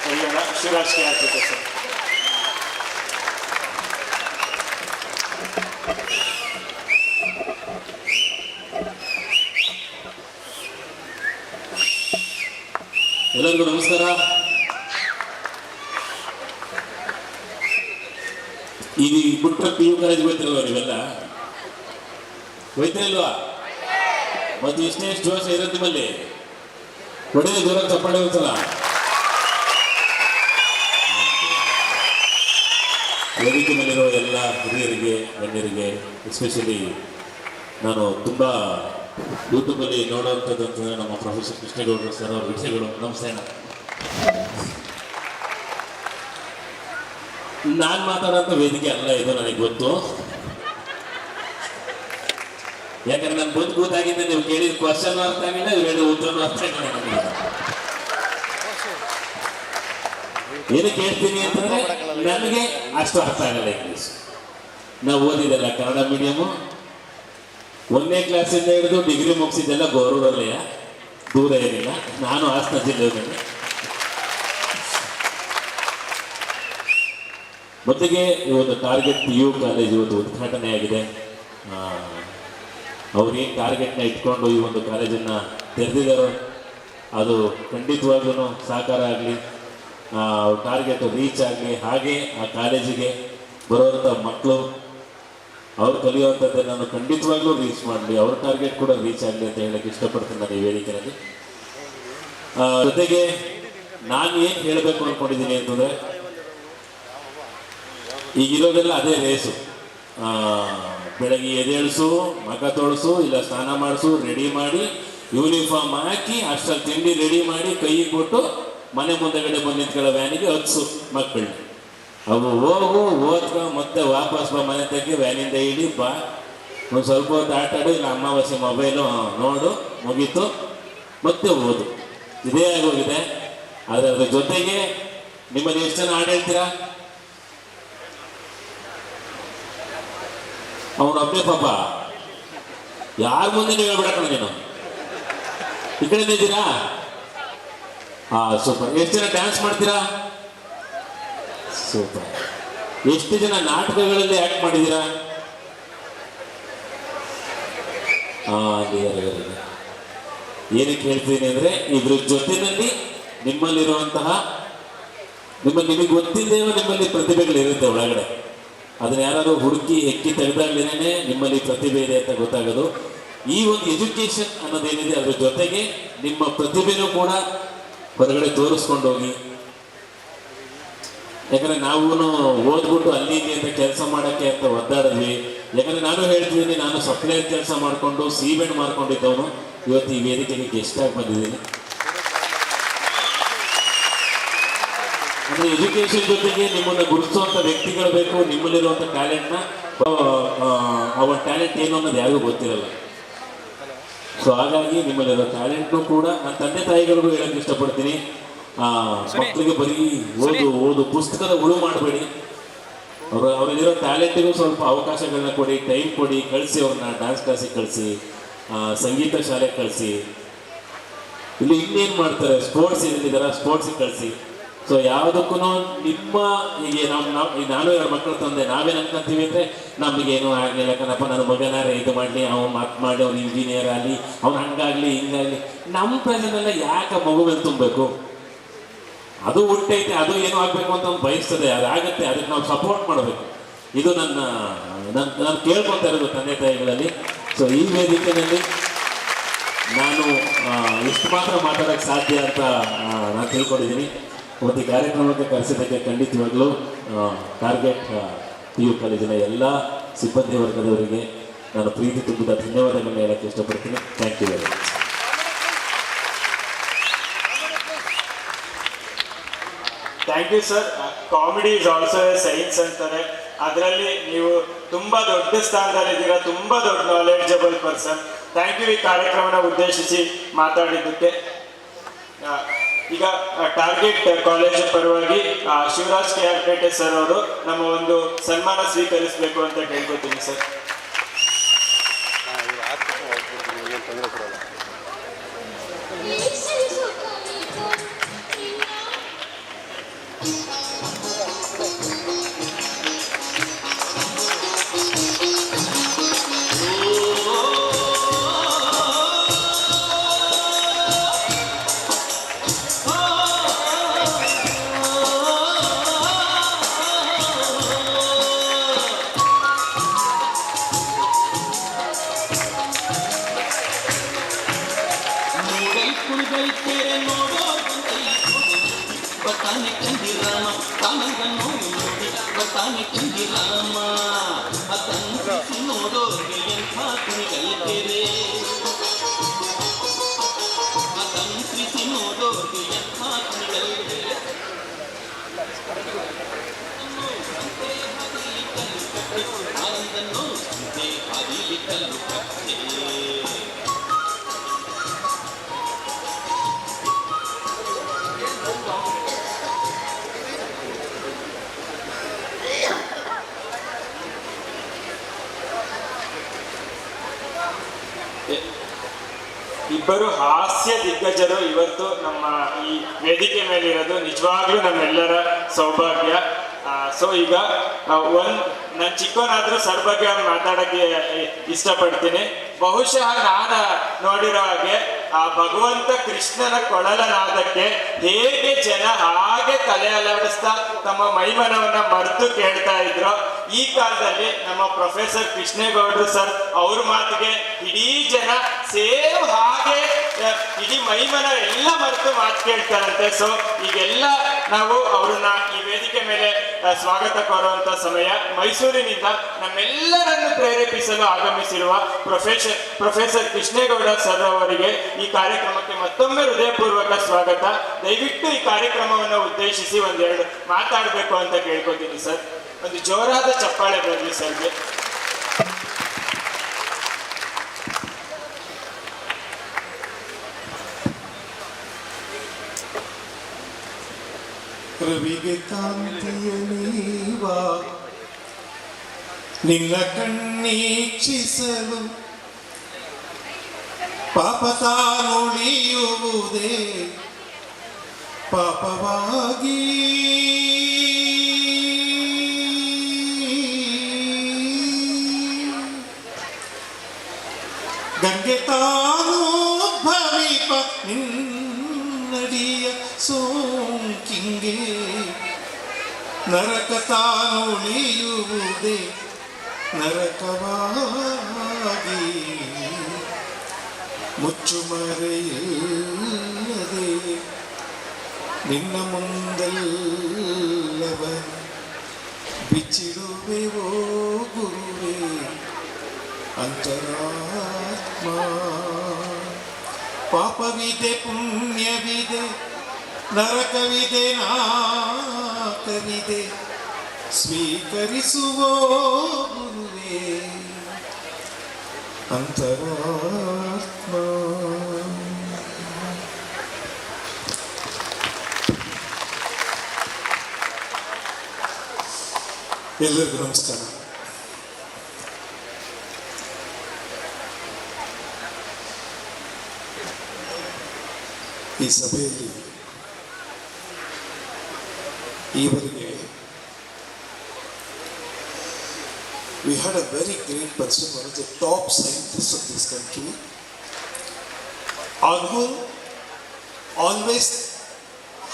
ಹೇಳೋಣ. Shivaraj KR sir. ಎಲ್ಲರಿಗೂ ನಮಸ್ಕಾರ. ಈಗ ಬಿಟ್ಟ PU ಕಾಲೇಜ್ ಹೋಯ್ತಿರಲ್ವ ನೀವೆಲ್ಲ? ಹೋಯ್ತಿರಲ್ವಾ? ಮತ್ತು ಇಷ್ಟೇ ಜೋಶ ಇರೋದು ನಿಮ್ಮಲ್ಲಿ. ಒಳ್ಳೆ ಜೋರ ಚಪ್ಪಾಳೆ ಒಂದ್ಸಲ. ವೇದಿಕೆ ಮೇಲಿರೋ ಎಲ್ಲ ಹಿರಿಯರಿಗೆ ಗಣ್ಯರಿಗೆ ಎಸ್ಪೆಷಲಿ ನಾನು ತುಂಬ ಯೂಟ್ಯೂಬಲ್ಲಿ ನೋಡುವಂಥದ್ದು ಅಂತಂದರೆ ನಮ್ಮ ಪ್ರೊಫೆಸರ್ ಕೃಷ್ಣೇಗೌಡರು ಸರ್ ಅವ್ರ ವಿಷಯಗಳು. ನಮಸ್ತೆ. ನಾನು ಮಾತಾಡೋಂಥ ವೇದಿಕೆ ಅಲ್ಲ ಇದು, ನನಗೆ ಗೊತ್ತು. ಯಾಕಂದ್ರೆ ನಾನು ಬಂದು ಕೂತಾಗಿದ್ದೆ, ನೀವು ಕೇಳಿದ ಕ್ವಶನ್ ಅರ್ಥ ಆಗಿಲ್ಲ, ಇವ್ರು ಹೇಳಿದ ಉತ್ತರನೂ ಅರ್ಥ ಆಗಿಲ್ಲ ನನಗೆ. ಏನಕ್ಕೆ ಹೇಳ್ತೀನಿ ಅಂತಂದ್ರೆ ನನಗೆ ಅಷ್ಟು ಅರ್ಥ ಆಗಲ್ಲ ಇಂಗ್ಲೀಷ್. ನಾವು ಓದಿದ್ದೆಲ್ಲ ಕನ್ನಡ ಮೀಡಿಯಮು. 1ನೇ ಕ್ಲಾಸಿಂದ ಹಿಡಿದು ಡಿಗ್ರಿ ಮುಗಿಸಿದ್ದೆಲ್ಲ ಗೌರವರಲ್ಲೇ, ದೂರ ಏನಿಲ್ಲ. ನಾನು ಹಾಸನ ಜಿಲ್ಲೆಯಲ್ಲಿ. ಮೊದಲಿಗೆ ಇವತ್ತು ಟಾರ್ಗೆಟ್ PU ಕಾಲೇಜ್ ಇವತ್ತು ಉದ್ಘಾಟನೆ ಆಗಿದೆ. ಅವ್ರೇನು ಟಾರ್ಗೆಟ್ನ ಇಟ್ಕೊಂಡು ಈ ಒಂದು ಕಾಲೇಜನ್ನು ತೆರೆದಿದ್ದಾರೋ ಅದು ಖಂಡಿತವಾಗ್ಲೂ ಸಾಕಾರ ಆಗಲಿ, ಟಾರ್ಗೆಟ್ ರೀಚ್ ಆಗಲಿ. ಹಾಗೆ ಆ ಕಾಲೇಜಿಗೆ ಬರುವಂಥ ಮಕ್ಕಳು ಅವ್ರು ಕಲಿಯುವಂಥದ್ದನ್ನು ಖಂಡಿತವಾಗ್ಲೂ ರೀಚ್ ಮಾಡಲಿ, ಅವ್ರ ಟಾರ್ಗೆಟ್ ಕೂಡ ರೀಚ್ ಆಗಲಿ ಅಂತ ಹೇಳಕ್ಕೆ ಇಷ್ಟಪಡ್ತೀನಿ ನಾನು ಈ ವೇದಿಕೆಯಲ್ಲಿ. ಜೊತೆಗೆ ನಾನು ಏನು ಹೇಳಬೇಕು ಅಂದ್ಕೊಂಡಿದ್ದೀನಿ ಅಂತಂದರೆ, ಈಗಿರೋದೆಲ್ಲ ಅದೇ ರೇಸು. ಬೆಳಗ್ಗೆ ಎದ್ದೇಳಿಸು, ಮಗ ತೊಳಸು, ಇಲ್ಲ ಸ್ನಾನ ಮಾಡಿಸು, ರೆಡಿ ಮಾಡಿ ಯೂನಿಫಾರ್ಮ್ ಹಾಕಿ ಅಷ್ಟರಲ್ಲಿ ತಿಂಡಿ ರೆಡಿ ಮಾಡಿ ಕೈ ಕೊಟ್ಟು ಮನೆ ಮುಂದೆಗಡೆ ಬಂದು ನಿಂತ್ಕೊಳ್ಳೋ ವ್ಯಾನಿಗೆ ಹತ್ಸು ಮಕ್ಕಳನ್ನ. ಅವು ಹೋಗು, ಓದ್ಕೊ, ಮತ್ತೆ ವಾಪಸ್ ಬಾ ಮನೆ ತೆಗಿ, ವ್ಯಾನಿಂದ ಇಡಿ ಬಾ, ಒಂದು ಸ್ವಲ್ಪ ಹೊತ್ತು ಆಟಾಡು, ಇಲ್ಲ ಅಮಾವಾಸ್ಯೆ ಮೊಬೈಲು ನೋಡು, ಮುಗೀತು, ಮತ್ತೆ ಓದು. ಇದೇ ಆಗೋಗಿದೆ. ಆದರೆ ಅದ್ರ ಜೊತೆಗೆ ನಿಮ್ಮಲ್ಲಿ ಎಷ್ಟು ಜನ ಹಾಡು ಹೇಳ್ತೀರಾ? ಅವನು ಒಬ್ಬನೇ ಪಾಪ, ಯಾರ ಮುಂದೆ ನೀವು ಹೇಳ್ಬಿಡಕಣ ನೀನು. ಈ ಕಡೆ ಇದ್ದೀರಾ? ಸೂಪರ್. ಎಷ್ಟು ಜನ ಡ್ಯಾನ್ಸ್ ಮಾಡ್ತೀರಾ? ಸೂಪರ್. ಎಷ್ಟು ಜನ ನಾಟಕಗಳಲ್ಲಿ ಆಕ್ಟ್ ಮಾಡಿದ್ದೀರಾ? ಏನಕ್ಕೆ ಹೇಳ್ತೀನಿ ಅಂದರೆ, ಇದ್ರ ಜೊತೆಯಲ್ಲಿ ನಿಮ್ಮಲ್ಲಿರುವಂತಹ ನಿಮಗೆ ಗೊತ್ತಿದ್ದೇವೆ ನಿಮ್ಮಲ್ಲಿ ಪ್ರತಿಭೆಗಳಿರುತ್ತೆ ಒಳಗಡೆ. ಅದನ್ನ ಯಾರು ಹುಡುಕಿ ಎಕ್ಕಿ ತೆಗೆದಾಗ್ಲೇನೆ ನಿಮ್ಮಲ್ಲಿ ಪ್ರತಿಭೆ ಇದೆ ಅಂತ ಗೊತ್ತಾಗೋದು. ಈ ಒಂದು ಎಜುಕೇಶನ್ ಅನ್ನೋದೇನಿದೆ ಅದ್ರ ಜೊತೆಗೆ ನಿಮ್ಮ ಪ್ರತಿಭೆನೂ ಕೂಡ ಹೊರಗಡೆ ತೋರಿಸ್ಕೊಂಡು ಹೋಗಿ. ಯಾಕಂದ್ರೆ ನಾವು ಓದ್ಬಿಟ್ಟು ಅಲ್ಲಿ ಇಲ್ಲಿ ಅಂತ ಕೆಲಸ ಮಾಡೋಕ್ಕೆ ಅಂತ ಒದ್ದಾಡಿದ್ವಿ. ಯಾಕಂದ್ರೆ ನಾನು ಹೇಳ್ತಿದ್ದೀನಿ, ನಾನು ಸಪ್ಲೈಯರ್ ಕೆಲಸ ಮಾಡಿಕೊಂಡು ಸೀಬೆಂಡ್ ಮಾಡ್ಕೊಂಡಿದ್ದವನು ಇವತ್ತು ಈ ವೇದಿಕೆಗೆ ಗೆಸ್ಟ್ ಆಗಿ ಬಂದಿದ್ದೀನಿ. ಅಂದರೆ ಎಜುಕೇಶನ್ ಜೊತೆಗೆ ನಿಮ್ಮನ್ನು ಗುರುತಿಸುವಂಥ ವ್ಯಕ್ತಿಗಳು ಬೇಕು. ನಿಮ್ಮಲ್ಲಿರುವಂಥ ಟ್ಯಾಲೆಂಟ್ನ, ಅವನ ಟ್ಯಾಲೆಂಟ್ ಏನು ಅನ್ನೋದು ಯಾರಿಗೂ ಗೊತ್ತಿರಲ್ಲ. ಸೊ ಹಾಗಾಗಿ ನಿಮ್ಮಲ್ಲಿರೋ ಟ್ಯಾಲೆಂಟ್ನು ಕೂಡ ನನ್ನ ತಂದೆ ತಾಯಿಗಳಿಗೂ ಹೇಳೋಕ್ಕೆ ಇಷ್ಟಪಡ್ತೀನಿ. ಮಕ್ಕಳಿಗೆ ಬರೀ ಓದು ಪುಸ್ತಕದ ಹುಳು ಮಾಡಬೇಡಿ. ಅವರಲ್ಲಿರೋ ಟ್ಯಾಲೆಂಟಿಗೂ ಸ್ವಲ್ಪ ಅವಕಾಶಗಳನ್ನ ಕೊಡಿ, ಟೈಮ್ ಕೊಡಿ, ಕಳಿಸಿ ಅವ್ರನ್ನ ಡ್ಯಾನ್ಸ್ ಕ್ಲಾಸಿಗೆ ಕಳಿಸಿ, ಸಂಗೀತ ಶಾಲೆಗೆ ಕಳಿಸಿ. ಇಲ್ಲಿ ಇನ್ನೇನು ಮಾಡ್ತಾರೆ, ಸ್ಪೋರ್ಟ್ಸ್ ಏನಿದ್ದಾರೆ ಸ್ಪೋರ್ಟ್ಸಿಗೆ ಕಳಿಸಿ. ಸೊ ಯಾವುದಕ್ಕೂ ನಿಮ್ಮ ಹೀಗೆ ನಾನು 2 ಮಕ್ಕಳ ತಂದೆ, ನಾವೇನು ಅನ್ಕೊಂತೀವಿ ಅಂದರೆ ನಮಗೇನು ಆಗಲಿಲ್ಲ ಕಣಪ್ಪ, ನನ್ನ ಮಗನಾರ ಇದು ಮಾಡಲಿ, ಅವ್ನು ಮಾತು ಮಾಡಿ, ಅವ್ನು ಇಂಜಿನಿಯರ್ ಆಗಲಿ, ಅವ್ನು ಹಂಗಾಗಲಿ ಹಿಂಗಾಗಲಿ. ನಮ್ಮ ಪ್ರಜೆನೆಲ್ಲ ಯಾಕೆ ಮಗುವನ್ನು ತುಂಬಬೇಕು? ಅದು ಹುಟ್ಟೈತೆ, ಅದು ಏನೋ ಆಗಬೇಕು ಅಂತ ಒಂದು ಬಯಸ್ತದೆ, ಅದಾಗುತ್ತೆ. ಅದಕ್ಕೆ ನಾವು ಸಪೋರ್ಟ್ ಮಾಡಬೇಕು. ಇದು ನಾನು ಕೇಳ್ಕೊತಾ ಇರೋದು ತಂದೆ ತಾಯಿಗಳಲ್ಲಿ. ಸೊ ಈ ವೇದಿಕೆಯಲ್ಲಿ ನಾನು ಎಷ್ಟು ಮಾತ್ರ ಮಾತಾಡೋಕ್ಕೆ ಸಾಧ್ಯ ಅಂತ ನಾನು ತಿಳ್ಕೊಂಡಿದ್ದೀನಿ. ಮತ್ತು ಈ ಕಾರ್ಯಕ್ರಮಕ್ಕೆ ಕರೆಸಿದ್ದಕ್ಕೆ ಖಂಡಿತವಾಗಲೂ ಟಾರ್ಗೆಟ್ PU ಕಾಲೇಜಿನ ಎಲ್ಲ ಸಿಬ್ಬಂದಿ ವರ್ಗದವರಿಗೆ ನಾನು ಪ್ರೀತಿ ತುಂಬಿದ ಧನ್ಯವಾದಗಳನ್ನ ಹೇಳೋಕ್ಕೆ ಇಷ್ಟಪಡ್ತೀನಿ. Thank you very much. Thank you sir. Comedy is also a science ಅಂತಾರೆ. ಅದರಲ್ಲಿ ನೀವು ತುಂಬ ದೊಡ್ಡ ಸ್ಥಾನದಲ್ಲಿದ್ದೀರಾ, ತುಂಬ ದೊಡ್ಡ ನಾಲೆಡ್ಜಬಲ್ ಪರ್ಸನ್. ಥ್ಯಾಂಕ್ ಯು ಈ ಕಾರ್ಯಕ್ರಮನ ಉದ್ದೇಶಿಸಿ ಮಾತಾಡಿದ್ದಕ್ಕೆ. ಈಗ ಟಾರ್ಗೆಟ್ ಕಾಲೇಜು ಪರವಾಗಿ ಶಿವರಾಜ್ KR ಸರ್ ಅವರು ನಮ್ಮ ಒಂದು ಸನ್ಮಾನ ಸ್ವೀಕರಿಸಬೇಕು ಅಂತ ಕೇಳ್ಕೊತೀನಿ ಸರ್. ತೊಂದರೆ ಕೊಡಲ್ಲ. बताने कंदी रामा तानंगनो ನೋಡಿ बताने कंदी रामा ಅದನ್ನು ನೋಡೋರಿಗೆ ಎಂಥ ಕುಣಿಗಲ್ಕೆರೆ ಅದನ್ನು ನೋಡೋರಿಗೆ ಎಂಥ ಕುಣಿಗಲ್ಕೆರೆ ಆನಂದನ್ನು ಸಂತೆ ಹರಿಲಿ ಕಲ್ಲು ಕತ್ತೆ ಇಬ್ಬರು ಹಾಸ್ಯ ದಿಗ್ಗಜರು ಇವತ್ತು ನಮ್ಮ ಈ ವೇದಿಕೆ ಮೇಲೆ ಇರೋದು ನಿಜವಾಗ್ಲೂ ನಮ್ಮೆಲ್ಲರ ಸೌಭಾಗ್ಯ. ಸೊ ಈಗ ನಾನು ಚಿಕ್ಕವನಾದ್ರೂ ಸರ್ ಬಗ್ಗೆ ಮಾತಾಡಕ್ಕೆ ಇಷ್ಟಪಡ್ತೀನಿ. ಬಹುಶಃ ನಾನು ನೋಡಿರೋ ಹಾಗೆ ಆ ಭಗವಂತ ಕೃಷ್ಣನ ಕೊಳಲ ನಾದಕ್ಕೆ ಹೇಗೆ ಜನ ಹಾಗೆ ತಲೆ ಅಲಾಡಿಸ್ತಾ ತಮ್ಮ ಮೈಮನವನ್ನ ಮರೆತು ಕೇಳ್ತಾ ಇದ್ರು, ಈ ಕಾಲದಲ್ಲಿ ನಮ್ಮ ಪ್ರೊಫೆಸರ್ ಕೃಷ್ಣೇಗೌಡರು ಸರ್ ಅವ್ರ ಮಾತಿಗೆ ಇಡೀ ಜನ ಸೇಮ್ ಹಾಗೆ ಇಡೀ ಮೈಮನ ಎಲ್ಲ ಮರೆತು ಮಾತು ಕೇಳ್ತಾರಂತೆ. ಸೊ ಈಗೆಲ್ಲ ನಾವು ಅವ್ರನ್ನ ಈ ವೇದಿಕೆ ಮೇಲೆ ಸ್ವಾಗತ ಕೋರುವಂತ ಸಮಯ. ಮೈಸೂರಿನಿಂದ ನಮ್ಮೆಲ್ಲರನ್ನು ಪ್ರೇರೇಪಿಸಲು ಆಗಮಿಸಿರುವ ಪ್ರೊಫೆಸರ್ ಕೃಷ್ಣೇಗೌಡ ಸರ್ ಅವರಿಗೆ ಈ ಕಾರ್ಯಕ್ರಮಕ್ಕೆ ಮತ್ತೊಮ್ಮೆ ಹೃದಯಪೂರ್ವಕ ಸ್ವಾಗತ. ದಯವಿಟ್ಟು ಈ ಕಾರ್ಯಕ್ರಮವನ್ನು ಉದ್ದೇಶಿಸಿ ಒಂದೆರಡು ಮಾತಾಡಬೇಕು ಅಂತ ಕೇಳ್ಕೊತೀನಿ ಸರ್. ಒಂದು ಜೋರಾದ ಚಪ್ಪಾಳೆ ಬರಲಿ ಸರ್ಗೆ. ರವಿಗೆ ಕಾಂತಿಯ ನೀವ ನಿನ್ನ ಕಣ್ಣೀಕ್ಷಿಸಲು ಪಾಪ ತಾನುಳಿಯುವುದೇ ಪಾಪವಾಗಿ ಗಂಗೆ ತಾನು ಭವಿಪ ನಿನ್ನಡಿಯ ಸೋಂಕಿಂಗೆ ನರಕ ತಾನುಳಿಯುವುದೇ ನರಕವಾಗಿ ಮುಚ್ಚುಮರೆಯಿಲ್ಲದೆ ನಿನ್ನ ಮುಂದೆಲ್ಲವ ಬಿಚ್ಚಿಡುವೆವೋ ಗುರುವೇ ಅಂತರಾತ್ಮ. ಪಾಪವಿದೆ ಪುಣ್ಯವಿದೆ ನರಕವಿದೆ ನಾಕವಿದೆ ಸ್ವೀಕರಿಸುವ ಗುರುವೇ ಅಂತರಾತ್ಮ. ಎಲ್ಲರಿಗೂ ನಮಸ್ಕಾರ. ಈ ಸಭೆಯಲ್ಲಿ ಈವರೆಗೆ we had a very great person, one of the top scientists of this country, on whom always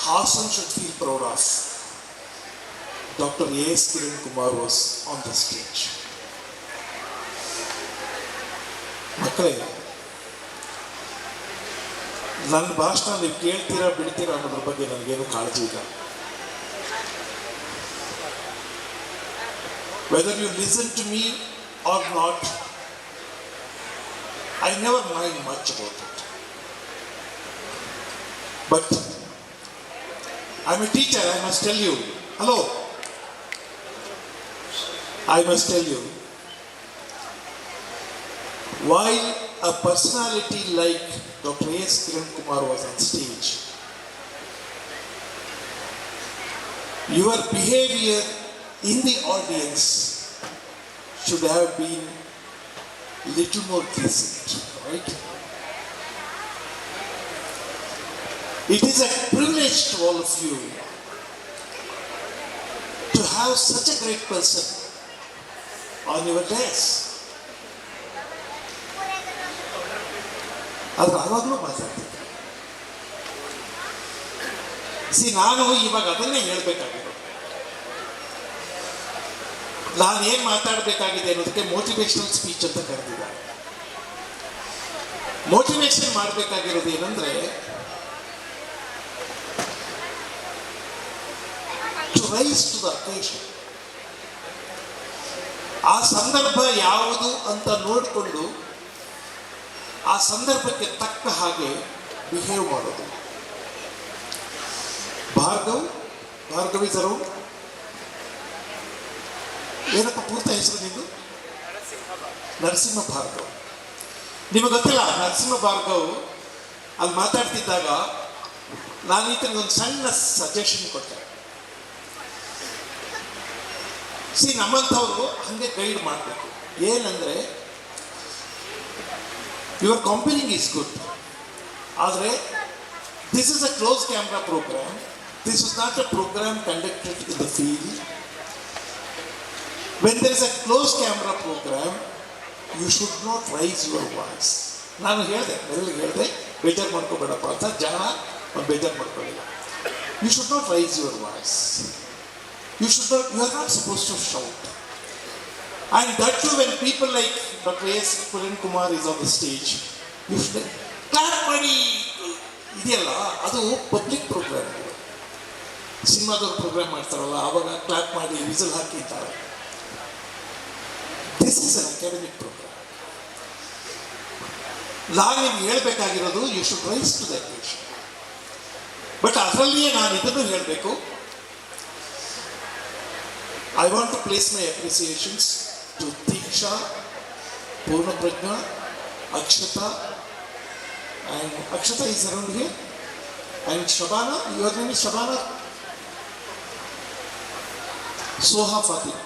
Hassan should feel proud of. Dr. A.S. Kiran Kumar was on the stage. ಮಕ್ಕಳೇ, ನನ್ನ ಭಾಷಣ ನೀವು ಕೇಳ್ತೀರಾ ಬಿಡ್ತೀರಾ ಅನ್ನೋದ್ರ ಬಗ್ಗೆ ನನಗೇನು ಕಾಳಜಿ ಇಲ್ಲ. Whether you listen to me or not, I never mind much about it. But I'm a teacher, I must tell you. Hello. I must tell you. While a personality like Dr. A.S. Kiran Kumar was on stage, your behavior in the audience should have been little more decent, right? It is a privilege to all of you to have such a great person on your desk. ಅದು ಆವಾಗಲೂ ಮಾತಾಡ್ತಿದ್ದೆ. ನಾನು ಇವಾಗ ಅದನ್ನೇ ಹೇಳಬೇಕಾಗಿರೋದು. ನಾನೇನು ಮಾತಾಡಬೇಕಾಗಿದೆ ಅನ್ನೋದಕ್ಕೆ motivational speech ಅಂತ ಕರೆದಿದ್ದಾರೆ. Motivation ಮಾಡಬೇಕಾಗಿರೋದು ಏನಂದ್ರೆ, to rise to the occasion. ಆ ಸಂದರ್ಭ ಯಾವುದು ಅಂತ ನೋಡಿಕೊಂಡು ಆ ಸಂದರ್ಭಕ್ಕೆ ತಕ್ಕ ಹಾಗೆ ಬಿಹೇವ್ ಮಾಡೋದು. Bhargav is around. ಏನಪ್ಪ ಪೂರ್ತಿ ಹೆಸರು ನಿಂದು? ನರಸಿಂಹ ಭಾರ್ಗವ್. ನಿಮಗೆ ಗೊತ್ತಿಲ್ಲ, ನರಸಿಂಹ ಭಾರ್ಗವ್ ಅಲ್ಲಿ ಮಾತಾಡ್ತಿದ್ದಾಗ ನಾನು ಈತನಿಗೊಂದು ಸಣ್ಣ ಸಜೆಷನ್ ಕೊಟ್ಟೆ. ನಮ್ಮಂಥವ್ರು ಹಾಗೆ ಗೈಡ್ ಮಾಡಬೇಕು. ಏನಂದರೆ, ಯುವರ್ ಕಾಂಪೇರಿಂಗ್ ಈಸ್ ಗುಡ್, ಆದರೆ this is a close camera programme. This is not a program conducted in the field. When there is a closed camera program, you should not raise your voice. ನಾನು ಹೇಳಿದೆ, ಬೇಜಾರು ಮಾಡ್ಕೋಬೇಡಪ್ಪ ಅಂತ. ಜನ ಬೇಜಾರು ಮಾಡ್ಕೊಳ್ಳಿಲ್ಲ. You should not raise your voice. You are not supposed to shout. And that too, when people like Dr. Ssip Kumar is on the stage, you should clap ಮಾಡಿ. ಇದೆಯಲ್ಲ, ಅದು public program. ಸಿನಿಮಾದವ್ರು program ಮಾಡ್ತಾರಲ್ಲ, ಆವಾಗ clap ಮಾಡಿ whistle ಹಾಕಿದ್ದಾರೆ. This is an academic program. ನಾನು ನಿಮ್ಗೆ ಹೇಳಬೇಕಾಗಿರೋದು, you should rise to the occasion. But ಅದರಲ್ಲಿಯೇ ನಾನು ಇದನ್ನು ಹೇಳಬೇಕು. I want to place my appreciations to Diksha, Purna Prajna, Akshata, and Akshata is around here, and Shabana. Your name is Shabana? Soha Fatih.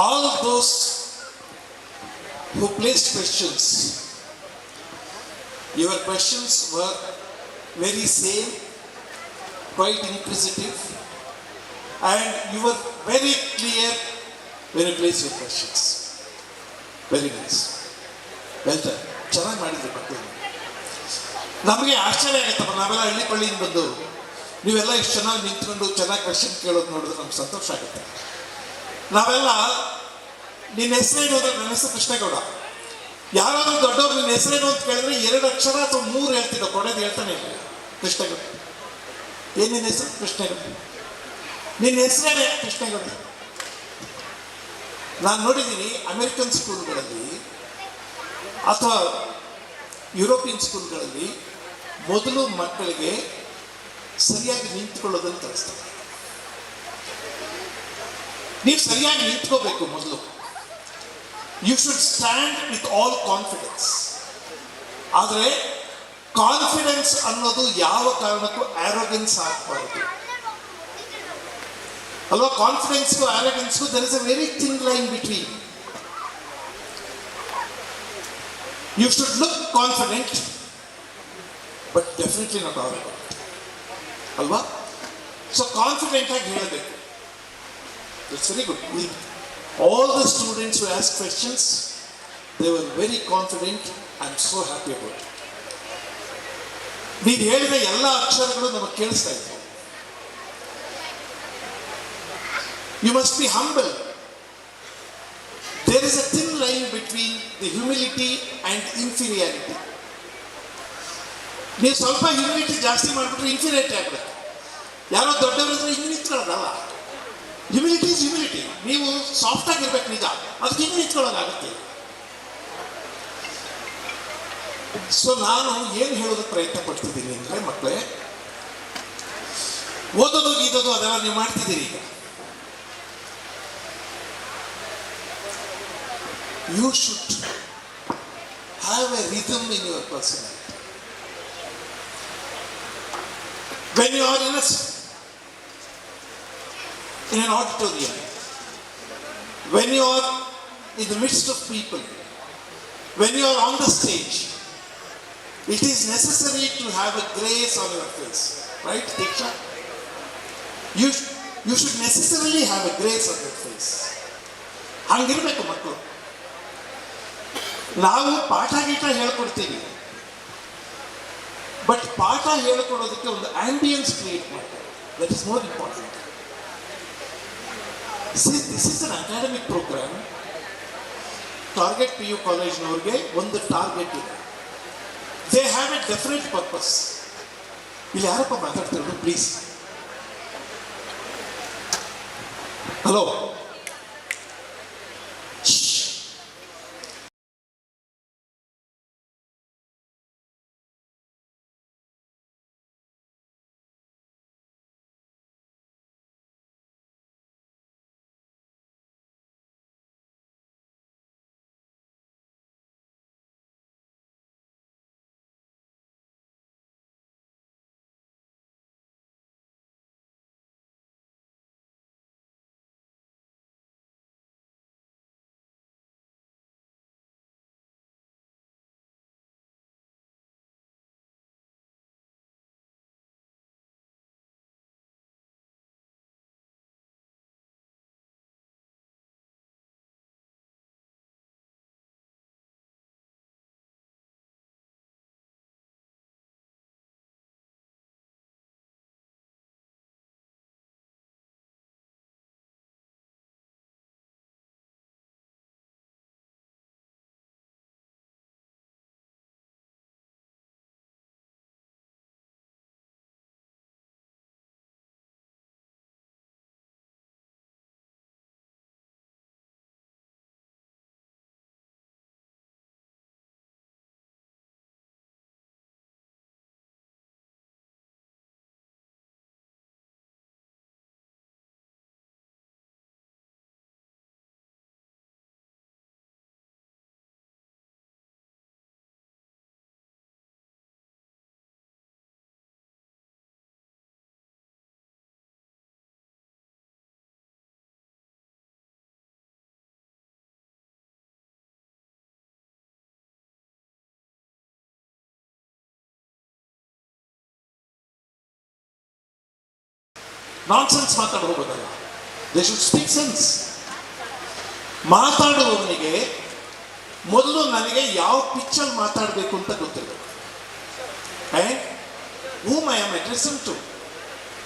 All of those who placed questions, your questions were very sane, quite inquisitive, and you were very clear when you placed your questions. Very nice. Well done. ಚೆನ್ನಾಗಿ ಮಾಡಿದ್ರಿ ಮಕ್ಕಳು. ನಮಗೆ ಆಶ್ಚರ್ಯ ಆಗುತ್ತಪ್ಪ, ನಾವೆಲ್ಲ ಹಳ್ಳಿ ಪಳ್ಳಿಯಿಂದ ಬಂದವರು, ನೀವೆಲ್ಲ ಇಷ್ಟು ಚೆನ್ನಾಗಿ ನಿಂತ್ಕೊಂಡು ಚೆನ್ನಾಗಿ ಕ್ವೆಶ್ಚನ್ ಕೇಳೋದು ನೋಡಿದ್ರೆ ನಮ್ಗೆ ಸಂತೋಷ ಆಗುತ್ತೆ. ನಾವೆಲ್ಲ ನಿನ್ನ ಹೆಸರೇನು ಅಂದರೆ, ನನ್ನ ಹೆಸರು ಕೃಷ್ಣೇಗೌಡ. ಯಾರಾದರೂ ದೊಡ್ಡವ್ರು ನಿನ್ನ ಹೆಸರೇನು ಅಂತ ಕೇಳಿದ್ರೆ 2 ಅಕ್ಷರ ಅಥವಾ 3 ಹೇಳ್ತಿದ್ದ, ಕೊನೆದು ಹೇಳ್ತಾನೆ ಇಲ್ಲ. ಕೃಷ್ಣೇಗೌಡ. ಏನು ನಿನ್ನ ಹೆಸರು? ಕೃಷ್ಣೇಗೌಡ. ನಿನ್ನ ಹೆಸರೇನೆ ಕೃಷ್ಣೇಗೌಡ. ನಾನು ನೋಡಿದ್ದೀನಿ ಅಮೆರಿಕನ್ ಸ್ಕೂಲ್ಗಳಲ್ಲಿ ಅಥವಾ ಯುರೋಪಿಯನ್ ಸ್ಕೂಲ್ಗಳಲ್ಲಿ ಮೊದಲು ಮಕ್ಕಳಿಗೆ ಸರಿಯಾಗಿ ನಿಂತ್ಕೊಳ್ಳೋದನ್ನು ಕಲಿಸ್ತಾರೆ. ನೀವು ಸರಿಯಾಗಿ ನಿಂತ್ಕೋಬೇಕು ಮೊದಲು. You should stand with all confidence. ಆದರೆ ಕಾನ್ಫಿಡೆನ್ಸ್ ಅನ್ನೋದು ಯಾವ ಕಾರಣಕ್ಕೂ ಆರೋಗೆನ್ಸ್ ಆಗಬಾರದು ಅಲ್ವಾ? ಕಾನ್ಫಿಡೆನ್ಸ್ಗೂ ಆರೋಗೆನ್ಸ್ಗೂ there is a very thin line between. You should look confident, but definitely not arrogant ಅಲ್ವಾ? ಸೊ ಕಾನ್ಫಿಡೆಂಟ್ ಆಗಿ ಹೇಳಬೇಕು. It's very good. All the students who asked questions, they were very confident. I am so happy about it. ನೀವು ಹೇಳಿದ ಎಲ್ಲ ಅಕ್ಷರಗಳು ನಮಗೆ ಕೇಳಿಸ್ತಾ ಇತ್ತು. You must be humble. There is a thin line between the humility and inferiority. ನೀವು ಸ್ವಲ್ಪ humility ಜಾಸ್ತಿ ಮಾಡಿಬಿಟ್ರೆ ಇನ್ಫೀರಿಯಾರಿಟಿ ಆಗ್ಬಿಡುತ್ತೆ. ಯಾರೋ ದೊಡ್ಡವರಿದ್ರೆ ಹಿಂಗೆ ನಿಂತ್ಕೊಳ್ಳೋದಲ್ಲ. Humility is humility. ನೀವು ಸಾಫ್ಟ್ ಆಗಿರ್ಬೇಕು ನಿಜ, ಅದಕ್ಕೆ ಹಿಂಗೆ ನಿಂತ್ಕೊಳ್ಳೋದಾಗುತ್ತೆ. ಸೊ ನಾನು ಏನು ಹೇಳೋದಕ್ಕೆ ಪ್ರಯತ್ನ ಪಡ್ತಿದ್ದೀನಿ ಅಂದರೆ, ಮಕ್ಕಳೇ, ಓದೋದು ಗೀದೋದು ಅದೆಲ್ಲ ನೀವು ಮಾಡ್ತಿದ್ದೀರಿ. ಈಗ you should have a rhythm in your personality. When you are in an auditorium, when you are in the midst of people, when you are on the stage, it is necessary to have a grace on your face, right, Diksha? You should necessarily have a grace on your face. ಹಂಗಿರ್ಬೇಕು ಮಕ್ಕಳು. ನಾವು ಪಾಠ ಗೀಟ ಹೇಳ್ಕೊಡ್ತೀವಿ, but ಪಾಠ ಹೇಳಿಕೊಡೋದಕ್ಕೆ ಒಂದು ambience create ಮಾಡ್ತಾರೆ. That is more important. This is an academic program. Target PU ಕಾಲೇಜ್ನವ್ರಿಗೆ ಒಂದು ಟಾರ್ಗೆಟ್ ಇದೆ. They have a definite purpose. ಇಲ್ಲಿ ಯಾರಪ್ಪ ಮಾತಾಡ್ತಿರೋದು ಪ್ಲೀಸ್? ಹಲೋ, ನಾನ್ಸೆನ್ಸ್ ಮಾತಾಡ ಹೋಗೋದಲ್ಲ. They should speak sense. ಮಾತಾಡುವವನಿಗೆ ಮೊದಲು ನನಗೆ ಯಾವ ಪಿಚ್ಚಲ್ಲಿ ಮಾತಾಡಬೇಕು ಅಂತ ಗೊತ್ತಿರಬೇಕು. And whom I am addressing to,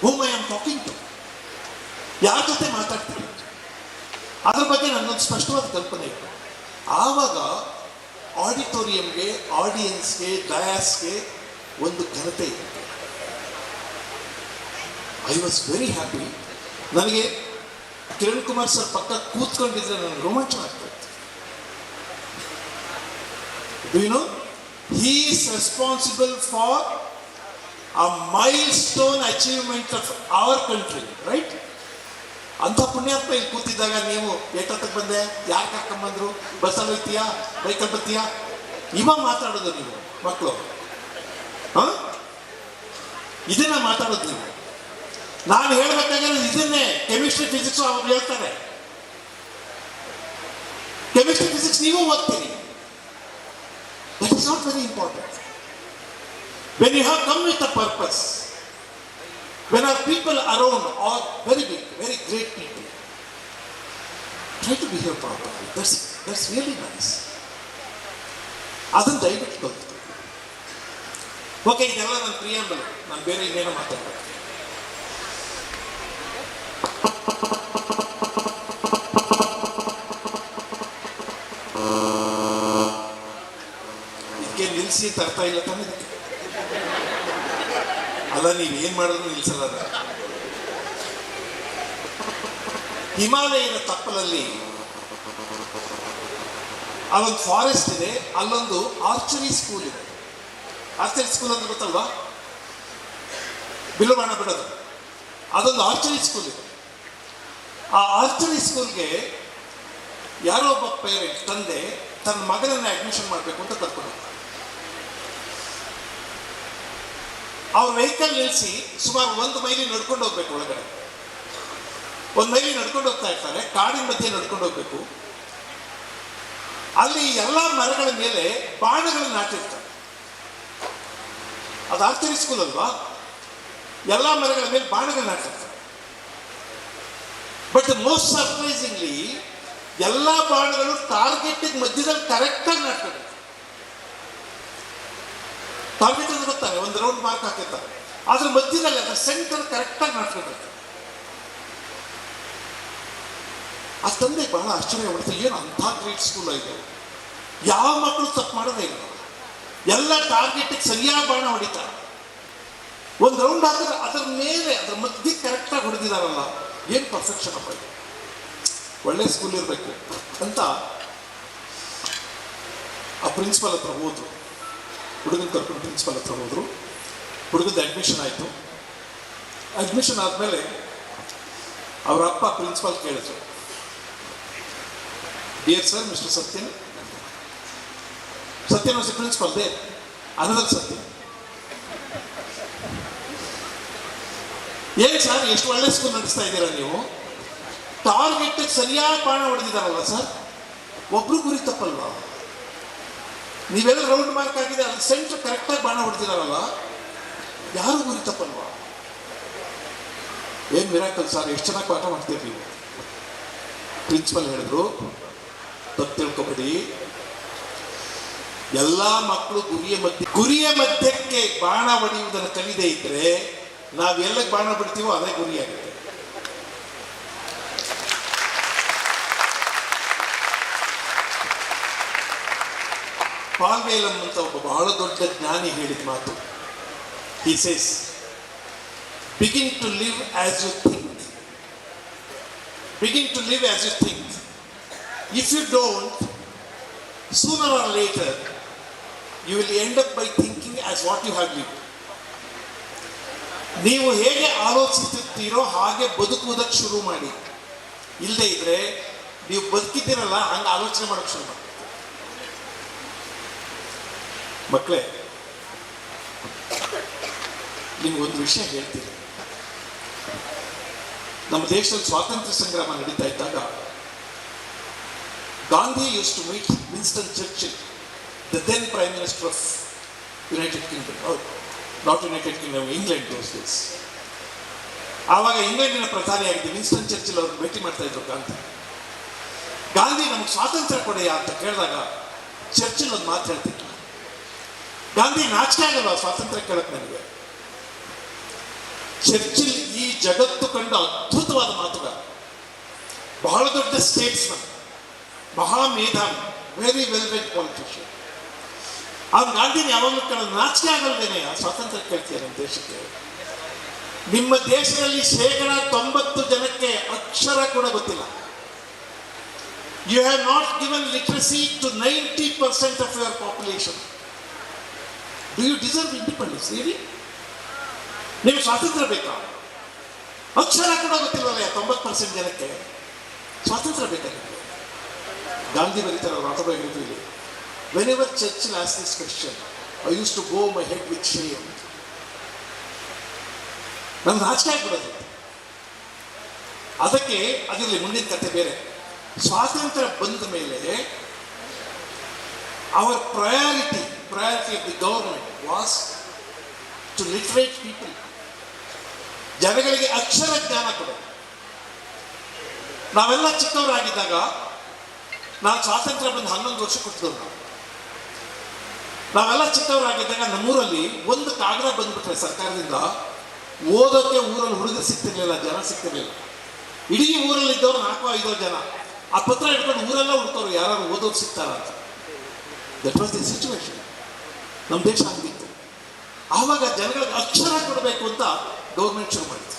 whom I am talking to, ಯಾರ ಜೊತೆ ಮಾತಾಡ್ತೀನಿ ಅದ್ರ ಬಗ್ಗೆ ನನಗೊಂದು ಸ್ಪಷ್ಟವಾದ ಕಲ್ಪನೆ ಇತ್ತು. ಆವಾಗ ಆಡಿಟೋರಿಯಂಗೆ, ಆಡಿಯನ್ಸ್ಗೆ, ಡಯಾಸ್ಗೆ ಒಂದು ಘನತೆ ಇತ್ತು. I was very happy. ನನಗೆ ಕಿರಣ್ ಕುಮಾರ್ ಸರ್ ಪಕ್ಕ ಕೂತ್ಕೊಂಡಿದ್ರೆ ನನಗೆ ರೋಮಾಂಚನ ಆಗ್ತಾ ಇತ್ತು. Do you know, he is responsible for a milestone achievement of our country, right? ಅಂಥ ಪುಣ್ಯಾತ್ಮ ಇಲ್ಲಿ ಕೂತಿದ್ದಾಗ ನೀವು ಏಟತ್ತಕ್ಕೆ ಬಂದೆ, ಯಾರು ಕರ್ಕೊಂಬಂದ್ರು, ಬಸ್ಸಲ್ಲಿ ಹೋಯ್ತೀಯಾ, ಬೈಕಲ್ಲಿ ಬರ್ತೀಯಾ, ಇವಾಗ ಮಾತಾಡೋದು ನೀವು ಮಕ್ಕಳು. ಇದನ್ನ ಮಾತಾಡೋದು ನೀವು. ನಾನು ಹೇಳ್ಬೇಕಾಗಿರೋದು ಇದನ್ನೇ. ಕೆಮಿಸ್ಟ್ರಿ ಫಿಸಿಕ್ಸ್ ಅವ್ರು ಹೇಳ್ತಾರೆ, ಕೆಮಿಸ್ಟ್ರಿ ಫಿಸಿಕ್ಸ್ ನೀವು ಓದ್ತೀರಿ. That is not very important. When you have come with a purpose, when our people around are very big, very great people, try to behave properly. That's really nice. ಅದನ್ನು ದಯವಿಟ್ಟು ಕಲಿತು. Okay, ಇದೆಲ್ಲ ನನ್ನ preamble. ನಾನು ಬೇರೆ ಇನ್ನೇನೋ ಮಾತಾಡ್ಬೇಕು. ಇದಕ್ಕೆ ನಿಲ್ಲಿಸಿ ತರ್ತಾ ಇಲ್ಲ ತಾನೆ ಇದಕ್ಕೆ. ಅಲ್ಲ, ನೀವೇನು ಮಾಡಿದ್ರು ನಿಲ್ಸಲ್ಲ. ಹಿಮಾಲಯದ ತಪ್ಪಲಲ್ಲಿ ಅಲ್ಲೊಂದು ಫಾರೆಸ್ಟ್ ಇದೆ, ಅಲ್ಲೊಂದು ಆರ್ಚರಿ ಸ್ಕೂಲ್ ಇದೆ. ಆರ್ಚರಿ ಸ್ಕೂಲ್ ಅಂದ್ರೆ ಗೊತ್ತಲ್ವಾ? ಬಿಲ್ಲು ಬಾಣ ಬಿಡೋದು. ಅದೊಂದು ಆರ್ಚರಿ ಸ್ಕೂಲ್ ಇದೆ. ಆ ಆರ್ಚರಿ ಸ್ಕೂಲ್ಗೆ ಯಾರೋ ಒಬ್ಬ ಪೇರೆಂಟ್, ತಂದೆ, ತನ್ನ ಮಗನನ್ನ ಅಡ್ಮಿಷನ್ ಮಾಡಬೇಕು ಅಂತ ಕರ್ಕೊಂಡು. ಅವ್ರ ವೆಹಿಕಲ್ ನಿಲ್ಲಿಸಿ ಸುಮಾರು 1 ಮೈಲಿ ನಡ್ಕೊಂಡು ಹೋಗ್ಬೇಕು ಒಳಗಡೆ. 1 ಮೈಲಿ ನಡ್ಕೊಂಡು ಹೋಗ್ತಾ ಇರ್ತಾರೆ, ಕಾಡಿನ ಮಧ್ಯೆ ನಡ್ಕೊಂಡು ಹೋಗ್ಬೇಕು. ಅಲ್ಲಿ ಎಲ್ಲ ಮರಗಳ ಮೇಲೆ ಬಾಣಗಳನ್ನು ನಾಟಿರ್ತಾರೆ. ಅದು ಆರ್ಚರಿ ಸ್ಕೂಲ್ ಅಲ್ವಾ, ಎಲ್ಲ ಮರಗಳ ಮೇಲೆ ಬಾಣಗಳು ನಾಟಿರ್ತಾರೆ. ಬಟ್ ಮೋಸ್ಟ್ ಸರ್ಪ್ರೈಸಿಂಗ್ಲಿ ಎಲ್ಲ ಬಾಣಗಳು ಟಾರ್ಗೆಟ್ ಮಧ್ಯದಲ್ಲಿ ಕರೆಕ್ಟಾಗಿ ನಾಟ್ಕೊಂಡಿರ್ತಾರೆ. ಟಾರ್ಗೆಟ್ ಅಂತ ಗೊತ್ತಾರೆ, ಒಂದು ರೌಂಡ್ ಮಾರ್ಕ್ ಹಾಕಿರ್ತಾರೆ, ಅದ್ರ ಮಧ್ಯದಲ್ಲಿ ಅದರ ಸೆಂಟರ್ ಕರೆಕ್ಟಾಗಿ ನಾಟ್ಕೊಂಡಿರ್ತಾರೆ. ಆ ತಂದೆ ಬಹಳ ಆಶ್ಚರ್ಯ ಪಡ್ತಾರೆ, ಏನು ಅಂಥ ಗ್ರೇಟ್ ಸ್ಕೂಲ್ ಇದೆ, ಯಾವ ಮಕ್ಕಳು ತಪ್ಪು ಮಾಡೋದೇ ಇಲ್ಲ, ಎಲ್ಲ ಟಾರ್ಗೆಟ್ಗೆ ಸರಿಯಾದ ಬಾಣ ಹೊಡಿತಾರೆ. ಒಂದು ರೌಂಡ್ ಹಾಕಿದ್ರೆ ಅದರ ಮೇಲೆ ಅದರ ಮಧ್ಯೆ ಕರೆಕ್ಟಾಗಿ ಹೊಡೆದಿದ್ದಾರಲ್ಲ, ಏನು ಪರ್ಫೆಕ್ಷನ್ ಅಪ್ಪ ಇದು, ಒಳ್ಳೆ ಸ್ಕೂಲ್ ಇರಬೇಕು ಅಂತ ಆ ಪ್ರಿನ್ಸಿಪಲ್ ಹತ್ರ ಹೋದ್ರು. ಹುಡುಗನ ಕರ್ಕೊಂಡು ಪ್ರಿನ್ಸಿಪಲ್ ಹತ್ರ ಹೋದ್ರು. ಹುಡುಗದ ಅಡ್ಮಿಷನ್ ಆಯಿತು. ಅಡ್ಮಿಷನ್ ಆದಮೇಲೆ ಅವರ ಅಪ್ಪ ಪ್ರಿನ್ಸಿಪಾಲ್ ಕೇಳಿದ್ರು, dear sir mister Sathyan, Sathyan was principal they another Sathyan, ಏನು ಸರ್ ಎಷ್ಟು ಒಳ್ಳೆ ಸ್ಕೂಲ್ ನಡೆಸ್ತಾ ಇದ್ದೀರಾ ನೀವು, ಟಾರ್ಗೆಟ್ ಸರಿಯಾಗಿ ಬಾಣ ಹೊಡೆದಿದ್ದಾರಲ್ಲ ಸರ್, ಒಬ್ರು ಗುರಿ ತಪ್ಪಲ್ವಾ, ನೀವೆಲ್ಲ ರೌಂಡ್ ಮಾರ್ಕ್ ಆಗಿದೆ ಅದು ಸೆಂಟ್ರ್ ಕರೆಕ್ಟಾಗಿ ಬಾಣ ಹೊಡೆದಿದ್ದಾರಲ್ಲ, ಯಾರು ಗುರಿ ತಪ್ಪಲ್ವಾ, ಏನು ಮಿರಾಕಲ್ ಸರ್, ಎಷ್ಟು ಚೆನ್ನಾಗಿ ಪಾಠ ಮಾಡ್ತೀರಿ ನೀವು. ಪ್ರಿನ್ಸಿಪಲ್ ಹೇಳಿದ್ರು, ತಪ್ಪು ತಿಳ್ಕೊಬೇಡಿ, ಎಲ್ಲ ಮಕ್ಕಳು ಗುರಿಯ ಮಧ್ಯಕ್ಕೆ ಬಾಣ ಹೊಡೆಯುವುದನ್ನು ಕಲಿದೇ ಇದ್ರೆ ನಾವು ಎಲ್ಲಕ್ಕೆ ಬಾಣ ಬಿಡ್ತೀವೋ ಅದೇ ಗುರಿಯಾಗುತ್ತೆ. ಪಾಲ್ವೇಲಂ ಅಂತ ಒಬ್ಬ ಬಹಳ ದೊಡ್ಡ ಜ್ಞಾನಿ ಹೇಳಿದ ಮಾತು, he says, begin to live as you think, begin to live as you think, if you don't, sooner or later you will end up by thinking as what you have lived. ನೀವು ಹೇಗೆ ಆಲೋಚಿಸುತ್ತೀರೋ ಹಾಗೆ ಬದುಕುವುದಕ್ಕೆ ಶುರು ಮಾಡಿ, ಇಲ್ಲದೆ ಇದ್ರೆ ನೀವು ಬದುಕಿದ್ದೀರಲ್ಲ ಹಂಗೆ ಆಲೋಚನೆ ಮಾಡೋಕ್ಕೆ ಶುರು ಮಾಡಿ. ಮಕ್ಕಳೇ, ನಿಮಗೊಂದು ವಿಷಯ ಹೇಳ್ತೀನಿ. ನಮ್ಮ ದೇಶದಲ್ಲಿ ಸ್ವಾತಂತ್ರ್ಯ ಸಂಗ್ರಾಮ ನಡೀತಾ ಇದ್ದಾಗ Gandhi use to meet Winston Churchill, the then prime minister of United Kingdom, not United Kingdom, England those days. ಆವಾಗ ಇಂಗ್ಲೆಂಡಿನ ಪ್ರಧಾನಿಯಾಗಿದ್ದ ವಿನ್ಸ್ಟನ್ ಚರ್ಚಿಲ್ ಅವ್ರನ್ನ ಭೇಟಿ ಮಾಡ್ತಾ ಇದ್ರು ಗಾಂಧಿ ನಮಗೆ ಸ್ವಾತಂತ್ರ್ಯ ಕೊಡೆಯಾ ಅಂತ ಕೇಳಿದಾಗ ಚರ್ಚಿಲ್ ಒಂದು ಮಾತು ಹೇಳ್ತಿದ್ರು, ಗಾಂಧಿ ನಾಚಿಕೆ ಆಗಲ್ವಾ ಸ್ವಾತಂತ್ರ್ಯ ಕೇಳಕ್ಕೆ ನನಗೆ. ಚರ್ಚಿಲ್ ಈ ಜಗತ್ತು ಕಂಡ ಅದ್ಭುತವಾದ ಮಾತುಗಾರ, ಬಹಳ ದೊಡ್ಡ ಸ್ಟೇಟ್ಸ್ಮನ್, ಮಹಾ ಮೇಧಾವಿ, ವೆರಿ ವೆಲ್ ರೆಡ್ ಪಾಲಿಟಿಷಿಯನ್. ಅವ್ನು ಗಾಂಧಿನ ಯಾವಾಗಲೂ ಕೇಳೋದು, ನಾಚಿಕೆ ಆಗಲ್ವೇನೆ ಸ್ವಾತಂತ್ರ್ಯ ಕೇಳ್ತೀಯ ನಮ್ಮ ದೇಶಕ್ಕೆ, ನಿಮ್ಮ ದೇಶದಲ್ಲಿ 90% ಜನಕ್ಕೆ ಅಕ್ಷರ ಕೂಡ ಗೊತ್ತಿಲ್ಲ. You have not given literacy to 90% of your population. Do you deserve independence really? ನಿಮಗೆ ಸ್ವಾತಂತ್ರ್ಯ ಬೇಕಾ? ಅಕ್ಷರ ಕೂಡ ಗೊತ್ತಿಲ್ವಲ್ಲ 90% ಜನಕ್ಕೆ, ಸ್ವಾತಂತ್ರ್ಯ ಬೇಕಾ ನಿಮಗೆ? ಗಾಂಧಿ ಬರೀತಾರೆ ಅವರ ಆಟೋಬಯೋಗ್ರಫಿಯಲ್ಲಿ, whenever Churchill asked this question, I used to bow my head with shame. ನಮ್ಗೆ ನಾಚಿಕೆ ಆಗ್ಬಿಡೋದು. ಅದಕ್ಕೆ ಅದರಲ್ಲಿ ಮುಂದಿನ ಕಥೆ ಬೇರೆ. ಸ್ವಾತಂತ್ರ್ಯ ಬಂದ ಮೇಲೆ our priority of the government was to literate people, ಜನಗಳಿಗೆ ಅಕ್ಷರ ಜ್ಞಾನ ಕೊಡೋದು. ನಾವೆಲ್ಲ ಚಿಕ್ಕವರಾಗಿದ್ದಾಗ, ನಾನು ಸ್ವಾತಂತ್ರ್ಯ ಬಂದು 11 ವರ್ಷ ಕೊಟ್ಟಿದ್ದವು, ನಾವೆಲ್ಲ ಚಿಕ್ಕವರಾಗಿದ್ದಾಗ ನಮ್ಮೂರಲ್ಲಿ ಒಂದು ಕಾಗದ ಬಂದ್ಬಿಟ್ರೆ ಸರ್ಕಾರದಿಂದ, ಓದೋಕ್ಕೆ ಊರಲ್ಲಿ ಹುಡುಗರು ಸಿಗ್ತಿರ್ಲಿಲ್ಲ, ಜನ ಸಿಗ್ತಿರ್ಲಿಲ್ಲ. ಇಡೀ ಊರಲ್ಲಿದ್ದವ್ರು 4-5 ಜನ ಆ ಪತ್ರ ಇಟ್ಕೊಂಡು ಊರೆಲ್ಲ ಹುಡ್ಕೋರು ಯಾರು ಓದೋರು ಸಿಗ್ತಾರ ಅಂತ. That was the situation. ನಮ್ಮ ದೇಶ ಆಗಿತ್ತು. ಆವಾಗ ಜನಗಳಿಗೆ ಅಕ್ಷರ ಕೊಡಬೇಕು ಅಂತ ಗೌರ್ಮೆಂಟ್ ಶುರು ಮಾಡಿತು.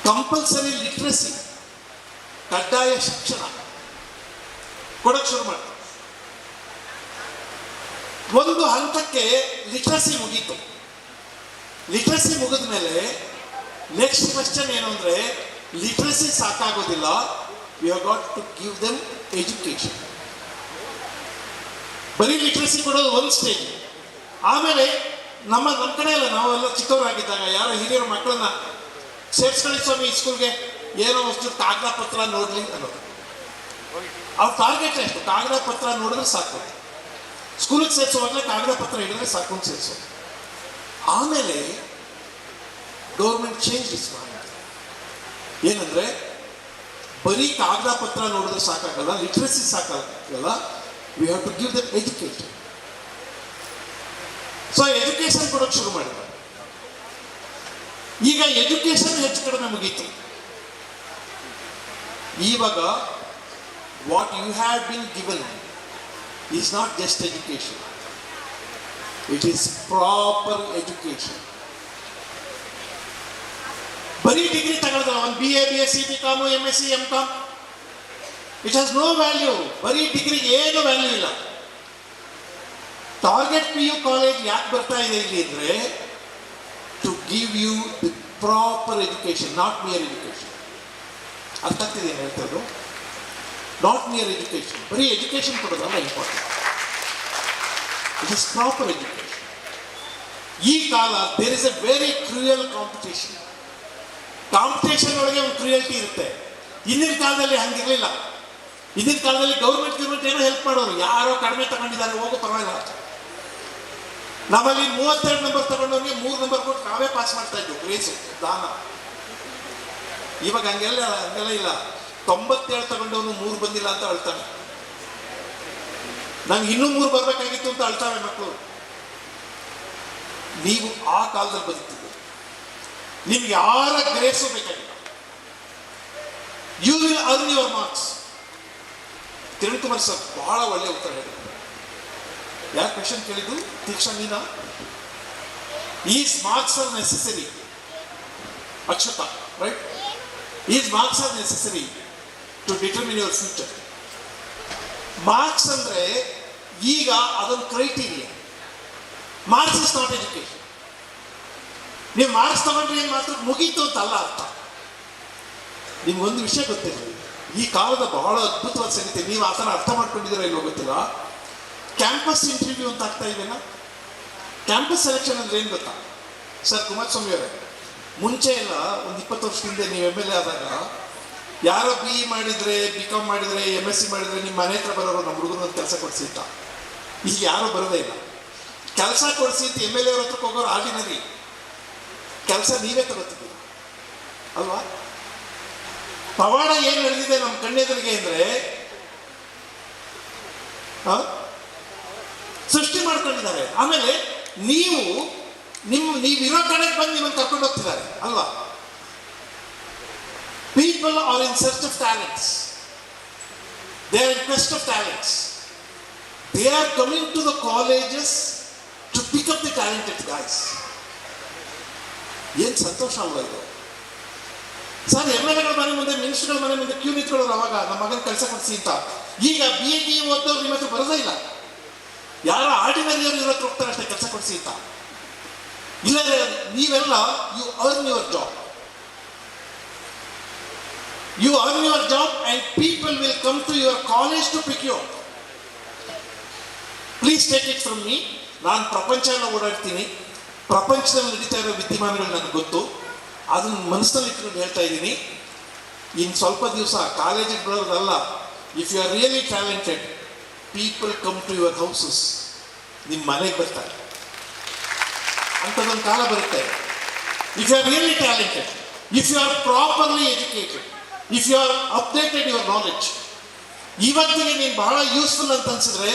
ಕಂಪಲ್ಸರಿ ಲಿಟ್ರಸಿ, ಕಡ್ಡಾಯ ಶಿಕ್ಷಣ ಕೊಡಕ್ಕೆ ಶುರು ಮಾಡ್ತಾರೆ. ಒಂದು ಹಂತಕ್ಕೆ ಲಿಟ್ರಸಿ ಮುಗೀತು. ಲಿಟ್ರಸಿ ಮುಗಿದ ಮೇಲೆ ನೆಕ್ಸ್ಟ್ ಕ್ವೆಶ್ಚನ್ ಏನು ಅಂದರೆ, ಲಿಟ್ರಸಿ ಸಾಕಾಗೋದಿಲ್ಲ, you have got to give them education. ಬರೀ ಲಿಟ್ರಸಿ ಕೊಡೋದು ಒಂದು ಸ್ಟೇಜ್. ಆಮೇಲೆ ನಮ್ಮ ಕಡೆ ಎಲ್ಲ ನಾವೆಲ್ಲ ಚಿಕ್ಕವರಾಗಿದ್ದಾಗ ಯಾರೋ ಹಿರಿಯರ ಮಕ್ಕಳನ್ನ ಸೇರ್ಸ್ಕೊಳ್ಳಿ ಸ್ವಾಮಿ ಈ ಸ್ಕೂಲ್ಗೆ, ಏನೋ ಅಷ್ಟು ಕಾಗದ ಪತ್ರ ನೋಡ್ಲಿ ಅನ್ನೋದು. ಅವ್ರ ಟಾರ್ಗೆಟ್ ಎಷ್ಟು? ಕಾಗದ ಪತ್ರ ನೋಡಿದ್ರೆ ಸಾಕು, ಸ್ಕೂಲಿಗೆ ಸೇರಿಸುವಾಗಲೇ ಕಾಗದ ಪತ್ರ ಹಿಡಿದ್ರೆ ಸಾಕು ಅಂತ ಸೇರಿಸೋದು. ಆಮೇಲೆ ಗೌರ್ಮೆಂಟ್ ಚೇಂಜ್ ಇಸ್ ಮೈಂಡ್. ಏನಂದ್ರೆ ಬರೀ ಕಾಗದ ಪತ್ರ ನೋಡಿದ್ರೆ ಸಾಕಾಗಲ್ಲ, ಲಿಟ್ರಸಿ ಸಾಕಾಗಲ್ಲ, we have to give them education. So education ಕೊಡೋಕೆ ಶುರು ಮಾಡಿದ್ದಾರೆ. ಈಗ ಎಜುಕೇಶನ್ ಹೆಚ್ಚು ಕಡಿಮೆ ಮುಗೀತು. ಇವಾಗ what you have been given is not just education, it is proper education. ಬರೀ ಡಿಗ್ರಿ ತಗೊಳ್ತಾರೆ, ಒಂದು BA BSc BCom MSc MCom, it has no value. ಬರೀ ಡಿಗ್ರಿಗೆ ಏನು ವ್ಯಾಲ್ಯೂ ಇಲ್ಲ. ಟಾರ್ಗೆಟ್ PU ಕಾಲೇಜ್ ಯಾಕೆ ಬರ್ತಾ ಇದೆ ಇಲ್ಲಿ ಅಂದರೆ to give you the proper education, not mere education. ಅರ್ಥ ಆಗ್ತಿದೆ ಏನು ಹೇಳ್ತಿರೋದು? ನಾಟ್ ಮಿಯರ್ ಎಜುಕೇಶನ್, ಬರೀ ಎಜುಕೇಶನ್ ಕೊಡೋದಲ್ಲ important, it is proper education. ಈ ಕಾಲ there is a very cruel competition. Competition ಒಳಗೆ ಒಂದು ಕ್ರೂಯಲ್ಟಿ ಇರುತ್ತೆ. ಹಿಂದಿನ ಕಾಲದಲ್ಲಿ ಹಂಗಿರಲಿಲ್ಲ. ಹಿಂದಿನ ಕಾಲದಲ್ಲಿ ಗೌರ್ಮೆಂಟ್ ಏನೋ ಹೆಲ್ಪ್ ಮಾಡೋರು, ಯಾರೋ ಕಡಿಮೆ ತಗೊಂಡಿದ್ದಾರೆ ಹೋಗೋ ಪರವಾಗಿಲ್ಲ. ನಮ್ಮಲ್ಲಿ 32 ನಂಬರ್ ತಗೊಂಡವ್ರಿಗೆ 3 ನಂಬರ್ ಕೊಟ್ಟು ನಾವೇ ಪಾಸ್ ಮಾಡ್ತಾ ಇದ್ವು, ಗ್ರೇಸು ದಾನ. ಇವಾಗ ಹಂಗೆಲ್ಲ ಇಲ್ಲ. 97 ತಗೊಂಡವನು 3 ಬಂದಿಲ್ಲ ಅಂತ ಅಳ್ತಾನೆ, ನಂಗೆ ಇನ್ನೂ 3 ಬರಬೇಕಾಗಿತ್ತು ಅಂತ ಅಳ್ತಾವೆ ಮಕ್ಕಳು. ನೀವು ಆ ಕಾಲದಲ್ಲಿ ಬದುಕ್ತಿದ್ದೀರಿ, ನಿಮ್ಗೆ ಯಾರ ಗ್ರೇಸು ಬೇಕಾಗಿಲ್ಲ. You will earn your marks. Kiran Kumar sir ಬಹಳ ಒಳ್ಳೆ ಉತ್ತರ ಹೇಳಿದ್ರು. ಯಾರು ಕ್ವೆಶನ್ ಕೇಳಿದ್ದು? ತೀಕ್ಷಾ ನೀನಾ? Is marks are necessary? Akshata, right? Is marks are necessary to determine your future. Marks ಅಂದ್ರೆ ಈಗ ಅದೊಂದು criteria. Marks is not education. ನೀವು ಮಾರ್ಕ್ಸ್ ತಗೊಂಡ್ರೆ ಏನು ಮಾತ್ರ ಮುಗೀತು ಅಂತ ಅಲ್ಲ ಅರ್ಥ. ನಿಮ್ಗೊಂದು ವಿಷಯ ಗೊತ್ತಿರಲಿ, ಈ ಕಾಲದ ಬಹಳ ಅದ್ಭುತವಾದ ಸಂಗತಿ, ನೀವು ಆ ಥರ ಅರ್ಥ ಮಾಡ್ಕೊಂಡಿದ್ದೀರಾ ಇಲ್ಲೋ ಗೊತ್ತಿಲ್ಲ. ಕ್ಯಾಂಪಸ್ ಇಂಟರ್ವ್ಯೂ ಅಂತ ಆಗ್ತಾ ಇದೆಯಲ್ಲ, ಕ್ಯಾಂಪಸ್ ಸೆಲೆಕ್ಷನ್ ಅಂದ್ರೆ ಏನು ಗೊತ್ತಾ ಸರ್? ಕುಮಾರಸ್ವಾಮಿ ಅವರೇ, ಮುಂಚೆ ಎಲ್ಲ ಒಂದು 20 ವರ್ಷದ ಹಿಂದೆ ನೀವು MLA ಆದಾಗ ಯಾರೋ BE ಮಾಡಿದ್ರೆ, BCom ಮಾಡಿದ್ರೆ, MSc ಮಾಡಿದ್ರೆ ನಿಮ್ಮ ಮನೆ ಹತ್ರ ಬರೋರು ನಮ್ಮ ಹುಡುಗರು ಒಂದು ಕೆಲಸ ಕೊಡಿಸಿ ಅಂತ. ಈಗ ಯಾರೂ ಬರೋದೇ ಇಲ್ಲ. ಕೆಲಸ ಕೊಡಿಸಿ ಅಂತ MLA ಅವ್ರ ಹತ್ರಕ್ಕೆ ಹೋಗೋರು ಆರ್ಡಿನರಿ, ಕೆಲಸ ನೀವೇ ತಗೋತಿದ್ದೀರಿ ಅಲ್ವಾ? ಪವಾಡ ಏನು ನಡೆದಿದೆ ನಮ್ಮ ಕಣ್ಣೆದುರಿಗೆ ಅಂದರೆ ಸೃಷ್ಟಿ ಮಾಡ್ಕೊಂಡಿದ್ದಾರೆ. ಆಮೇಲೆ ನೀವಿರೋ ಕಡೆಗೆ ಬಂದು ನಿಮ್ಮನ್ನು ಕರ್ಕೊಂಡು ಹೋಗ್ತಿದ್ದಾರೆ ಅಲ್ವಾ? People are in search of talents, they are in quest of talents, they are coming to the colleges to pick up the talented guys. ಏನು ಸಂತೋಷ ಅಲ್ವಾ ಇದು ಸರ್? MLAಗಳ ಮನೆ ಮುಂದೆ, ಮಿನಿಸ್ಟರ್ಗಳ ಮನೆ ಮುಂದೆ ಕ್ಯೂ ನಿಂತ್ಕೊಳ್ಳೋರು ಅವಾಗ ನಮ್ಮ ಮಗನ ಕೆಲಸ ಕೊಡಿಸಿ ಅಂತ. ಈಗ BA ಓದೋರು ನಿಮ್ಮ ಹತ್ರ ಬರೋದೇ ಇಲ್ಲ. ಯಾರೋ ಆರ್ಡಿನರಿಯವರು ಇರೋ ಹತ್ರ ಹೋಗ್ತಾರೆ ಅಷ್ಟೇ ಕೆಲಸ ಕೊಡಿಸಿ ಅಂತ. ಇಲ್ಲ, ನೀವೆಲ್ಲ you earn your job, you earn your job and people will come to your college to pick you up. Please take it from me. ನಾನು ಪ್ರಪಂಚ ಎಲ್ಲ ಓಡಾಡ್ತೀನಿ, ಪ್ರಪಂಚದಲ್ಲಿ ನಡೀತಾ ಇರೋ ವಿದ್ಯಮಾನಗಳು ನನಗೆ ಗೊತ್ತು, ಅದನ್ನು ಮನಸ್ಸಲ್ಲಿ ಇಟ್ಕೊಂಡು ಹೇಳ್ತಾ ಇದ್ದೀನಿ. ಇನ್ನು ಸ್ವಲ್ಪ ದಿವಸ ಕಾಲೇಜಿಗೆ ಬರೋದಲ್ಲ, if you are really talented, people come to your houses, ನಿಮ್ಮ ಮನೆಗೆ ಬರ್ತಾರೆ. ಅಂಥದ್ದೊಂದು ಕಾಲ ಬರುತ್ತೆ. If you are really talented, if you are properly educated, if you are updated your knowledge, ಇವತ್ತಿಗೆ ನೀನು ಬಹಳ ಯೂಸ್ಫುಲ್ ಅಂತ ಅನ್ಸಿದ್ರೆ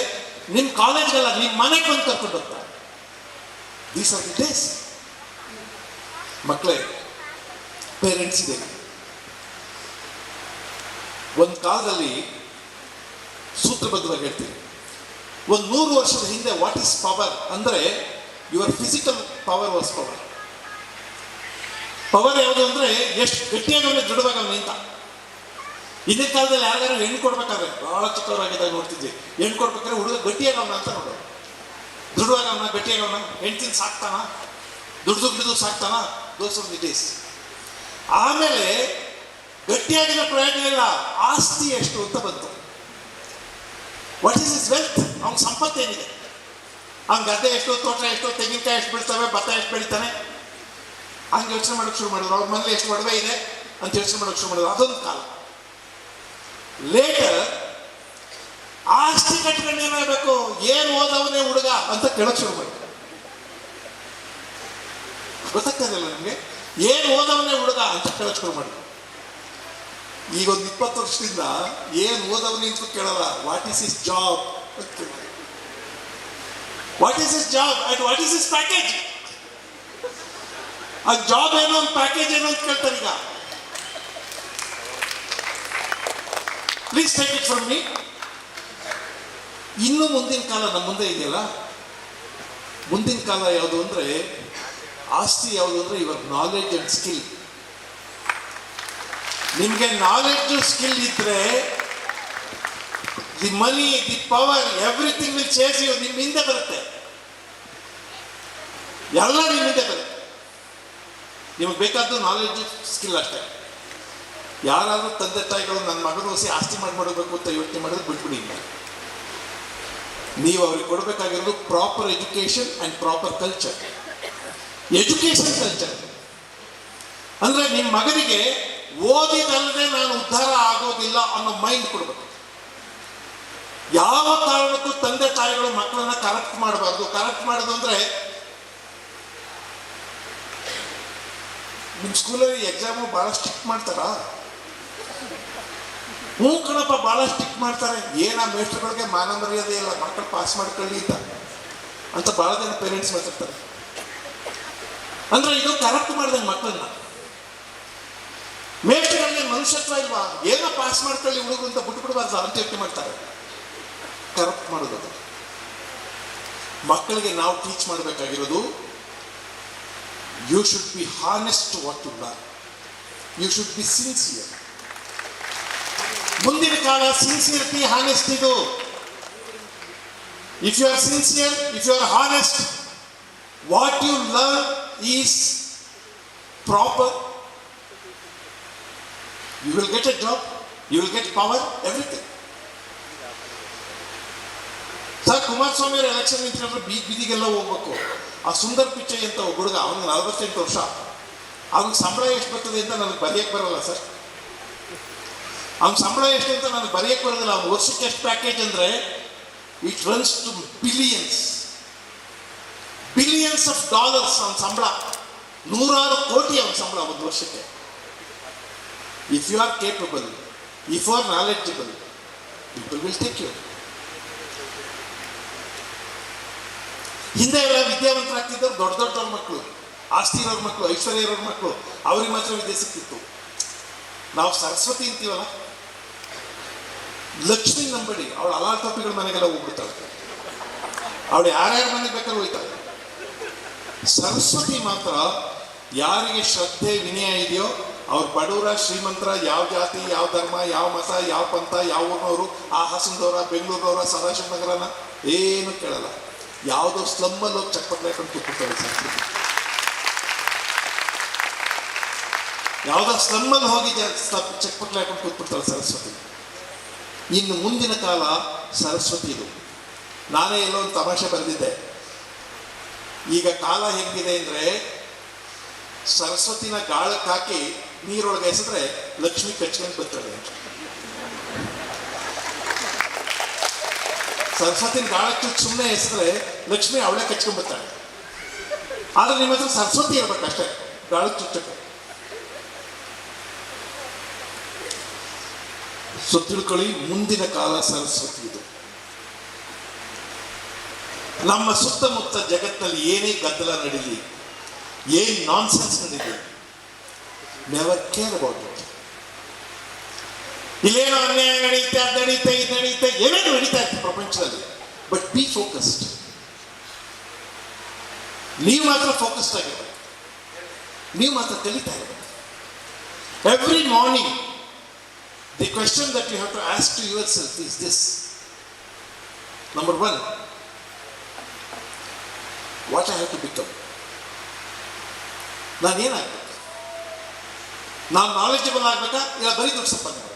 ನಿಮ್ಮ ಕಾಲೇಜ್ಗೆಲ್ಲ ನಿಮ್ಮ ಮನೆಗೆ ಬಂದು ಕರ್ಕೊಂಡು ಹೋಗ್ತಾರೆ. These are the days. ಮಕ್ಕಳೇ, ಪೇರೆಂಟ್ಸ್ ಇದೆ, ಒಂದು ಕಾಲದಲ್ಲಿ ಸೂತ್ರಬದ್ಧವಾಗಿ ಹೇಳ್ತೀನಿ, ಒಂದು 100 ವರ್ಷದ ಹಿಂದೆ ವಾಟ್ ಈಸ್ ಪವರ್ ಅಂದರೆ your physical power was power. Power ಯಾವುದು ಅಂದರೆ ಎಷ್ಟು ಗಟ್ಟಿಯಾಗಿ ಅವನಿಗೆ ದೃಢವಾಗಿ ಅವನು ನಿಂತ. ಹಿಂದಿನ ಕಾಲದಲ್ಲಿ ಯಾರಿಗಾರು ಹೆಣ್ಣು ಕೊಡ್ಬೇಕಾದ್ರೆ, ಭಾಳ ಚಿಕ್ಕವರಾಗಿದ್ದಾಗ ನೋಡ್ತಿದ್ವಿ, ಹೆಣ್ಣು ಕೊಡ್ಬೇಕಾದ್ರೆ ಹುಡುಗ ಗಟ್ಟಿಯಾಗಿ ಅವನ ಅಂತ ನೋಡೋದು, ದೃಢವಾಗಿ ಅವನ, ಗಟ್ಟಿಯಾಗಿ ಅವನ, ಹೆಂಡ್ತಿನ ಸಾಕ್ತಾನ, ದುಡ್ದು ಸಾಕ್ತಾನ. Those are the days. ಆಮೇಲೆ ಗಟ್ಟಿಯಾಗಿರೋ ಪ್ರಯೋಜನ ಇಲ್ಲ, ಆಸ್ತಿ ಎಷ್ಟು ಅಂತ ಬಂತು. What is is wealth? ಅವನ ಸಂಪತ್ತೇನಿದೆ? ಅವ್ನ ಗದ್ದೆ ಎಷ್ಟು, ತೋಟ ಎಷ್ಟು, ತೆಂಗಿನಕಾಯಿ ಎಷ್ಟು ಬಿಡ್ತವೆ, ಭತ್ತ ಎಷ್ಟು ಬೆಳಿತಾನೆ, ಹಂಗೆ ಯೋಚನೆ ಮಾಡೋಕ್ಕೆ ಶುರು ಮಾಡಿದ್ರು. ಅವ್ರ ಮನೇಲಿ ಎಷ್ಟು ಒಡವೆ ಇದೆ ಅಂತ ಯೋಚನೆ ಮಾಡೋಕ್ಕೆ ಶುರು ಮಾಡಿದ್ರು. ಅದೊಂದು ಕಾಲ. ಲೇಟರ್ ಆಸ್ತಿ ಕಟ್ಕೊಂಡು ಏನಾಗಬೇಕು, ಏನು ಓದವನೇ ಹುಡುಗ ಅಂತ ಕೇಳೋಕೆ ಶುರು ಮಾಡಿದ್ರು. ಗೊತ್ತಾಗ್ತದಲ್ಲ ನಿಮಗೆ, ಏನು ಓದವನೇ ಹುಡುಗ ಅಂತ ಕೇಳೋಕೆ ಶುರು ಮಾಡಿದ್ರು. ಈಗ ಒಂದು 20 ವರ್ಷದಿಂದ ಏನು ಓದವನೇ ಅಂತ ಕೇಳಲ್ಲ, ವಾಟ್ ಈಸ್ ಹಿಸ್ ಜಾಬ್ ಅಂತ ಕೇಳಲ್ಲ. What is his job and what is his package. ಆ ಜಾಬ್ ಏನೋ, ಒಂದು ಪ್ಯಾಕೇಜ್ ಏನೋ ಅಂತ ಕೇಳ್ತಾರೆ ಈಗ. Please take it from me. ಇನ್ನು ಮುಂದಿನ ಕಾಲ ನಮ್ಮ ಮುಂದೆ ಇದೆಯಲ್ಲ, ಮುಂದಿನ ಕಾಲ ಯಾವುದು ಅಂದರೆ, ಆಸ್ತಿ ಯಾವುದು ಅಂದರೆ ಯುವರ್ ನಾಲೆಡ್ಜ್ ಅಂಡ್ ಸ್ಕಿಲ್. ನಿಮಗೆ ನಾಲೆಡ್ಜ್ ಸ್ಕಿಲ್ ಇದ್ರೆ the money, the power, everything will chase you. ನಿಮ್ಮ ಹಿಂದೆ ಬರುತ್ತೆ, ಎಲ್ಲ ನಿಮ್ಮ ಹಿಂದೆ ಬರುತ್ತೆ. ನಿಮಗೆ ಬೇಕಾದ್ದು ನಾಲೆಡ್ಜ್ ಸ್ಕಿಲ್ ಅಷ್ಟೇ. ಯಾರಾದರೂ ತಂದೆ ತಾಯಿಗಳು ನನ್ನ ಮಗನ ಹೊಸಿ ಆಸ್ತಿ ಮಾಡಬೇಕು ಅಂತ ಯೋಚನೆ ಮಾಡಿದ್ರೆ ಬಿಟ್ಬಿಡಿ. ನೀವು ಅವ್ರಿಗೆ ಕೊಡಬೇಕಾಗಿರೋದು proper education and proper culture. Education culture ಅಂದರೆ ನಿಮ್ಮ ಮಗನಿಗೆ ಓದಿದಲ್ಲದೆ ನಾನು ಉದ್ಧಾರ ಆಗೋದಿಲ್ಲ ಅನ್ನೋ ಮೈಂಡ್ ಕೊಡಬೇಕು. ಯಾವ ಕಾರಣಕ್ಕೂ ತಂದೆ ತಾಯಿಗಳು ಮಕ್ಕಳನ್ನ ಕರೆಕ್ಟ್ ಮಾಡಬಾರ್ದು. ಕರೆಕ್ಟ್ ಮಾಡೋದು ಅಂದರೆ, ನಿಮ್ಮ ಸ್ಕೂಲಲ್ಲಿ ಎಕ್ಸಾಮು ಭಾಳ ಸ್ಟ್ರಿಕ್ಟ್ ಮಾಡ್ತಾರಾ? ಹ್ಞೂ ಕಣಪ್ಪ, ಭಾಳ ಸ್ಟ್ರಿಕ್ಟ್ ಮಾಡ್ತಾರೆ. ಏನ ಮೇಸ್ಟ್ರುಗಳಿಗೆ ಮಾನ ಮರ್ಯಾದೆ ಇಲ್ಲ, ಮಕ್ಕಳು ಪಾಸ್ ಮಾಡ್ಕೊಳ್ಳಿ ಅಂತ ಭಾಳ ಜನ ಪೇರೆಂಟ್ಸ್ ಮಾತಾಡ್ತಾರೆ. ಅಂದರೆ ಇದು ಕರೆಕ್ಟ್ ಮಾಡ್ದಂಗೆ ಮಕ್ಕಳನ್ನ. ಮೇಸ್ಟ್ರುಗಳಿಗೆ ಮನುಷ್ಯತ್ವ ಇಲ್ವಾ, ಏನೋ ಪಾಸ್ ಮಾಡ್ಕೊಳ್ಳಿ ಹುಡುಗರು ಅಂತ ಬಿಟ್ಬಿಡ್ಬಾರ್ದು ಅಂತ ಯೋಚನೆ ಮಾಡ್ತಾರೆ. ಕರೆಕ್ಟ್ ಮಾಡೋದು. ಮಕ್ಕಳಿಗೆ ನಾವು ಟೀಚ್ ಮಾಡಬೇಕಾಗಿರೋದು, you should be honest to what you learn. You should be sincere. ಮುಂದಿನ ಕಾಲ ಸಿನ್ಸಿಯರಿಟಿ, ಹಾನೆಸ್ಟ್ ಇದು. If you are sincere, if you are honest, what you learn is proper. You will get a job, you will get power, everything. Sir, Kumaraswamy ಅವರು election ನಿಂತ್ಕೊಂಡ್ರೆ ಬೀದಿಗೆಲ್ಲ ಹೋಗ್ಬೇಕು. ಆ ಸುಂದರ್ ಪಿಚ್ಚೈ ಅಂತ ಒಬ್ಬ ಹುಡುಗ, ಅವನಿಗೆ 48 ವರ್ಷ, ಅವ್ನಿಗೆ ಸಂಬಳ ಎಷ್ಟು ಬರ್ತದೆ ಅಂತ ನನಗೆ ಬರೆಯಕ್ಕೆ ಬರೋಲ್ಲ ಸರ್. ಅವ್ನ ಸಂಬಳ ಎಷ್ಟು ಅಂತ ನನಗೆ ಬರೆಯಕ್ಕೆ ಬರೋದಿಲ್ಲ. ಅವ್ನ ವರ್ಷಕ್ಕೆ ಎಷ್ಟು ಪ್ಯಾಕೇಜ್ ಅಂದರೆ, it runs to billions of dollars ಅವನ ಸಂಬಳ. 100 ಕೋಟಿ ಅವನ ಸಂಬಳ ಒಂದು ವರ್ಷಕ್ಕೆ. If you are capable, if you are knowledgeable, people will take you. ಹಿಂದೆ ಎಲ್ಲ ವಿದ್ಯಾವಂತರಾಗ್ತಿದ್ದವ್ರು ದೊಡ್ಡವ್ರ ಮಕ್ಕಳು, ಆಸ್ತಿ ಇರೋರ ಮಕ್ಕಳು, ಐಶ್ವರ್ಯ ಇರೋರ ಮಕ್ಕಳು, ಅವ್ರಿಗೆ ಮಾತ್ರ ವಿದ್ಯೆ ಸಿಕ್ತಿತ್ತು. ನಾವು ಸರಸ್ವತಿ ಅಂತೀವಲ್ಲ, ಲಕ್ಷ್ಮಿ ನಂಬಡಿ, ಅವಳು ಅಲಾಟೋಪಿಗಳ ಮನೆಗೆಲ್ಲ ಹೋಗ್ಬಿಡ್ತಾಳೆ. ಅವಳು ಯಾರ್ಯಾರ ಮನೆಗೆ ಬೇಕಾದ್ರೂ ಹೋಗ್ತಾಳೆ. ಸರಸ್ವತಿ ಮಾತ್ರ ಯಾರಿಗೆ ಶ್ರದ್ಧೆ ವಿನಯ ಇದೆಯೋ, ಅವ್ರು ಬಡವರ ಶ್ರೀಮಂತರ, ಯಾವ ಜಾತಿ, ಯಾವ ಧರ್ಮ, ಯಾವ ಮತ, ಯಾವ ಪಂಥ, ಯಾವ ಊರಿನವರು, ಆ ಹಾಸನದವರ, ಬೆಂಗಳೂರಿನವರ, ಸದಾಶಿವನಗರನ ಏನು ಕೇಳಲ್ಲ. ಯಾವುದೋ ಸ್ಲಮ್ಮಲ್ಲಿ ಹೋಗಿ ಚಕ್ಪಟ್ಲೆ ಹಾಕೊಂಡು ಕೂತ್ಬಿಡ್ತಾರೆ ಸರಸ್ವತಿ. ಯಾವುದೋ ಸ್ಲಮ್ಮಲ್ಲಿ ಹೋಗಿ ಚಕ್ಪಟ್ಲೆ ಹಾಕೊಂಡು ಕೂತ್ಬಿಡ್ತಾರೆ ಸರಸ್ವತಿ. ಇನ್ನು ಮುಂದಿನ ಕಾಲ ಸರಸ್ವತಿ ಇದು. ನಾನೇ ಎಲ್ಲೋ ಒಂದು ತಮಾಷೆ ಬರೆದಿದ್ದೆ. ಈಗ ಕಾಲ ಹೆಂಗಿದೆ ಅಂದರೆ, ಸರಸ್ವತಿನ ಗಾಳಕ್ಕೆ ಹಾಕಿ ನೀರೊಳಗೆ ಎಸೆದ್ರೆ ಲಕ್ಷ್ಮಿ ಕಚ್ಕೊಂಡು ಬರ್ತಾಳೆ. ಸರಸ್ವತಿನ ಗಾಳಕ್ಕೆ ಸುಮ್ಮನೆ ಎಸೆದ್ರೆ ಲಕ್ಷ್ಮಿ ಅವಳೇ ಕಚ್ಕೊಂಡ್ ಬರ್ತಾಳೆ. ಆದ್ರೆ ನಿಮ್ಮ ಹತ್ರ ಸರಸ್ವತಿ ಇರ್ಬೇಕಷ್ಟೇ ಗಾಳಕ್ಕೆ ಚುಚ್ಚಕ್ಕೆ. ಸೊ ತಿಳ್ಕೊಳ್ಳಿ, ಮುಂದಿನ ಕಾಲ ಸರಸ್ವತಿ ಇದು. ನಮ್ಮ ಸುತ್ತಮುತ್ತ ಜಗತ್ತಿನಲ್ಲಿ ಏನೇ ಗದ್ದಲ ನಡೀಲಿ, ಏನು ನಾನ್ಸೆನ್ಸ್ ನಡೀಲಿ, ನೆವರ್ ಕೇರ್ ಅಬೌಟ್ ಇಟ್. ಇಲ್ಲೇನೋ ಅನ್ಯಾಯ ನಡೀತೆ, ಅದು ನಡೀತೆ, ಇದು ನಡೀತೆ, ಏನೇನು ನಡೀತಾ ಇತ್ತು ಪ್ರಪಂಚದಲ್ಲಿ. But be focused. ನೀವು ಮಾತ್ರ ಫೋಕಸ್ಡ್ ಆಗಿರ್ಬೇಕು. ನೀವು ಮಾತ್ರ ಕಲಿತಾ ಇರಬೇಕು. Every morning the question that you have to ask to yourself is this. Number 1, what I have to become. ನಾನೇನಾಗಬೇಕು? ನಾನು ನಾಲೆಜಬಲ್ ಆಗಬೇಕಾ, ಇಲ್ಲ ಬರೀ ದುಡ್ಡು ಸಂಪಾದನೆ ಮಾಡಬೇಕಾ?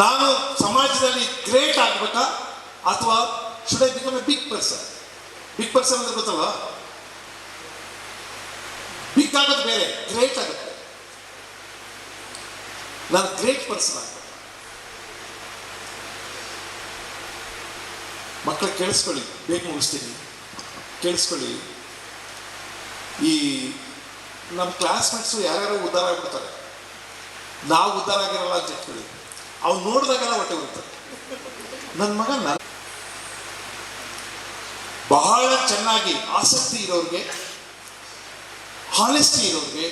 ನಾನು ಸಮಾಜದಲ್ಲಿ ಗ್ರೇಟ್ ಆಗಬೇಕಾ, ಅಥವಾ should I become a big person? Big person ಅಂದ್ರೆ ಗೊತ್ತಲ್ವಾ? ಬಿಗ್ ಆಗೋದು ಬೇರೆ, ಗ್ರೇಟ್ ಆಗುತ್ತೆ. ನಾನು ಗ್ರೇಟ್ ಪರ್ಸನ್ ಆಗ್ಬೇಕು. ಮಕ್ಕಳು ಕೇಳಿಸ್ಕೊಳ್ಳಿ, ಬೇಗ ಮುಗಿಸ್ತೀನಿ, ಕೇಳಿಸ್ಕೊಳ್ಳಿ. ಈ ನಮ್ಮ ಕ್ಲಾಸ್ಮೇಟ್ಸು ಯಾರ್ಯಾರೋ ಉದ್ಧಾರ ಆಗ್ಬಿಡ್ತಾರೆ, ನಾವು ಉದ್ಧಾರ ಆಗಿರಲ್ಲ ಅಂತ ಇಟ್ಕೊಳ್ಳಿ. ಅವ್ನು ನೋಡಿದಾಗೆಲ್ಲ ಹೊಟ್ಟೆ ಬರುತ್ತದೆ. ನನ್ನ ಮಗ ಬಹಳ ಚೆನ್ನಾಗಿ ಆಸಕ್ತಿ ಇರೋರಿಗೆ, ಹಾನೆಸ್ಟಿ ಇರೋರಿಗೆ,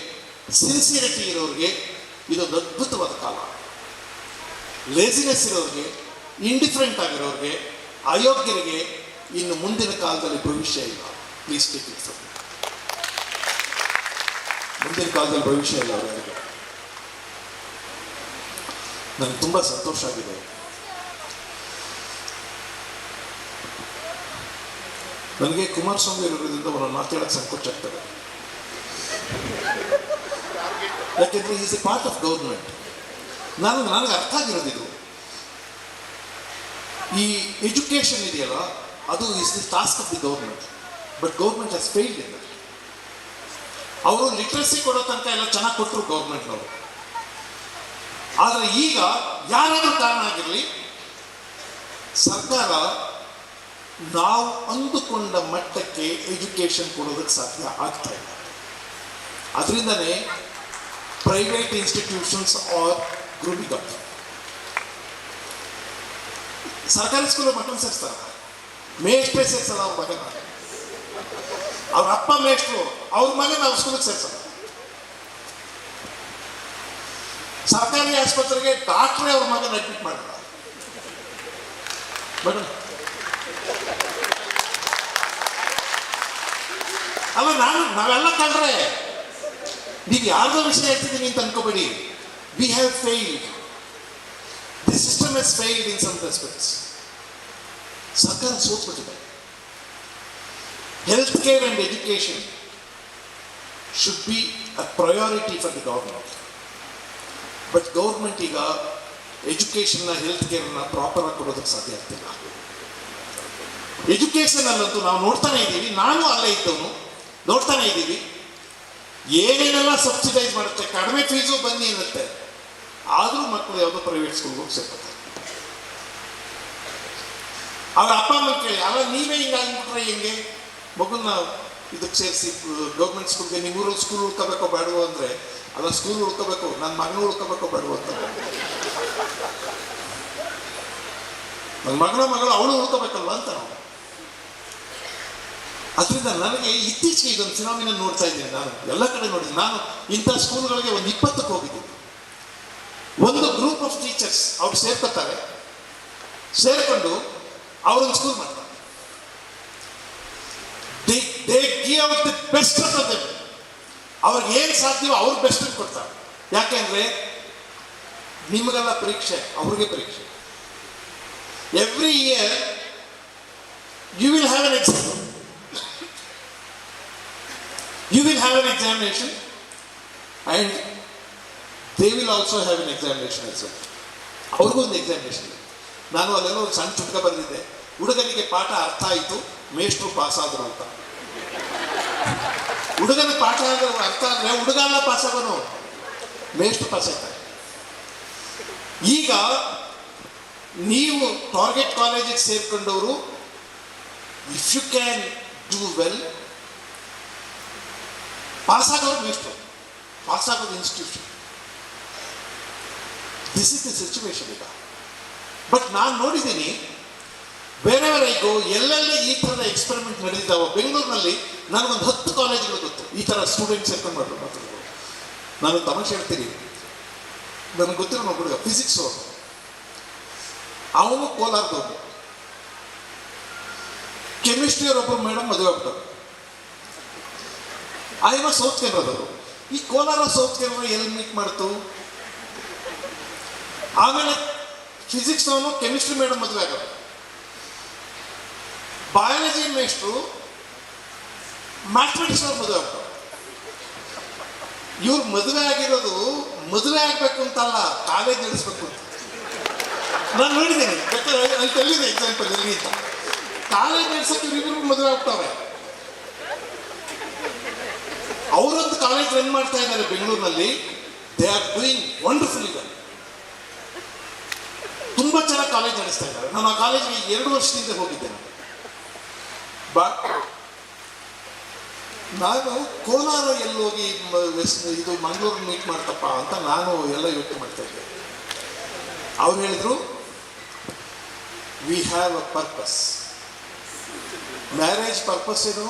ಸಿನ್ಸಿಯರಿಟಿ ಇರೋರಿಗೆ ಇದೊಂದು ಅದ್ಭುತವಾದ ಕಾಲ. ಲೇಸಿನೆಸ್ ಇರೋರಿಗೆ, ಇಂಡಿಫರೆಂಟ್ ಆಗಿರೋರಿಗೆ, ಅಯೋಗ್ಯರಿಗೆ ಇನ್ನು ಮುಂದಿನ ಕಾಲದಲ್ಲಿ ಭವಿಷ್ಯ ಇಲ್ಲ. Please take it from me. ಮುಂದಿನ ಕಾಲದಲ್ಲಿ ಭವಿಷ್ಯ ಇಲ್ಲ ಅವರಿಗೆ. ನನಗೆ ತುಂಬ ಸಂತೋಷ ಆಗಿದೆ. ನನಗೆ ಕುಮಾರಸ್ವಾಮಿ ಅವರಿಂದ ಅವರನ್ನು ಮಾತಾಡೋಕ್ಕೆ ಸಂಕೋಚ ಆಗ್ತದೆ. ಯಾಕೆಂದರೆ is A part of government. ನನಗೆ ಅರ್ಥ ಆಗಿರೋದಿದು, ಈ ಎಜುಕೇಷನ್ ಇದೆಯಲ್ಲ, ಅದು is the task of the government. But government has failed in that. ಅವರು ಲಿಟ್ರಸಿ ಕೊಡೋ ತನಕ ಎಲ್ಲ ಚೆನ್ನಾಗಿ ಕೊಟ್ಟರು ಗೌರ್ಮೆಂಟ್ನವರು. ಆದರೆ ಈಗ ಯಾರಾದರೂ ಕಾರಣ ಆಗಿರಲಿ, ಸರ್ಕಾರ ನಾವು ಅಂದುಕೊಂಡ ಮಟ್ಟಕ್ಕೆ ಎಜುಕೇಷನ್ ಕೊಡೋದಕ್ಕೆ ಸಾಧ್ಯ ಆಗ್ತಾ ಇಲ್ಲ. ಅದರಿಂದನೇ private institutions are grooming up. ಸರ್ಕಾರಿ ಸ್ಕೂಲ್ ಮಕ್ಕಳು ಸೇರಿಸ್ತಾರೆ, ಮೇಷ್ಟ್ರೇ ಸೇರಿಸಲ್ಲ ಅವ್ರ ಮಗನ. ಅವ್ರ ಅಪ್ಪ ಮೇಷ್ಟ್ರು, ಅವ್ರ ಮಗನ ಅವ್ರ ಸ್ಕೂಲಿಗೆ ಸೇರಿಸಲ್ಲ. ಸರ್ಕಾರಿ ಆಸ್ಪತ್ರೆಗೆ ಡಾಕ್ಟ್ರೇ ಅವ್ರ ಮಗನ ಅಡ್ಮಿಟ್ ಮಾಡಲ್ಲ. ಮೇಡಮ್ ಅಲ್ಲ, ನಾವೆಲ್ಲ ಕಳ್ರೆ. ನೀವು ಯಾರ್ದೋ ವಿಷಯ ಹೇಳ್ತಿದ್ದೀನಿ ಅಂತ ಅನ್ಕೋಬೇಡಿ. We have failed. The system has failed in some respects. ಸರ್ಕಾರ ಸೋತ್ಬಿಟ್ಟಿದೆ. Health care and education should be a priority for the government. But government ಈಗ ಎಜುಕೇಷನ್ನ, ಹೆಲ್ತ್ ಕೇರ್ನ ಪ್ರಾಪರ್ ಆಗಿ ಕೊಡೋದಕ್ಕೆ ಸಾಧ್ಯ ಆಗ್ತಿಲ್ಲ. ಎಜುಕೇಷನಲ್ಲಂತೂ ನಾವು ನೋಡ್ತಾನೆ ಇದ್ದೀವಿ, ನಾನು ಅಲ್ಲೇ ಇದ್ದವನು, ನೋಡ್ತಾನೆ ಇದ್ದೀವಿ ಏನೇನೆಲ್ಲ ಸಬ್ಸಿಡೈಸ್ ಮಾಡುತ್ತೆ. ಕಡಿಮೆ ಫೀಸು ಬನ್ನಿ ಅನ್ನತ್ತೆ, ಆದರೂ ಮಕ್ಕಳು ಯಾವುದೋ ಪ್ರೈವೇಟ್ ಸ್ಕೂಲ್ಗೆ ಹೋಗಿ ಸೇರ್ತಾರೆ. ಅವ್ರ ಅಪ್ಪ ಅಮ್ಮ ಕೇಳಿ, ಅಲ್ಲ ನೀವೇ ಹಿಂಗಾಗಿಬಿಟ್ರೆ ಹೆಂಗೆ ಮಗುನ ಇದಕ್ಕೆ ಸೇರಿಸಿ ಗೌರ್ಮೆಂಟ್ ಸ್ಕೂಲ್ಗೆ? ನಿಮ್ಮ ಊರಲ್ಲಿ ಸ್ಕೂಲ್ ಉಳ್ಕೋಬೇಕೋ ಬೇಡವೋ ಅಂದರೆ, ಅಲ್ಲ ಸ್ಕೂಲ್ ಉಳ್ಕೋಬೇಕು, ನನ್ನ ಮಗನೂ ಉಳ್ಕೋಬೇಕೋ ಬೇಡವೋ ಅಂತ. ನನ್ನ ಮಗಳು ಅವಳು ಉಳ್ಕೋಬೇಕಲ್ವ ಅಂತ ನಾವು. ಅದರಿಂದ ನನಗೆ ಇತ್ತೀಚೆಗೆ ಇದೊಂದು ಫಿನಾಮಿನ ನೋಡ್ತಾ ಇದ್ದೀನಿ. ನಾನು ಎಲ್ಲ ಕಡೆ ನೋಡಿದ್ದೀನಿ. ನಾನು ಇಂಥ ಸ್ಕೂಲ್ಗಳಿಗೆ ಒಂದು 20ಕ್ಕೆ ಹೋಗಿದ್ದೀನಿ. ಒಂದು ಗ್ರೂಪ್ ಆಫ್ ಟೀಚರ್ಸ್ ಅವ್ರು ಸೇರ್ಕೊತಾರೆ, ಸೇರ್ಕೊಂಡು ಅವರೊಂದು ಸ್ಕೂಲ್ ಮಾಡ್ತಾರೆ. They give out the best of them. ಅವ್ರಿಗೆ ಏನು ಸಾಧ್ಯವೋ ಅವ್ರ ಬೆಸ್ಟ್ ಕೊಡ್ತಾರೆ. ಯಾಕೆಂದರೆ ನಿಮಗೆಲ್ಲ ಪರೀಕ್ಷೆ, ಅವ್ರಿಗೆ ಪರೀಕ್ಷೆ. Every year you will have an exam. You will have an examination and they will also have an examination as well. ಅವ್ರಿಗೂ ಒಂದು ಎಕ್ಸಾಮಿನೇಷನ್ ಇದೆ. ನಾನು ಅಲ್ಲೆಲ್ಲ ಒಂದು ಸಣ್ಣ ಚುಟ್ಕ ಬರೆದಿದ್ದೆ, ಹುಡುಗನಿಗೆ ಪಾಠ ಅರ್ಥ ಆಯಿತು, ಮೇಷ್ಟ್ರು ಪಾಸ್ ಆದರು ಅಂತ. ಹುಡುಗನಿಗೆ ಪಾಠ ಅರ್ಥ ಆದರೆ ಹುಡುಗ ಎಲ್ಲ ಪಾಸ್ ಆಗೋನು, ಮೇಷ್ಟ್ರು ಪಾಸ್ ಆಗ್ತಾರೆ. ಈಗ ನೀವು ಟಾರ್ಗೆಟ್ ಕಾಲೇಜಿಗೆ ಸೇರ್ಕೊಂಡವರು, if you can do well, pass ಆಗೋರು ಮೇಷ್ಟ್ರು, ಪಾಸ್ ಆಗೋದು institution. This is the situation ಈಗ. ಬಟ್ ನಾನು ನೋಡಿದ್ದೀನಿ, ಬೇರೆಯವರ ಐಗೋ ಎಲ್ಲೆಲ್ಲ ಈ ಥರದ ಎಕ್ಸ್ಪೆರಿಮೆಂಟ್ ನಡೆದಿದ್ದಾವೆ. ಬೆಂಗಳೂರಿನಲ್ಲಿ ನನಗೊಂದು 10 ಕಾಲೇಜುಗಳು ಗೊತ್ತು, ಈ ಥರ ಸ್ಟೂಡೆಂಟ್ಸ್ ಸೇರ್ಕೊಂಡು ಮಾತಾಡೋದು. ನಾನು ತಮಾಷೆ ಹೇಳ್ತೀನಿ, ನನಗೆ ಗೊತ್ತಿರೋ ನಮ್ಮ ಹುಡುಗ ಫಿಸಿಕ್ಸ್ ಅವನು ಕೋಲಾರದವನು. ಕೆಮಿಸ್ಟ್ರಿಯವರೊಬ್ಬರು ಮೇಡಮ್ ಮದುವೆ ಆಗ್ತಾರೆ. ಆಯ್ಮ ಸೌತ್ ಕೇಂದ್ರದವರು. ಈ ಕೋಲಾರ ಸೌತ್ ಕೇಂದ್ರ ಎಲ್ಲಿ ಮೀಟ್ ಮಾಡ್ತು? ಆಮೇಲೆ ಫಿಸಿಕ್ಸ್ ಅವನು ಕೆಮಿಸ್ಟ್ರಿ ಮೇಡಮ್ ಮದುವೆ ಆಗೋದು. ಬಯಾಲಜಿ ಮೇಸ್ಟ್ರು ಮ್ಯಾಥಮೆಟಿಕ್ಸ್ ಅವ್ರು ಮದುವೆ ಆಗ್ತಾರೆ. ಇವ್ರು ಮದುವೆ ಆಗಿರೋದು ಮದುವೆ ಆಗಬೇಕು ಅಂತಲ್ಲ, ಕಾಲೇಜ್ ನಡೆಸ್ಬೇಕು ಅಂತ. ನಾನು ನೋಡಿದ್ದೇನೆ, ಬೇಕಾದ್ರೆ ಅಲ್ಲಿ ತೆಲ್ಲಿದೆ ಎಕ್ಸಾಂಪಲ್ ಎಲ್ಲಿ ಅಂತ. ಕಾಲೇಜ್ ನಡೆಸಕ್ಕೆ ಇವ್ರಿಬ್ರು ಮದುವೆ ಆಗ್ತವ್ರೆ. ಅವರೊಂದು ಕಾಲೇಜ್ ರನ್ ಮಾಡ್ತಾ ಇದ್ದಾರೆ ಬೆಂಗಳೂರಿನಲ್ಲಿ. ದೇ ಆರ್ ಡೂಯಿಂಗ್ ವಂಡರ್ಫುಲ್ ಇದೆ. ತುಂಬಾ ಚೆನ್ನಾಗಿ ಕಾಲೇಜ್ ನಡೆಸ್ತಾ ಇದ್ದಾರೆ. ನಾನು ಆ ಕಾಲೇಜ್ಗೆ 2 ವರ್ಷದಿಂದ ಹೋಗಿದ್ದೇನೆ. ನಾನು ಕೋಲಾರ ಎಲ್ಲೋಗಿ ಇದು ಮಂಗಳೂರು ಮೀಟ್ ಮಾಡ್ತಪ್ಪ ಅಂತ ನಾನು ಎಲ್ಲ ಯೋಚನೆ ಮಾಡ್ತಾ ಇದ್ದೆ. ಅವ್ರು ಹೇಳಿದ್ರು, we have a purpose. Marriage purpose ಏನು?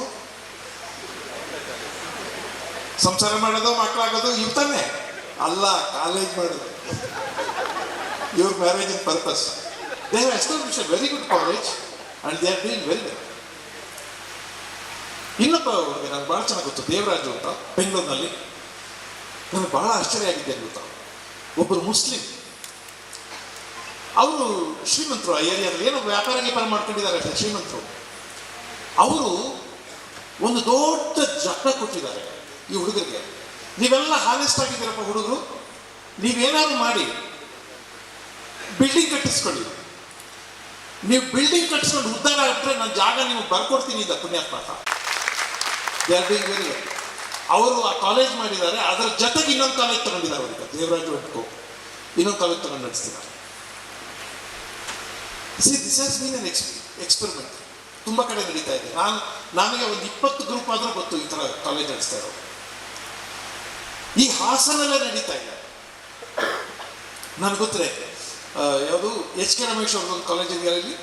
ಸಂಸಾರ ಮಾಡೋದು, ಮಕ್ಕಳಾಗೋದು ಇವ್ ತಾನೆ ಅಲ್ಲ, ಕಾಲೇಜ್ ಮಾಡೋದು. ಇವ್ರ marriage in purpose. They have establish a very good college and they are doing very well. ಇನ್ನೊಬ್ಬ ಅವ್ರಿಗೆ ನನಗೆ ಭಾಳ ಚೆನ್ನಾಗಿ ಗೊತ್ತು, ದೇವರಾಜು ಅಂತ, ಬೆಂಗಳೂರಿನಲ್ಲಿ. ನನಗೆ ಭಾಳ ಆಶ್ಚರ್ಯ ಆಗಿದೆ ಗೊತ್ತಾ. ಒಬ್ಬರು ಮುಸ್ಲಿಂ, ಅವರು ಶ್ರೀಮಂತರು. ಆ ಏರಿಯಾದಲ್ಲಿ ಏನೋ ವ್ಯಾಪಾರ ಗೀಪಾರ ಮಾಡ್ಕೊಂಡಿದ್ದಾರೆ ಅಷ್ಟೇ, ಶ್ರೀಮಂತರು. ಅವರು ಒಂದು ದೊಡ್ಡ ಜಗಳ ಕೊಟ್ಟಿದ್ದಾರೆ ಈ ಹುಡುಗರಿಗೆ. ನೀವೆಲ್ಲ ಹಾನೆಸ್ಟ್ ಆಗಿದ್ದೀರಪ್ಪ ಹುಡುಗರು, ನೀವೇನಾದ್ರು ಮಾಡಿ ಬಿಲ್ಡಿಂಗ್ ಕಟ್ಟಿಸ್ಕೊಳ್ಳಿ. ನೀವು ಬಿಲ್ಡಿಂಗ್ ಕಟ್ಟಿಸ್ಕೊಂಡು ಉದ್ಧಾರ ಆಗ್ಬಿಟ್ರೆ ನಾನು ಜಾಗ ನಿಮಗೆ ಬರ್ಕೊಡ್ತೀನಿ ಅಂತ ಪುಣ್ಯಾತ್ಮ. They are doing very well. ಅವರು ಆ ಕಾಲೇಜ್ ಮಾಡಿದ್ದಾರೆ, ಅದರ ಜೊತೆಗೆ ಇನ್ನೊಂದು ಕಾಲೇಜ್ ತಗೊಂಡಿದ್ದಾರೆ. ಅವ್ರಿಗೆ ದೇವರಾಜು ಅಂಟ್ಕೋ ಇನ್ನೊಂದು ಕಾಲೇಜ್ ತಗೊಂಡು ನಡೆಸ್ತಿದ್ದಾರೆ. This has been an experiment. ತುಂಬ ಕಡೆ ನಡೀತಾ ಇದೆ. ನನಗೆ ಒಂದು 20 ಗ್ರೂಪ್ ಆದರೂ ಗೊತ್ತು ಈ ಥರ ಕಾಲೇಜ್ ನಡೆಸ್ತಾ ಇರೋರು. ಈ ಹಾಸನಲ್ಲೇ ನಡೀತಾ ಇದೆ. ನನಗೆ ಗೊತ್ತಿದೆ, ಯಾವುದು HK ರಮೇಶ್ ಅವ್ರದ್ದೊಂದು ಕಾಲೇಜ್ ಇದೆಯಲ್ಲ ಇಲ್ಲಿ,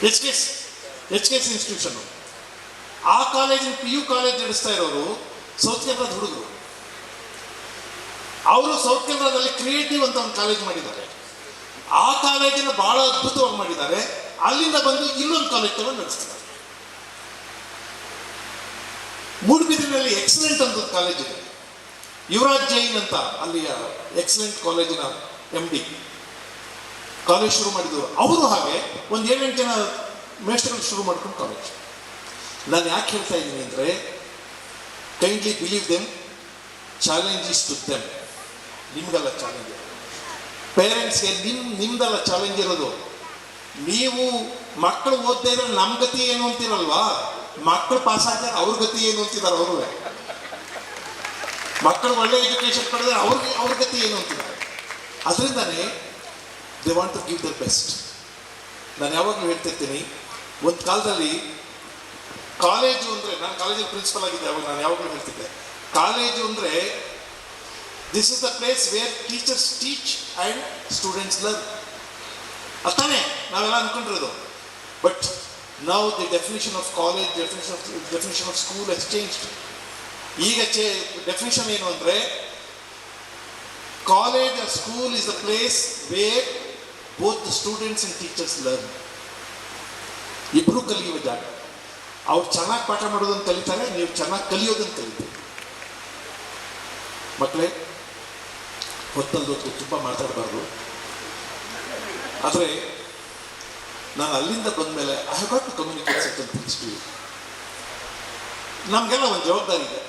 HKS ಇನ್ಸ್ಟಿಟ್ಯೂಷನ್. ಆ ಕಾಲೇಜಿನ PU ಕಾಲೇಜ್ ನಡೆಸ್ತಾ ಇರೋರು ಸೌತ್ ಕೇರಳದ ಹುಡುಗರು. ಅವರು ಸೌತ್ ಕೇರಳದಲ್ಲಿ ಕ್ರಿಯೇಟಿವ್ ಅಂತ ಒಂದು ಕಾಲೇಜ್ ಮಾಡಿದ್ದಾರೆ. ಆ ಕಾಲೇಜಿನ ಬಹಳ ಅದ್ಭುತವಾಗಿ ಮಾಡಿದ್ದಾರೆ. ಅಲ್ಲಿಂದ ಬಂದು ಇನ್ನೊಂದು ಕಾಲೇಜ್ ತಗೊಂಡು ನಡೆಸ್ತಾರೆ. ಮೂಡುಬಿದಿರಿನಲ್ಲಿ ಎಕ್ಸಲೆಂಟ್ ಅಂತ ಒಂದು ಕಾಲೇಜ್ ಇದೆ, ಯುವರಾಜ್ ಜೈನ್ ಅಂತ, ಅಲ್ಲಿಯ ಎಕ್ಸಲೆಂಟ್ ಕಾಲೇಜಿನ MD ಕಾಲೇಜ್ ಶುರು ಮಾಡಿದ್ರು. ಅವರು ಹಾಗೆ ಒಂದು 7-8 ಜನ ಮೇಸ್ಟರ್ಗಳು ಶುರು ಮಾಡ್ಕೊಂಡು ಕಾಲೇಜ್. ನಾನು ಯಾಕೆ ಹೇಳ್ತಾ ಇದ್ದೀನಿ ಅಂದರೆ, kindly believe them, challenge is to them. ನಿಮ್ಗೆಲ್ಲ ಚಾಲೆಂಜ್, ಪೇರೆಂಟ್ಸ್ಗೆ ನಿಮ್ದೆಲ್ಲ ಚಾಲೆಂಜ್ ಇರೋದು. ನೀವು ಮಕ್ಕಳು ಓದ್ತಾ ಇದ್ರೆ ನಮ್ಮ ಗತಿ ಏನು ಅಂತೀರಲ್ವಾ, ಮಕ್ಕಳು ಪಾಸ್ ಆಗ್ತಾರೆ ಅವ್ರ ಗತಿ ಏನು ಅಂತಿದ್ದಾರೆ ಅವರು. ಮಕ್ಕಳು ಒಳ್ಳೆ ಎಜುಕೇಶನ್ ಪಡೆದ್ರೆ ಅವ್ರ ಗತಿ ಏನು ಅಂತಿದ್ದಾರೆ. ಅದರಿಂದನೇ they want to give the best. ನಾನು ಯಾವಾಗಲೂ ಹೇಳ್ತಿರ್ತೀನಿ, ಒಂದು ಕಾಲದಲ್ಲಿ ಕಾಲೇಜು ಅಂದರೆ, ನಾನು ಕಾಲೇಜಲ್ಲಿ ಪ್ರಿನ್ಸಿಪಲ್ ಆಗಿದ್ದೆ ಅವಾಗ, ನಾನು ಯಾವಾಗಲೂ ಹೇಳ್ತಿದ್ದೆ, ಕಾಲೇಜು ಅಂದರೆ this is the place where teachers teach and students learn. ಅಷ್ಟೇ ನಾವೆಲ್ಲ ಅಂದ್ಕೊಂಡಿರೋದು. But now the definition of college, definition of school has changed. ಈಗ ಡೆಫಿನಿಷನ್ ಏನು ಅಂದರೆ, college or school is the place where both the students and teachers learn. ಇಬ್ಬರು ಕಲಿಯುವ ಜಾಗ. ಅವ್ರು ಚೆನ್ನಾಗಿ ಪಾಠ ಮಾಡೋದನ್ನು ಕಲಿತಾರೆ, ನೀವು ಚೆನ್ನಾಗಿ ಕಲಿಯೋದನ್ನು ಕಲಿತೀರಿ. ಮಕ್ಕಳೇ, ಹೊತ್ತಲ್ದೊತ್ತು ತುಂಬ ಮಾತಾಡಬಾರ್ದು. ಆದರೆ ನಾನು ಅಲ್ಲಿಂದ ಬಂದ ಮೇಲೆ I have got to communicate certain things to you. ನಮಗೆಲ್ಲ ಒಂದು ಜವಾಬ್ದಾರಿ ಇದೆ.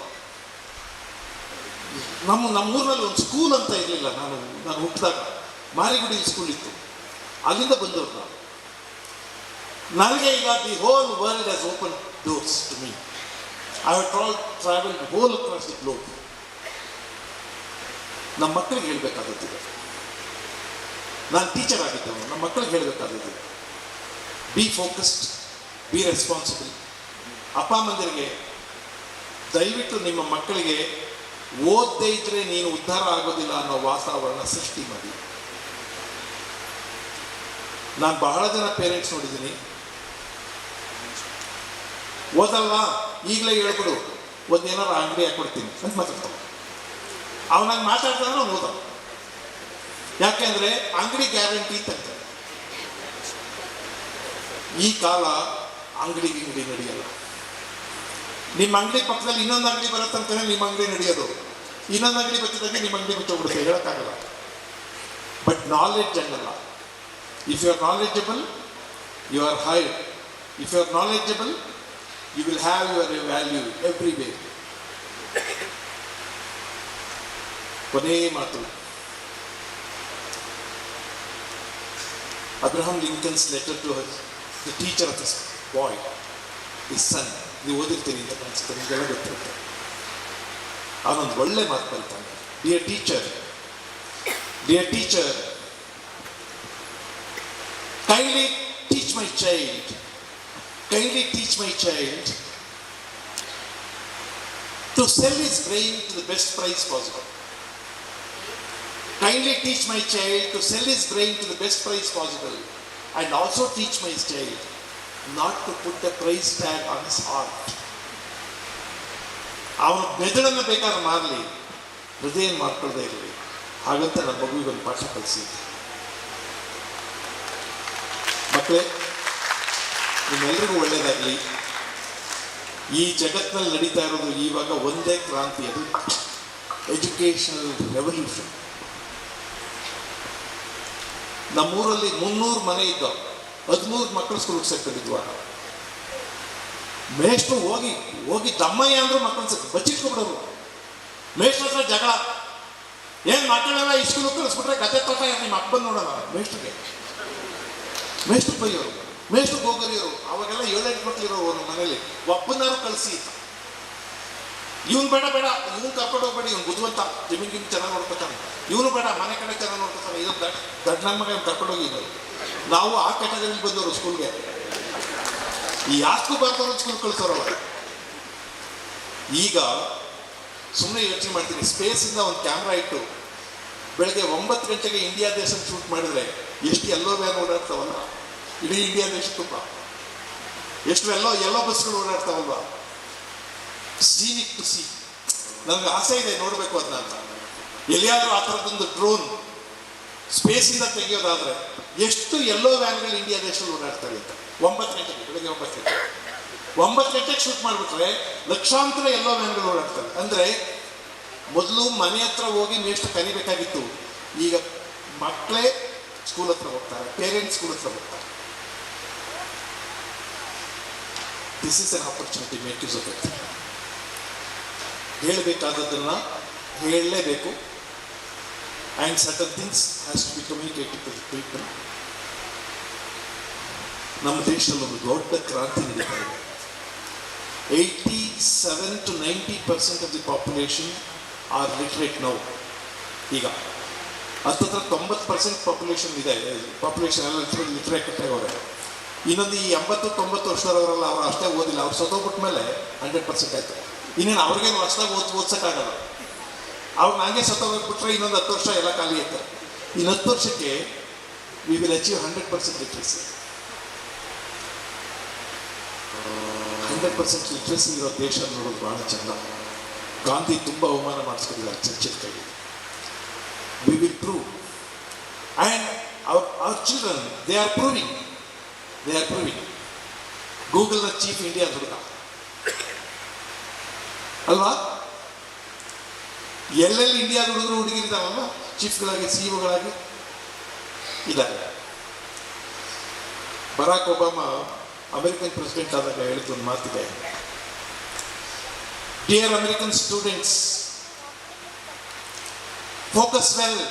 ನಮ್ಮೂರಿನಲ್ಲಿ ಒಂದು ಸ್ಕೂಲ್ ಅಂತ ಇರಲಿಲ್ಲ. ನಾನು ಹುಟ್ಟಿದಾಗ ಮಾರಿಗುಡಿ ಸ್ಕೂಲ್ ಇತ್ತು, ಅಲ್ಲಿಂದ ಬಂದವರು ನಾವು. ನನಗೆ ಈಗ the whole world has open doors to me. I have travelled whole across the globe. ನಮ್ಮ ಮಕ್ಕಳಿಗೆ ಹೇಳಬೇಕಾದದ್ದಿದೆ. ನಾನು ಟೀಚರ್ ಆಗಿದ್ದವನು, ನಮ್ಮ ಮಕ್ಕಳಿಗೆ ಹೇಳಬೇಕಾದದ್ದಿದೆ. Be focused, be responsible. ಅಪ್ಪ ಅಮ್ಮಂದಿರಿಗೆ ದಯವಿಟ್ಟು ನಿಮ್ಮ ಮಕ್ಕಳಿಗೆ ಓದದೇ ಇದ್ರೆ ನೀನು ಉದ್ಧಾರ ಆಗೋದಿಲ್ಲ ಅನ್ನೋ ವಾತಾವರಣ ಸೃಷ್ಟಿ ಮಾಡಿ. ನಾನು ಬಹಳ ಜನ ಪೇರೆಂಟ್ಸ್ ನೋಡಿದ್ದೀನಿ, ಓದಲ್ವಾ ಈಗಲೇ ಹೇಳ್ಬಿಡು, ಒಂದೇನಾರು ಅಂಗಡಿ ಹಾಕ್ಕೊಡ್ತೀನಿ ಅಂತ ಮಾತಾಡ್ತಾನೆ. ಅವನಾಗ ಮಾತಾಡ್ತಾನೆ ಅವ್ನು ಓದ. ಯಾಕೆಂದ್ರೆ ಅಂಗಡಿ ಗ್ಯಾರಂಟಿ ಅಂತ. ಈ ಕಾಲ ಅಂಗಡಿ ನಡೆಯಲ್ಲ. ನಿಮ್ಮ ಅಂಗಡಿ ಪಕ್ಕದಲ್ಲಿ ಇನ್ನೊಂದು ಅಂಗಡಿ ಬರುತ್ತಂತಾನೆ ನಿಮ್ಮ ಅಂಗಡಿ ನಡೆಯೋದು. ಇನ್ನೊಂದು ಅಂಗಡಿ ಬರ್ತಿದ್ದಂಗೆ ನಿಮ್ಮ ಅಂಗಡಿ ಬಿಟ್ಟೋಗ್ಬಿಡುತ್ತೆ, ಹೇಳೋಕ್ಕಾಗಲ್ಲ. ಬಟ್ ನಾಲೆಡ್ಜ್ ಹಂಗಲ್ಲ. If you are knowledgeable, you are hide. If you are knowledgeable, you will have your value everywhere. ಕೊನೆಯ ಮಾತು, Abraham Lincoln's letter to the teacher of his boy, his son. ನೀವು ಓದಿರ್ತೀರಿ ಅಂತ ಕಾಣಿಸುತ್ತೆ, ನಿಮಗೆಲ್ಲ ಗೊತ್ತಿರುತ್ತೆ. ಅವನೊಂದು ಒಳ್ಳೆ ಮಾತು ಬರೀತಾನೆ. Dear teacher, kindly teach my child to sell his brain to the best price possible. Kindly teach my child to sell his brain to the best price possible, and also teach my child not to put a price tag on his heart. ಅವನ ಮೆದುಳನ್ನು ಬೇಕಾದ್ರೆ morally, ಹೃದಯ ಮಾಡ್ಕೊಳ್ಳದೆ ಇರಲಿ. ಹಾಗಂತ ನನ್ನ ಮಗುವಿಗೆ ಒಂದು ಪಾಠ ಕಲಿಸಿ. ಮಕ್ಕಳೇ, ನಿಮ್ಮೆಲ್ಲರಿಗೂ ಒಳ್ಳೆಯದಾಗಲಿ. ಈ ಜಗತ್ತಿನಲ್ಲಿ ನಡೀತಾ ಇರೋದು ಇವಾಗ ಒಂದೇ ಕ್ರಾಂತಿ, ಅದು ಎಜುಕೇಷನಲ್ ರೆವಲ್ಯೂಷನ್. ನಮ್ಮೂರಲ್ಲಿ 300 ಮನೆ ಇದ್ದ, 13 ಮಕ್ಕಳು ಸ್ಕೂಲ್ಗೆ ಸೇರ್ಕೊಂಡಿದ್ವ. ಮೇಷ್ಟ್ರು ಹೋಗಿ ದಮ್ಮಯ್ಯ ಅಂದ್ರು ಮಕ್ಕಳು ಬಚ್ಚಿಟ್ಕೊಬಿಡೋರು. ಮೇಷ್ಟ್ರ ಹತ್ರ ಜಗಳ, ಏನು ಮಕ್ಕಳೆಲ್ಲ ಈ ಸ್ಕೂಲ್ ಕಳಿಸ್ಬಿಟ್ರೆ ಗದೆ ತೋಟ ನಿಮ್ಮ ಅಪ್ಪ ನೋಡೋಣ. ಮೇಷ್ಟ್ರು ಬೈಯೋರು, ಮೇಷ್ಟ್ರು ಹೋಗರಿಯೋರು. ಅವಾಗೆಲ್ಲ 7-8 ಮಕ್ಕಳಿರೋರು ಒಂದು ಮನೇಲಿ. ಒಪ್ಪನಾರು ಕಳಿಸಿ, ಇವನು ಬೇಡ ಇವನು ಕರ್ಕೊಂಡು ಹೋಗ್ಬೇಡಿ, ಇವನು ಬುದ್ಧಿವಂತ, ಜಮೀನ್ ಚೆನ್ನಾಗಿ ನೋಡ್ಕೊತಾನೆ. ಇವನು ಬೇಡ, ಮನೆ ಕಡೆ ಚೆನ್ನಾಗಿ ನೋಡ್ಕೊತಾನೆ. ಇದು ದೊಡ್ಡ ನಮ್ಮ ಮಗ ಕರ್ಕೊಂಡೋಗಿ. ನಾವು ಆ ಕೆಟಗರಿಲಿ ಬಂದವರು ಸ್ಕೂಲ್ಗೆ. ಈ ಯಾಸ್ಕು ಬರ್ದವ್ರು ಸ್ಕೂಲ್ ಕಳಿಸೋರವ. ಈಗ ಸುಮ್ಮನೆ ಯೋಚನೆ ಮಾಡ್ತೀನಿ, ಸ್ಪೇಸಿಂದ ಒಂದು ಕ್ಯಾಮ್ರಾ ಇಟ್ಟು ಬೆಳಗ್ಗೆ 9 ಗಂಟೆಗೆ ಇಂಡಿಯಾ ದೇಶ ಶೂಟ್ ಮಾಡಿದ್ರೆ ಎಷ್ಟು ಎಲ್ಲೋ ವ್ಯಾನ್ ಓಡಾಡ್ತಾವಲ್ಲ ಇಡೀ ಇಂಡಿಯಾ ದೇಶ ತುಂಬ. ಎಷ್ಟು ಎಲ್ಲೋ ಬಸ್ಗಳು ಓಡಾಡ್ತಾವಲ್ವ. Scenic to C. ನನಗೆ ಆಸೆ ಇದೆ ನೋಡಬೇಕು ಅದನ್ನ ಅಂತ. ಎಲ್ಲಿಯಾದರೂ ಆ ಥರದ್ದೊಂದು ಡ್ರೋನ್ ಸ್ಪೇಸಿಂದ ತೆಗೆಯೋದಾದರೆ ಎಷ್ಟು ಎಲ್ಲೋ ವ್ಯಾನ್ಗಳು ಇಂಡಿಯಾ ದೇಶದಲ್ಲಿ ಓಡಾಡ್ತವೆ ಅಂತ. 9 ಗಂಟೆಗೆ, ಬೆಳಗ್ಗೆ 9 ಗಂಟೆಗೆ ಶೂಟ್ ಮಾಡಿಬಿಟ್ರೆ ಲಕ್ಷಾಂತರ ಎಲ್ಲೋ ವ್ಯಾನ್ಗಳು ಓಡಾಡ್ತವೆ. ಅಂದರೆ ಮೊದಲು ಮನೆ ಹತ್ರ ಹೋಗಿ ಮೇಷ್ಟು ಕರಿಬೇಕಾಗಿತ್ತು. ಈಗ ಮಕ್ಕಳೇ ಸ್ಕೂಲ್ ಹತ್ರ ಹೋಗ್ತಾರೆ, ಪೇರೆಂಟ್ಸ್ ಸ್ಕೂಲ್ ಹತ್ರ ಹೋಗ್ತಾರೆ. This is an opportunity, make use of it. ಹೇಳಬೇಕಾದದ್ದನ್ನು ಹೇಳಲೇಬೇಕು. And certain things has to be communicated to the people. ನಮ್ಮ ದೇಶದಲ್ಲಿ ಒಂದು ದೊಡ್ಡ ಕ್ರಾಂತಿ ನಡೀತಾ ಇದೆ. 87 to 90% of the population are literate now. ಈಗ ಹತ್ತತ್ರ 90% ಪಾಪ್ಯುಲೇಷನ್ ಇದೆ. ಪಾಪ್ಯುಲೇಷನ್ ಎಲ್ಲ ಲಿಟ್ರೇಟ್ ಆಗೋರೆ. ಇನ್ನೊಂದು ಈ 80-90 ವರ್ಷದವರೆಲ್ಲ ಅವ್ರು ಅಷ್ಟೇ ಓದಿಲ್ಲ. ಅವ್ರು ಸತ್ತೋಗ್ಬಿಟ್ಟ ಮೇಲೆ 100% ಆಯ್ತು. ಇನ್ನೇನು ಅವ್ರಿಗೇನು ಹೊಸದಾಗಿ ಓದ್ಸೋಕ್ಕಾಗಲ್ಲ. ಅವ್ರು ನಂಗೆ ಸತ್ತೋಗ್ಬಿಟ್ರೆ ಇನ್ನೊಂದು 10 ವರ್ಷ ಎಲ್ಲ ಖಾಲಿ ಇರ್ತಾರೆ. ಇನ್ನು 10 ವರ್ಷಕ್ಕೆ we will achieve 100% literacy. 100% literacy ಇರೋ ದೇಶ ನೋಡೋದು ಭಾಳ ಚೆಂದ. ಗಾಂಧಿ ತುಂಬ ಅವಮಾನ ಮಾಡಿಸ್ಕೊಂಡಿದ್ದಾರೆ ಚರ್ಚಿನ ಕೈಗೆ. We will prove. And our children they are proving. ಗೂಗಲ್ನ ಚೀಫ್ ಇಂಡಿಯಾ ಹುಡುಗ ಅಲ್ವಾ? ಎಲ್ಲೆಲ್ಲಿ ಇಂಡಿಯಾದ ಹುಡುಗಿರಿದ್ದಾರಲ್ವ ಚೀಫ್ಗಳಾಗಿ, ಸಿಇಒಗಳಾಗಿ ಇದ್ದಾರೆ. ಬರಾಕ್ ಒಬಾಮಾ ಅಮೆರಿಕನ್ ಪ್ರೆಸಿಡೆಂಟ್ ಆದಾಗ ಹೇಳಿದ ಒಂದು ಮಾತಿದೆ. Dear American students, focus well,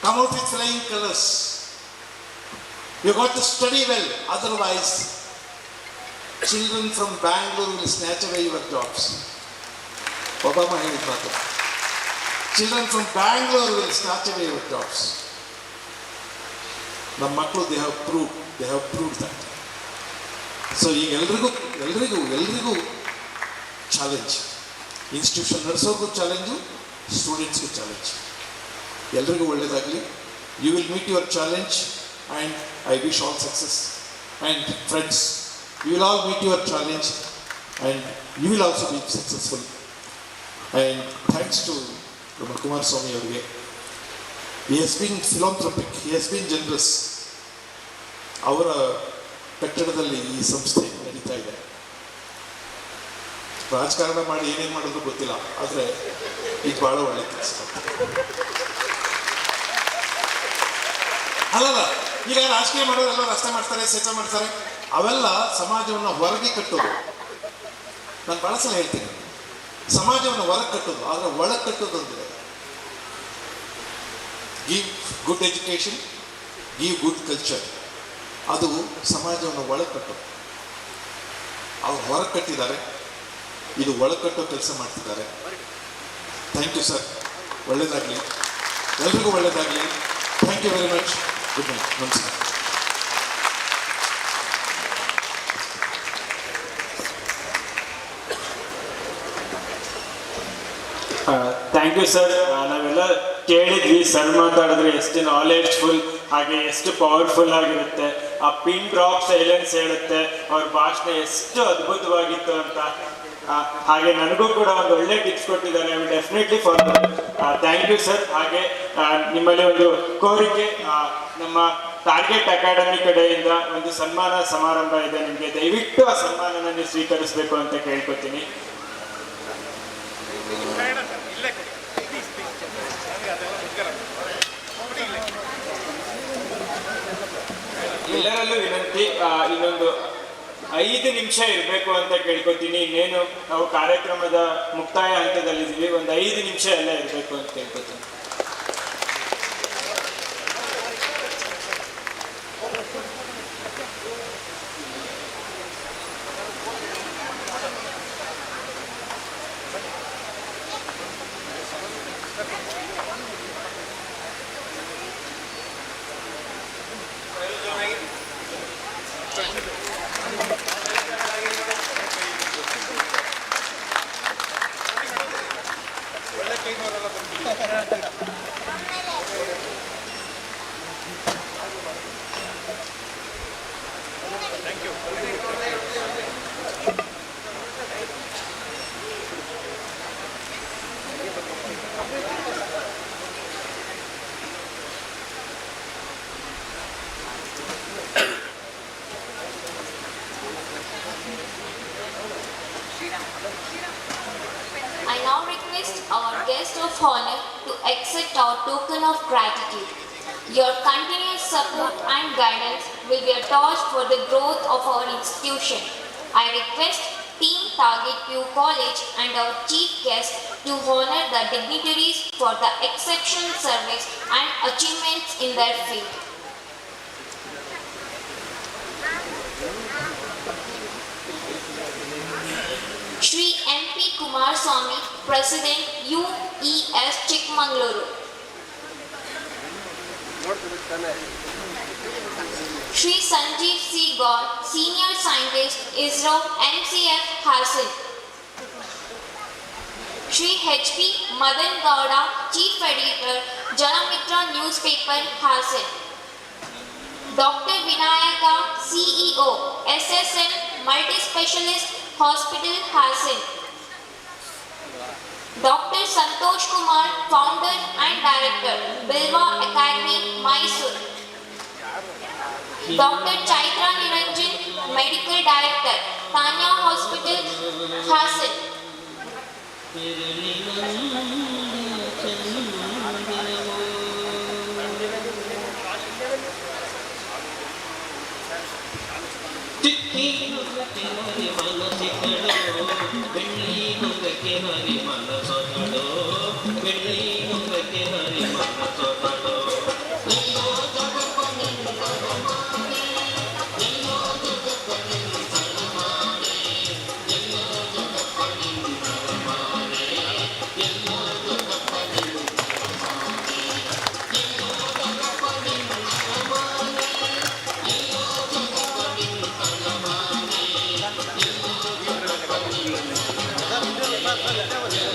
come out with flying colours. You got to study well, otherwise children from Bangalore will snatch away your jobs. Obama ಹೇಳಿದ ಮಾತು. Children from Bangalore will snatch away your jobs. ನಮ್ಮ ಮಕ್ಕಳು they have proved that. So ಈಗ ಎಲ್ರಿಗೂ challenge. Institution ನಡೆಸೋರ್ಗೂ challenge, ಸ್ಟೂಡೆಂಟ್ಸ್ಗೂ challenge. ಎಲ್ರಿಗೂ ಒಳ್ಳೆಯದಾಗಲಿ. You will meet your challenge. And I wish all success. And friends, you will all meet your challenge and you will also be successful. And thanks to Kumar Swami Avrige. He has been philanthropic, he has been generous. ಅವರ ಕಟ್ಟಡದಲ್ಲಿ ಈ ಸಂಸ್ಥೆ ನಡೀತಾ ಇದೆ. ರಾಜಕಾರಣ ಮಾಡಿ ಏನೇನು ಮಾಡೋದು ಗೊತ್ತಿಲ್ಲ, ಆದರೆ ಇದು ಭಾಳ ಒಳ್ಳೆ ಕೆಲಸ. ಅಲ್ಲಲ್ಲ, ಈಗ ರಾಜಕೀಯ ಮಾಡೋರೆಲ್ಲ ರಸ್ತೆ ಮಾಡ್ತಾರೆ, ಸೇತುವೆ ಮಾಡ್ತಾರೆ, ಅವೆಲ್ಲ ಸಮಾಜವನ್ನು ಹೊರಗೆ ಕಟ್ಟೋದು. ನಾನು ಭಾಳ ಸಲ ಹೇಳ್ತೀನಿ, ಸಮಾಜವನ್ನು ಹೊರಗೆ ಕಟ್ಟೋದು, ಆದರೆ ಒಳಗೆ ಕಟ್ಟೋದು ಅಂತಿದೆ. Give good education, give good culture, ಅದು ಸಮಾಜವನ್ನು ಒಳಕಟ್ಟು. ಅವ್ರು ಹೊರ ಕಟ್ಟಿದ್ದಾರೆ, ಇದು ಒಳಕಟ್ಟೋ ಕೆಲಸ ಮಾಡ್ತಿದ್ದಾರೆ. ಥ್ಯಾಂಕ್ ಯು ಸರ್, ಒಳ್ಳೆಯದಾಗಲಿ, ಎಲ್ರಿಗೂ ಒಳ್ಳೆಯದಾಗಲಿ. Thank you very much. Good night, ನಮಸ್ಕಾರ. Thank you sir. ನಾವೆಲ್ಲ ಕೇಳಿದ್ವಿ ಸರ್ ಮಾತಾಡಿದ್ರೆ ಎಷ್ಟು ನಾಲೆಡ್ಜ್ಫುಲ್ ಹಾಗೆ ಎಷ್ಟು ಪವರ್ಫುಲ್ ಆಗಿರುತ್ತೆ. ಆ ಪಿನ್ ಡ್ರಾಪ್ ಸೈಲೆನ್ಸ್ ಹೇಳುತ್ತೆ ಅವ್ರ ಭಾಷಣ ಎಷ್ಟು ಅದ್ಭುತವಾಗಿತ್ತು ಅಂತ. ಹಾಗೆ ನನಗೂ ಕೂಡ ಒಂದು ಒಳ್ಳೆ ಟಿಪ್ಸ್ ಕೊಟ್ಟಿದ್ದಾರೆ. I will definitely follow. Thank you sir. ಹಾಗೆ ನಿಮ್ಮಲ್ಲಿ ಒಂದು ಕೋರಿಕೆ, ನಮ್ಮ ಟಾರ್ಗೆಟ್ ಅಕಾಡೆಮಿ ಕಡೆಯಿಂದ ಒಂದು ಸನ್ಮಾನ ಸಮಾರಂಭ ಇದೆ ನಿಮಗೆ. ದಯವಿಟ್ಟು ಆ ಸನ್ಮಾನನ ನೀವು ಸ್ವೀಕರಿಸಬೇಕು ಅಂತ ಕೇಳ್ಕೊತೀನಿ. ಎಲ್ಲರಲ್ಲೂ ವಿನಂತಿ, ಇನ್ನೊಂದು 5 ನಿಮಿಷ ಇರಬೇಕು ಅಂತ ಕೇಳ್ಕೊತೀನಿ. ಇನ್ನೇನು ನಾವು ಕಾರ್ಯಕ್ರಮದ ಮುಕ್ತಾಯ ಹಂತದಲ್ಲಿದ್ದೀವಿ. ಒಂದು 5 ನಿಮಿಷ ಎಲ್ಲ ಇರಬೇಕು ಅಂತ ಕೇಳ್ಕೊತೀನಿ. I now request our guest of honor to accept our token of gratitude. Your continuous support and guidance will be a torch for the growth of our institution. I request Team Target View College and our chief guest to honor the dignitaries for the exceptional service and achievements in their field. Shri MP Kumar Swami, President UES Chikmagaluru. Shri Sanjeev C. Gaur, Senior Scientist, ISRO MCF Hassan. Shri H.P. Madan Gowda, Chief Editor, Janamitra Newspaper Hassan. Dr. Vinayaka, CEO, SSM Multi-Specialist Hospital Hassan. Dr. Santosh Kumar, Founder and Director, Bilwa Academy, Mysore. Dr. Chaitra Niranjan, Medical Director, Tanya Hospital, Hassan.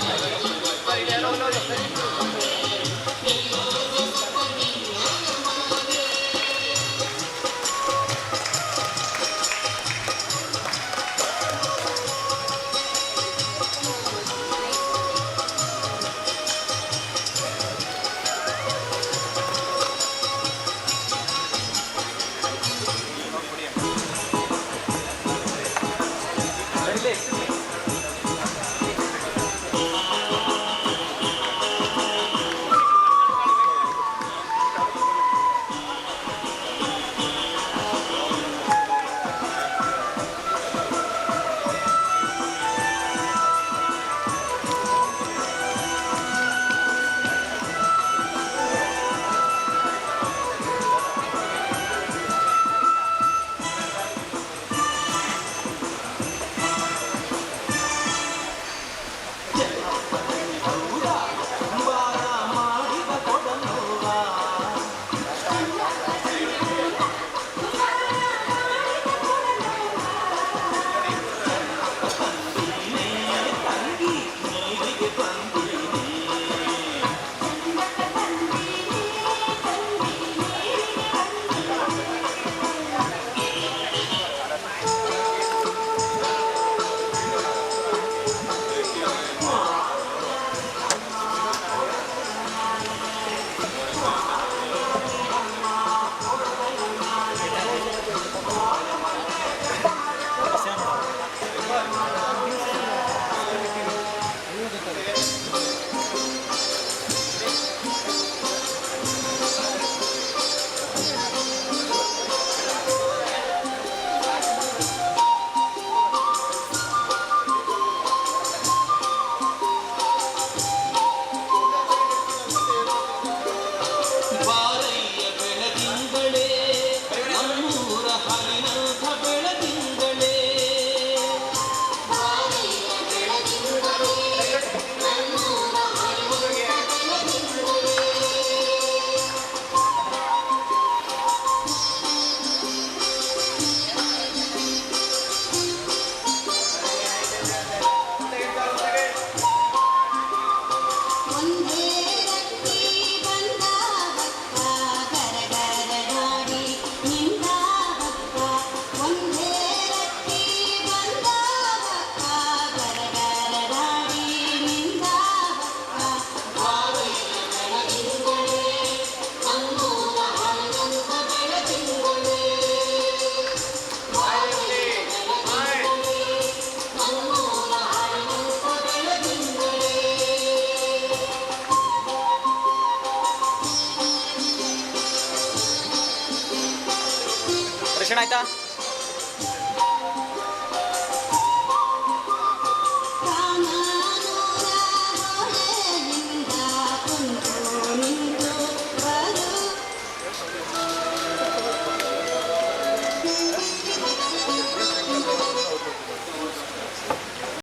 Gracias. ದರ್ಶನ ಆಯ್ತಾ